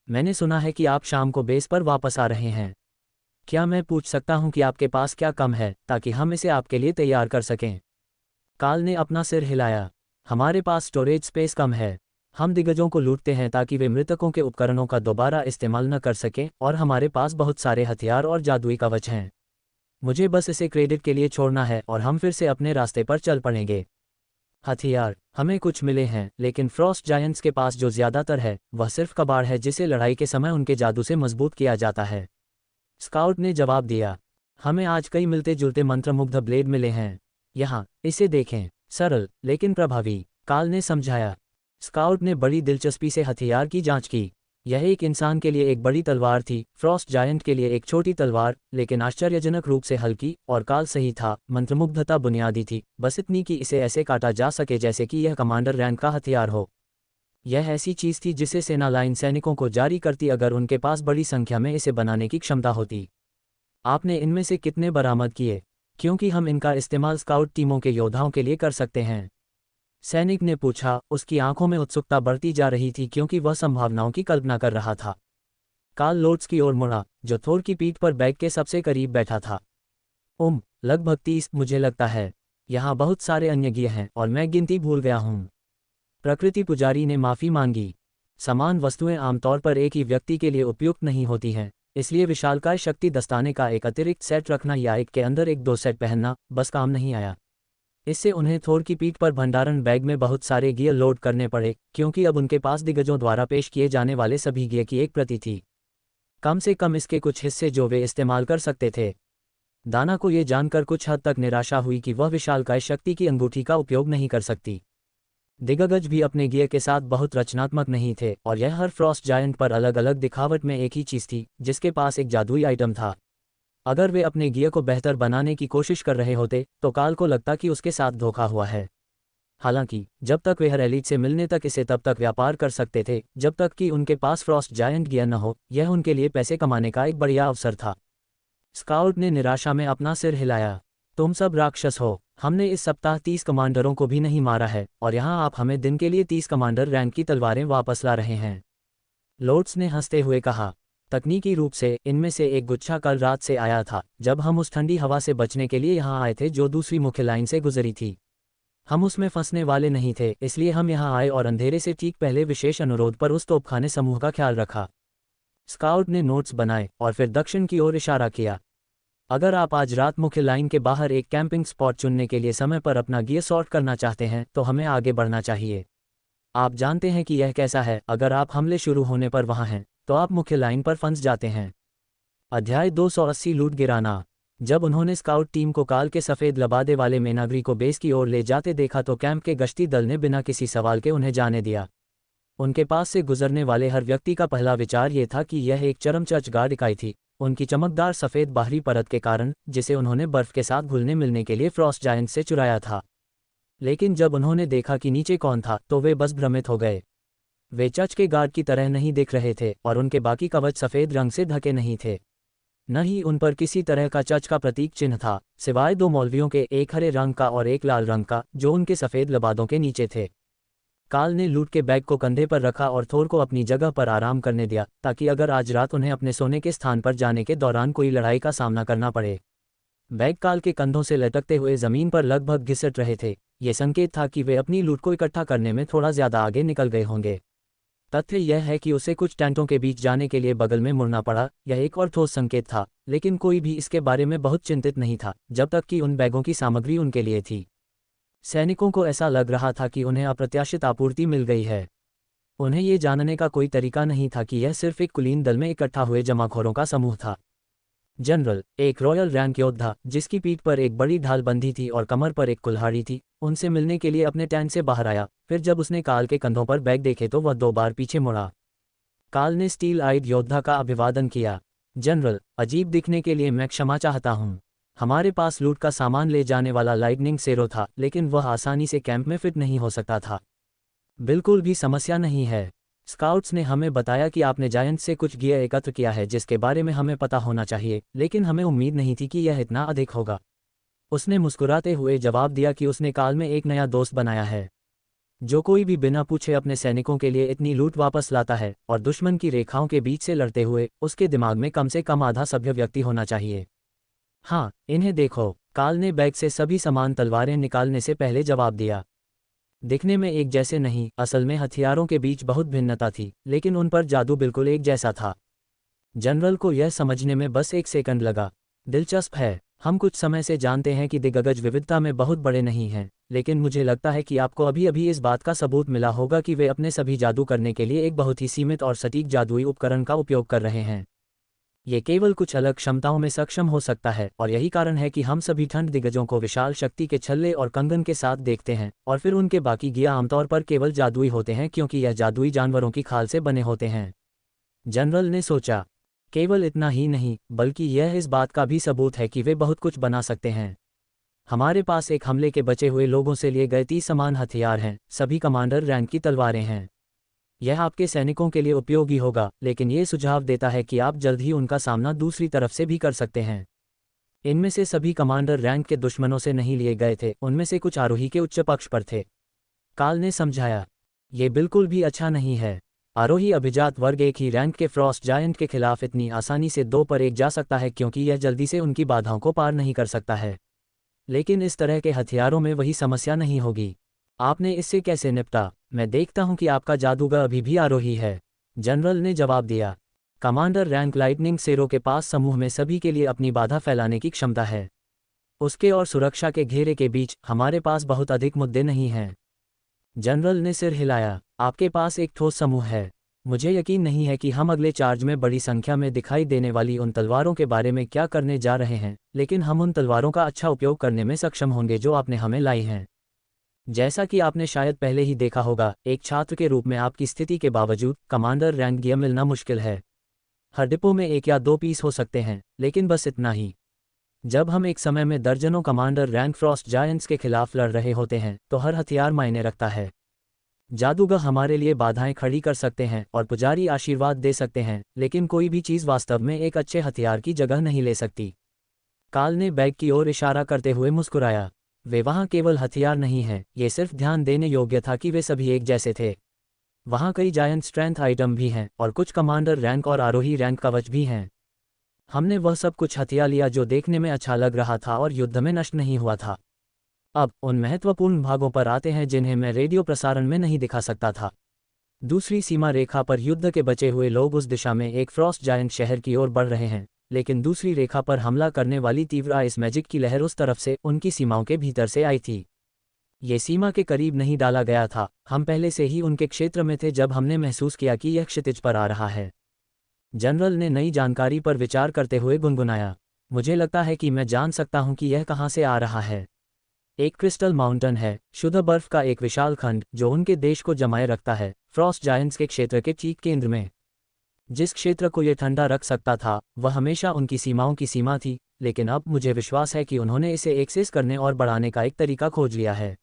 A: मैंने सुना है कि आप शाम को बेस पर वापस आ रहे हैं। क्या मैं पूछ सकता हूं कि आपके पास क्या कम है, ताकि हम इसे आपके लिए तैयार कर सकें? काल ने अपना सिर हिलाया। हमारे पास स्टोरेज स्पेस कम है। हम दिग्गजों को लूटते हैं ताकि वे मृतकों के उपकरणों का दोबारा इस्तेमाल न कर सकें, और हमारे पास बहुत सारे हथियार और जादुई कवच हैं। मुझे बस इसे क्रेडिट के लिए छोड़ना है और हम फिर से अपने रास्ते पर चल पड़ेंगे। हथियार हमें कुछ मिले हैं, लेकिन फ्रॉस्ट जायंट्स के पास जो ज्यादातर है वह सिर्फ कबाड़ है जिसे लड़ाई के समय उनके जादू से मजबूत किया जाता है। स्काउट ने जवाब दिया। हमें आज कई मिलते जुलते मंत्रमुग्ध ब्लेड मिले हैं। यहाँ इसे देखें, सरल लेकिन प्रभावी, काल ने समझाया। स्काउट ने बड़ी दिलचस्पी से हथियार की जांच की। यह एक इंसान के लिए एक बड़ी तलवार थी, फ्रॉस्ट जायंट के लिए एक छोटी तलवार, लेकिन आश्चर्यजनक रूप से हल्की, और काल सही था, मंत्रमुग्धता बुनियादी थी, बस इतनी कि इसे ऐसे काटा जा सके जैसे कि यह कमांडर रैंक का हथियार हो। यह ऐसी चीज थी जिसे सेना लाइन सैनिकों को जारी करती अगर उनके पास बड़ी संख्या में इसे बनाने की क्षमता होती। आपने इनमें से कितने बरामद किए? क्योंकि हम इनका इस्तेमाल स्काउट टीमों के योद्धाओं के लिए कर सकते हैं, सैनिक ने पूछा। उसकी आंखों में उत्सुकता बढ़ती जा रही थी क्योंकि वह संभावनाओं की कल्पना कर रहा था। काल लोड्स की ओर मुड़ा, जो थोर की पीठ पर बैग के सबसे करीब बैठा था। लगभग 30, मुझे लगता है। यहाँ बहुत सारे अन्य गिए हैं और मैं गिनती भूल गया हूँ। प्रकृति पुजारी ने माफी मांगी। समान वस्तुएं आमतौर पर एक ही व्यक्ति के लिए उपयुक्त नहीं होती हैं, इसलिए विशालकाय शक्ति दस्ताने का एक अतिरिक्त सेट रखना या एक के अंदर एक 2 सेट पहनना बस काम नहीं आया। इससे उन्हें थोर की पीठ पर भंडारण बैग में बहुत सारे गियर लोड करने पड़े, क्योंकि अब उनके पास दिग्गजों द्वारा पेश किए जाने वाले सभी गियर की एक प्रति थी, कम से कम इसके कुछ हिस्से जो वे इस्तेमाल कर सकते थे। दाना को ये जानकर कुछ हद तक निराशा हुई कि वह विशालकाय शक्ति की अंगूठी का उपयोग नहीं कर सकती। दिग्गज भी अपने गियर के साथ बहुत रचनात्मक नहीं थे, और यह हर फ्रॉस्ट जायंट पर अलग अलग दिखावट में एक ही चीज थी, जिसके पास एक जादुई आइटम था। अगर वे अपने गियर को बेहतर बनाने की कोशिश कर रहे होते तो काल को लगता कि उसके साथ धोखा हुआ है। हालांकि जब तक वे हर एलीट से मिलने तक इसे तब तक व्यापार कर सकते थे जब तक कि उनके पास फ्रॉस्ट जायंट गियर न हो। यह उनके लिए पैसे कमाने का एक बढ़िया अवसर था। स्काउट ने निराशा में अपना सिर हिलाया। तुम सब राक्षस हो। हमने इस सप्ताह 30 कमांडरों को भी नहीं मारा है, और यहाँ आप हमें दिन के लिए 30 कमांडर रैंक की तलवारें वापस ला रहे हैं। लोड्स ने हंसते हुए कहा। तकनीकी रूप से इनमें से एक गुच्छा कल रात से आया था, जब हम उस ठंडी हवा से बचने के लिए यहाँ आए थे जो दूसरी मुख्य लाइन से गुजरी थी। हम उसमें फंसने वाले नहीं थे, इसलिए हम यहाँ आए और अंधेरे से ठीक पहले विशेष अनुरोध पर उस तोपखाने समूह का ख्याल रखा। स्काउट ने नोट्स बनाए और फिर दक्षिण की ओर इशारा किया। अगर आप आज रात मुख्य लाइन के बाहर एक कैंपिंग स्पॉट चुनने के लिए समय पर अपना गियर सॉर्ट करना चाहते हैं तो हमें आगे बढ़ना चाहिए। आप जानते हैं कि यह कैसा है, अगर आप हमले शुरू होने पर वहां हैं तो आप मुख्य लाइन पर फंस जाते हैं। अध्याय 280 लूट गिराना। जब उन्होंने स्काउट टीम को काल के सफ़ेद लबादे वाले मेनाग्री को बेस की ओर ले जाते देखा तो कैंप के गश्ती दल ने बिना किसी सवाल के उन्हें जाने दिया। उनके पास से गुजरने वाले हर व्यक्ति का पहला विचार ये था कि यह एक चरमचर्च गार्ड इकाई थी, उनकी चमकदार सफ़ेद बाहरी परत के कारण, जिसे उन्होंने बर्फ के साथ घुलने मिलने के लिए फ्रॉस्ट जायंट से चुराया था। लेकिन जब उन्होंने देखा कि नीचे कौन था तो वे बस भ्रमित हो गए। वे चर्च के गार्ड की तरह नहीं दिख रहे थे और उनके बाकी कवच सफ़ेद रंग से ढके नहीं थे। न ही उन पर किसी तरह का चर्च का प्रतीक चिन्ह था, सिवाय 2 मौलवियों के, एक हरे रंग का और एक लाल रंग का, जो उनके सफ़ेद लबादों के नीचे थे। काल ने लूट के बैग को कंधे पर रखा और थोर को अपनी जगह पर आराम करने दिया, ताकि अगर आज रात उन्हें अपने सोने के स्थान पर जाने के दौरान कोई लड़ाई का सामना करना पड़े। बैग काल के कंधों से लटकते हुए ज़मीन पर लगभग घिसट रहे थे। ये संकेत था कि वे अपनी लूट को इकट्ठा करने में थोड़ा ज़्यादा आगे निकल गए होंगे। तथ्य यह है कि उसे कुछ टेंटों के बीच जाने के लिए बगल में मुड़ना पड़ा। यह एक और ठोस संकेत था, लेकिन कोई भी इसके बारे में बहुत चिंतित नहीं था जब तक कि उन बैगों की सामग्री उनके लिए थी। सैनिकों को ऐसा लग रहा था कि उन्हें अप्रत्याशित आपूर्ति मिल गई है। उन्हें ये जानने का कोई तरीका नहीं था कि यह सिर्फ एक कुलीन दल में इकट्ठा हुए जमाखोरों का समूह था। जनरल, एक रॉयल रैंक योद्धा जिसकी पीठ पर एक बड़ी ढाल बंधी थी और कमर पर एक कुल्हाड़ी थी, उनसे मिलने के लिए अपने टैंक से बाहर आया। फिर जब उसने काल के कंधों पर बैग देखे तो वह 2 बार पीछे मुड़ा। काल ने स्टील आइड योद्धा का अभिवादन किया। जनरल, अजीब दिखने के लिए मैं क्षमा चाहता हूँ। हमारे पास लूट का सामान ले जाने वाला लाइटनिंग सेरो था, लेकिन वह आसानी से कैंप में फिट नहीं हो सकता था। बिल्कुल भी समस्या नहीं है। स्काउट्स ने हमें बताया कि आपने जायंट से कुछ गियर एकत्र किया है जिसके बारे में हमें पता होना चाहिए, लेकिन हमें उम्मीद नहीं थी कि यह इतना अधिक होगा। उसने मुस्कुराते हुए जवाब दिया कि उसने काल में एक नया दोस्त बनाया है। जो कोई भी बिना पूछे अपने सैनिकों के लिए इतनी लूट वापस लाता है और दुश्मन की रेखाओं के बीच से लड़ते हुए, उसके दिमाग में कम से कम आधा सभ्य व्यक्ति होना चाहिए। हाँ, इन्हें देखो। काल ने बैग से सभी सामान तलवारें निकालने से पहले जवाब दिया। दिखने में एक जैसे नहीं, असल में हथियारों के बीच बहुत भिन्नता थी, लेकिन उन पर जादू बिल्कुल एक जैसा था। जनरल को यह समझने में बस 1 सेकंड लगा। दिलचस्प है, हम कुछ समय से जानते हैं कि दिग्गज विविधता में बहुत बड़े नहीं हैं, लेकिन मुझे लगता है कि आपको अभी अभी इस बात का सबूत मिला होगा कि वे अपने सभी जादू करने के लिए एक बहुत ही सीमित और सटीक जादुई उपकरण का उपयोग कर रहे हैं। ये केवल कुछ अलग क्षमताओं में सक्षम हो सकता है, और यही कारण है कि हम सभी ठंड दिग्गजों को विशाल शक्ति के छल्ले और कंगन के साथ देखते हैं, और फिर उनके बाकी गिया आमतौर पर केवल जादुई होते हैं क्योंकि यह जादुई जानवरों की खाल से बने होते हैं। जनरल ने सोचा, केवल इतना ही नहीं, बल्कि यह इस बात का भी सबूत है कि वे बहुत कुछ बना सकते हैं। हमारे पास एक हमले के बचे हुए लोगों से लिए गए 30 समान हथियार हैं, सभी कमांडर रैंक की तलवारें हैं। यह आपके सैनिकों के लिए उपयोगी होगा, लेकिन ये सुझाव देता है कि आप जल्द ही उनका सामना दूसरी तरफ से भी कर सकते हैं। इनमें से सभी कमांडर रैंक के दुश्मनों से नहीं लिए गए थे, उनमें से कुछ आरोही के उच्च पक्ष पर थे। काल ने समझाया, ये बिल्कुल भी अच्छा नहीं है। आरोही अभिजात वर्ग एक ही रैंक के फ्रॉस्ट जायंट के खिलाफ इतनी आसानी से 2 पर 1 जा सकता है क्योंकि यह जल्दी से उनकी बाधाओं को पार नहीं कर सकता है। लेकिन इस तरह के हथियारों में वही समस्या नहीं होगी। आपने इससे कैसे निपटा? मैं देखता हूं कि आपका जादूगर अभी भी आरोही है, जनरल ने जवाब दिया। कमांडर रैंक लाइटनिंग सेरो के पास समूह में सभी के लिए अपनी बाधा फैलाने की क्षमता है। उसके और सुरक्षा के घेरे के बीच हमारे पास बहुत अधिक मुद्दे नहीं हैं। जनरल ने सिर हिलाया। आपके पास एक ठोस समूह है। मुझे यकीन नहीं है कि हम अगले चार्ज में बड़ी संख्या में दिखाई देने वाली उन तलवारों के बारे में क्या करने जा रहे हैं, लेकिन हम उन तलवारों का अच्छा उपयोग करने में सक्षम होंगे जो आपने हमें लाई हैं। जैसा कि आपने शायद पहले ही देखा होगा, एक छात्र के रूप में आपकी स्थिति के बावजूद कमांडर रैंक गियर मिलना मुश्किल है। हर डिपो में 1 या 2 पीस हो सकते हैं, लेकिन बस इतना ही। जब हम एक समय में दर्जनों कमांडर रैंक फ्रॉस्ट जायंट्स के खिलाफ लड़ रहे होते हैं तो हर हथियार मायने रखता है। जादूगर हमारे लिए बाधाएं खड़ी कर सकते हैं और पुजारी आशीर्वाद दे सकते हैं, लेकिन कोई भी चीज़ वास्तव में एक अच्छे हथियार की जगह नहीं ले सकती। काल ने बैग की ओर इशारा करते हुए मुस्कुराया। वे वहाँ केवल हथियार नहीं हैं, ये सिर्फ ध्यान देने योग्य था कि वे सभी एक जैसे थे। वहाँ कई जायंट स्ट्रेंथ आइटम भी हैं और कुछ कमांडर रैंक और आरोही रैंक कवच भी हैं। हमने वह सब कुछ हथिया लिया जो देखने में अच्छा लग रहा था और युद्ध में नष्ट नहीं हुआ था। अब उन महत्वपूर्ण भागों पर आते हैं जिन्हें मैं रेडियो प्रसारण में नहीं दिखा सकता था। दूसरी सीमा रेखा पर युद्ध के बचे हुए लोग उस दिशा में एक फ्रॉस्ट जायंट शहर की ओर बढ़ रहे हैं, लेकिन दूसरी रेखा पर हमला करने वाली तीव्र आइस मैजिक की लहर उस तरफ से उनकी सीमाओं के भीतर से आई थी। ये सीमा के करीब नहीं डाला गया था, हम पहले से ही उनके क्षेत्र में थे जब हमने महसूस किया कि यह क्षितिज पर आ रहा है। जनरल ने नई जानकारी पर विचार करते हुए गुनगुनाया। मुझे लगता है कि मैं जान सकता हूं कि यह कहां से आ रहा है। एक क्रिस्टल माउंटेन है, शुद्ध बर्फ का एक विशाल खंड जो उनके देश को जमाए रखता है, फ्रॉस्ट जायंट्स के क्षेत्र के ठीक केंद्र में। जिस क्षेत्र को ये ठंडा रख सकता था वह हमेशा उनकी सीमाओं की सीमा थी, लेकिन अब मुझे विश्वास है कि उन्होंने इसे एक्सेस करने और बढ़ाने का एक तरीका खोज लिया है।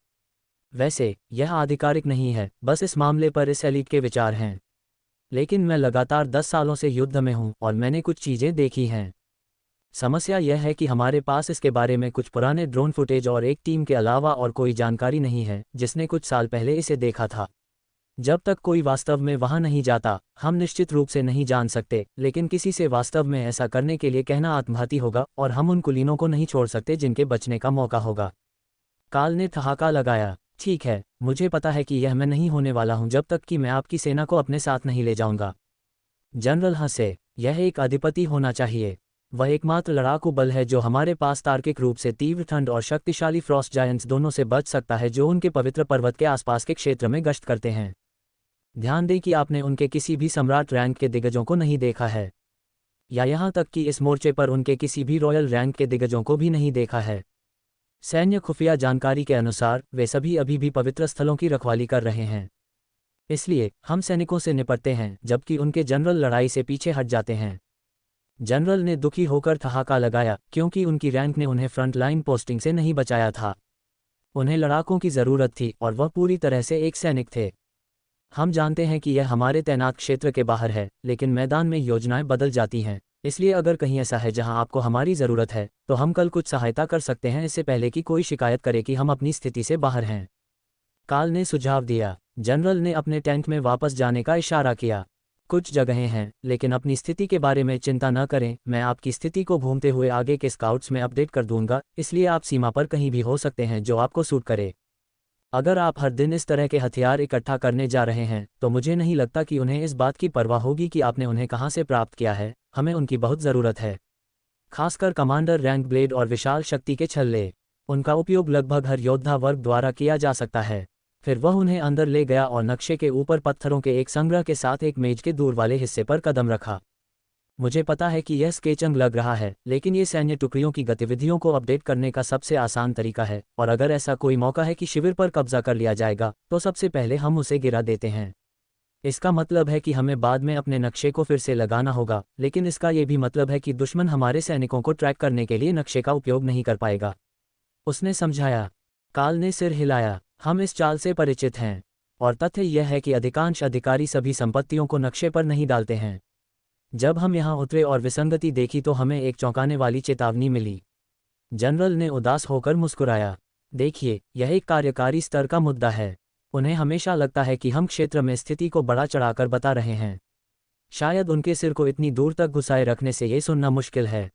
A: वैसे यह आधिकारिक नहीं है, बस इस मामले पर इस एलीट के विचार हैं। लेकिन मैं लगातार 10 सालों से युद्ध में हूं और मैंने कुछ चीज़ें देखी हैं। समस्या यह है कि हमारे पास इसके बारे में कुछ पुराने ड्रोन फुटेज और एक टीम के अलावा और कोई जानकारी नहीं है जिसने कुछ साल पहले इसे देखा था। जब तक कोई वास्तव में वहां नहीं जाता, हम निश्चित रूप से नहीं जान सकते, लेकिन किसी से वास्तव में ऐसा करने के लिए कहना आत्मघाती होगा और हम उन कुलीनों को नहीं छोड़ सकते जिनके बचने का मौका होगा। काल ने ठहाका लगाया। ठीक है, मुझे पता है कि यह मैं नहीं होने वाला हूं जब तक कि मैं आपकी सेना को अपने साथ नहीं ले जाऊंगा। जनरल हंसे। यह एक अधिपति होना चाहिए। वह एकमात्र लड़ाकू बल है जो हमारे पास तार्किक रूप से तीव्र ठंड और शक्तिशाली फ्रॉस्ट जायंट्स दोनों से बच सकता है जो उनके पवित्र पर्वत के आसपास के क्षेत्र में गश्त करते हैं। ध्यान दें कि आपने उनके किसी भी सम्राट रैंक के दिग्गजों को नहीं देखा है, या यहाँ तक कि इस मोर्चे पर उनके किसी भी रॉयल रैंक के दिग्गजों को भी नहीं देखा है। सैन्य खुफिया जानकारी के अनुसार वे सभी अभी भी पवित्र स्थलों की रखवाली कर रहे हैं। इसलिए हम सैनिकों से निपटते हैं जबकि उनके जनरल लड़ाई से पीछे हट जाते हैं। जनरल ने दुखी होकर ठहाका लगाया क्योंकि उनकी रैंक ने उन्हें फ्रंट लाइन पोस्टिंग से नहीं बचाया था। उन्हें लड़ाकों की ज़रूरत थी और वह पूरी तरह से एक सैनिक थे। हम जानते हैं कि यह हमारे तैनात क्षेत्र के बाहर है, लेकिन मैदान में योजनाएं बदल जाती हैं। इसलिए अगर कहीं ऐसा है जहां आपको हमारी ज़रूरत है तो हम कल कुछ सहायता कर सकते हैं, इससे पहले कि कोई शिकायत करे कि हम अपनी स्थिति से बाहर हैं। काल ने सुझाव दिया। जनरल ने अपने टेंट में वापस जाने का इशारा किया। कुछ जगहें हैं, लेकिन अपनी स्थिति के बारे में चिंता न करें, मैं आपकी स्थिति को घूमते हुए आगे के स्काउट्स में अपडेट कर दूंगा, इसलिए आप सीमा पर कहीं भी हो सकते हैं जो आपको सूट करे। अगर आप हर दिन इस तरह के हथियार इकट्ठा करने जा रहे हैं तो मुझे नहीं लगता कि उन्हें इस बात की परवाह होगी कि आपने उन्हें कहां से प्राप्त किया है। हमें उनकी बहुत ज़रूरत है, खासकर कमांडर रैंक ब्लेड और विशाल शक्ति के छल्ले। उनका उपयोग लगभग हर योद्धा वर्ग द्वारा किया जा सकता है। फिर वह उन्हें अंदर ले गया और नक्शे के ऊपर पत्थरों के एक संग्रह के साथ एक मेज के दूर वाले हिस्से पर कदम रखा। मुझे पता है कि यह स्केचंग लग रहा है, लेकिन ये सैन्य टुकड़ियों की गतिविधियों को अपडेट करने का सबसे आसान तरीका है, और अगर ऐसा कोई मौका है कि शिविर पर कब्जा कर लिया जाएगा तो सबसे पहले हम उसे गिरा देते हैं। इसका मतलब है कि हमें बाद में अपने नक्शे को फिर से लगाना होगा, लेकिन इसका ये भी मतलब है कि दुश्मन हमारे सैनिकों को ट्रैक करने के लिए नक्शे का उपयोग नहीं कर पाएगा, उसने समझाया। काल ने सिर हिलाया। हम इस चाल से परिचित हैं, और तथ्य यह है कि अधिकांश अधिकारी सभी संपत्तियों को नक्शे पर नहीं डालते हैं। जब हम यहाँ उतरे और विसंगति देखी तो हमें एक चौंकाने वाली चेतावनी मिली। जनरल ने उदास होकर मुस्कुराया। देखिए, यह एक कार्यकारी स्तर का मुद्दा है। उन्हें हमेशा लगता है कि हम क्षेत्र में स्थिति को बढ़ा चढ़ाकर बता रहे हैं। शायद उनके सिर को इतनी दूर तक घुसाए रखने से ये सुनना मुश्किल है।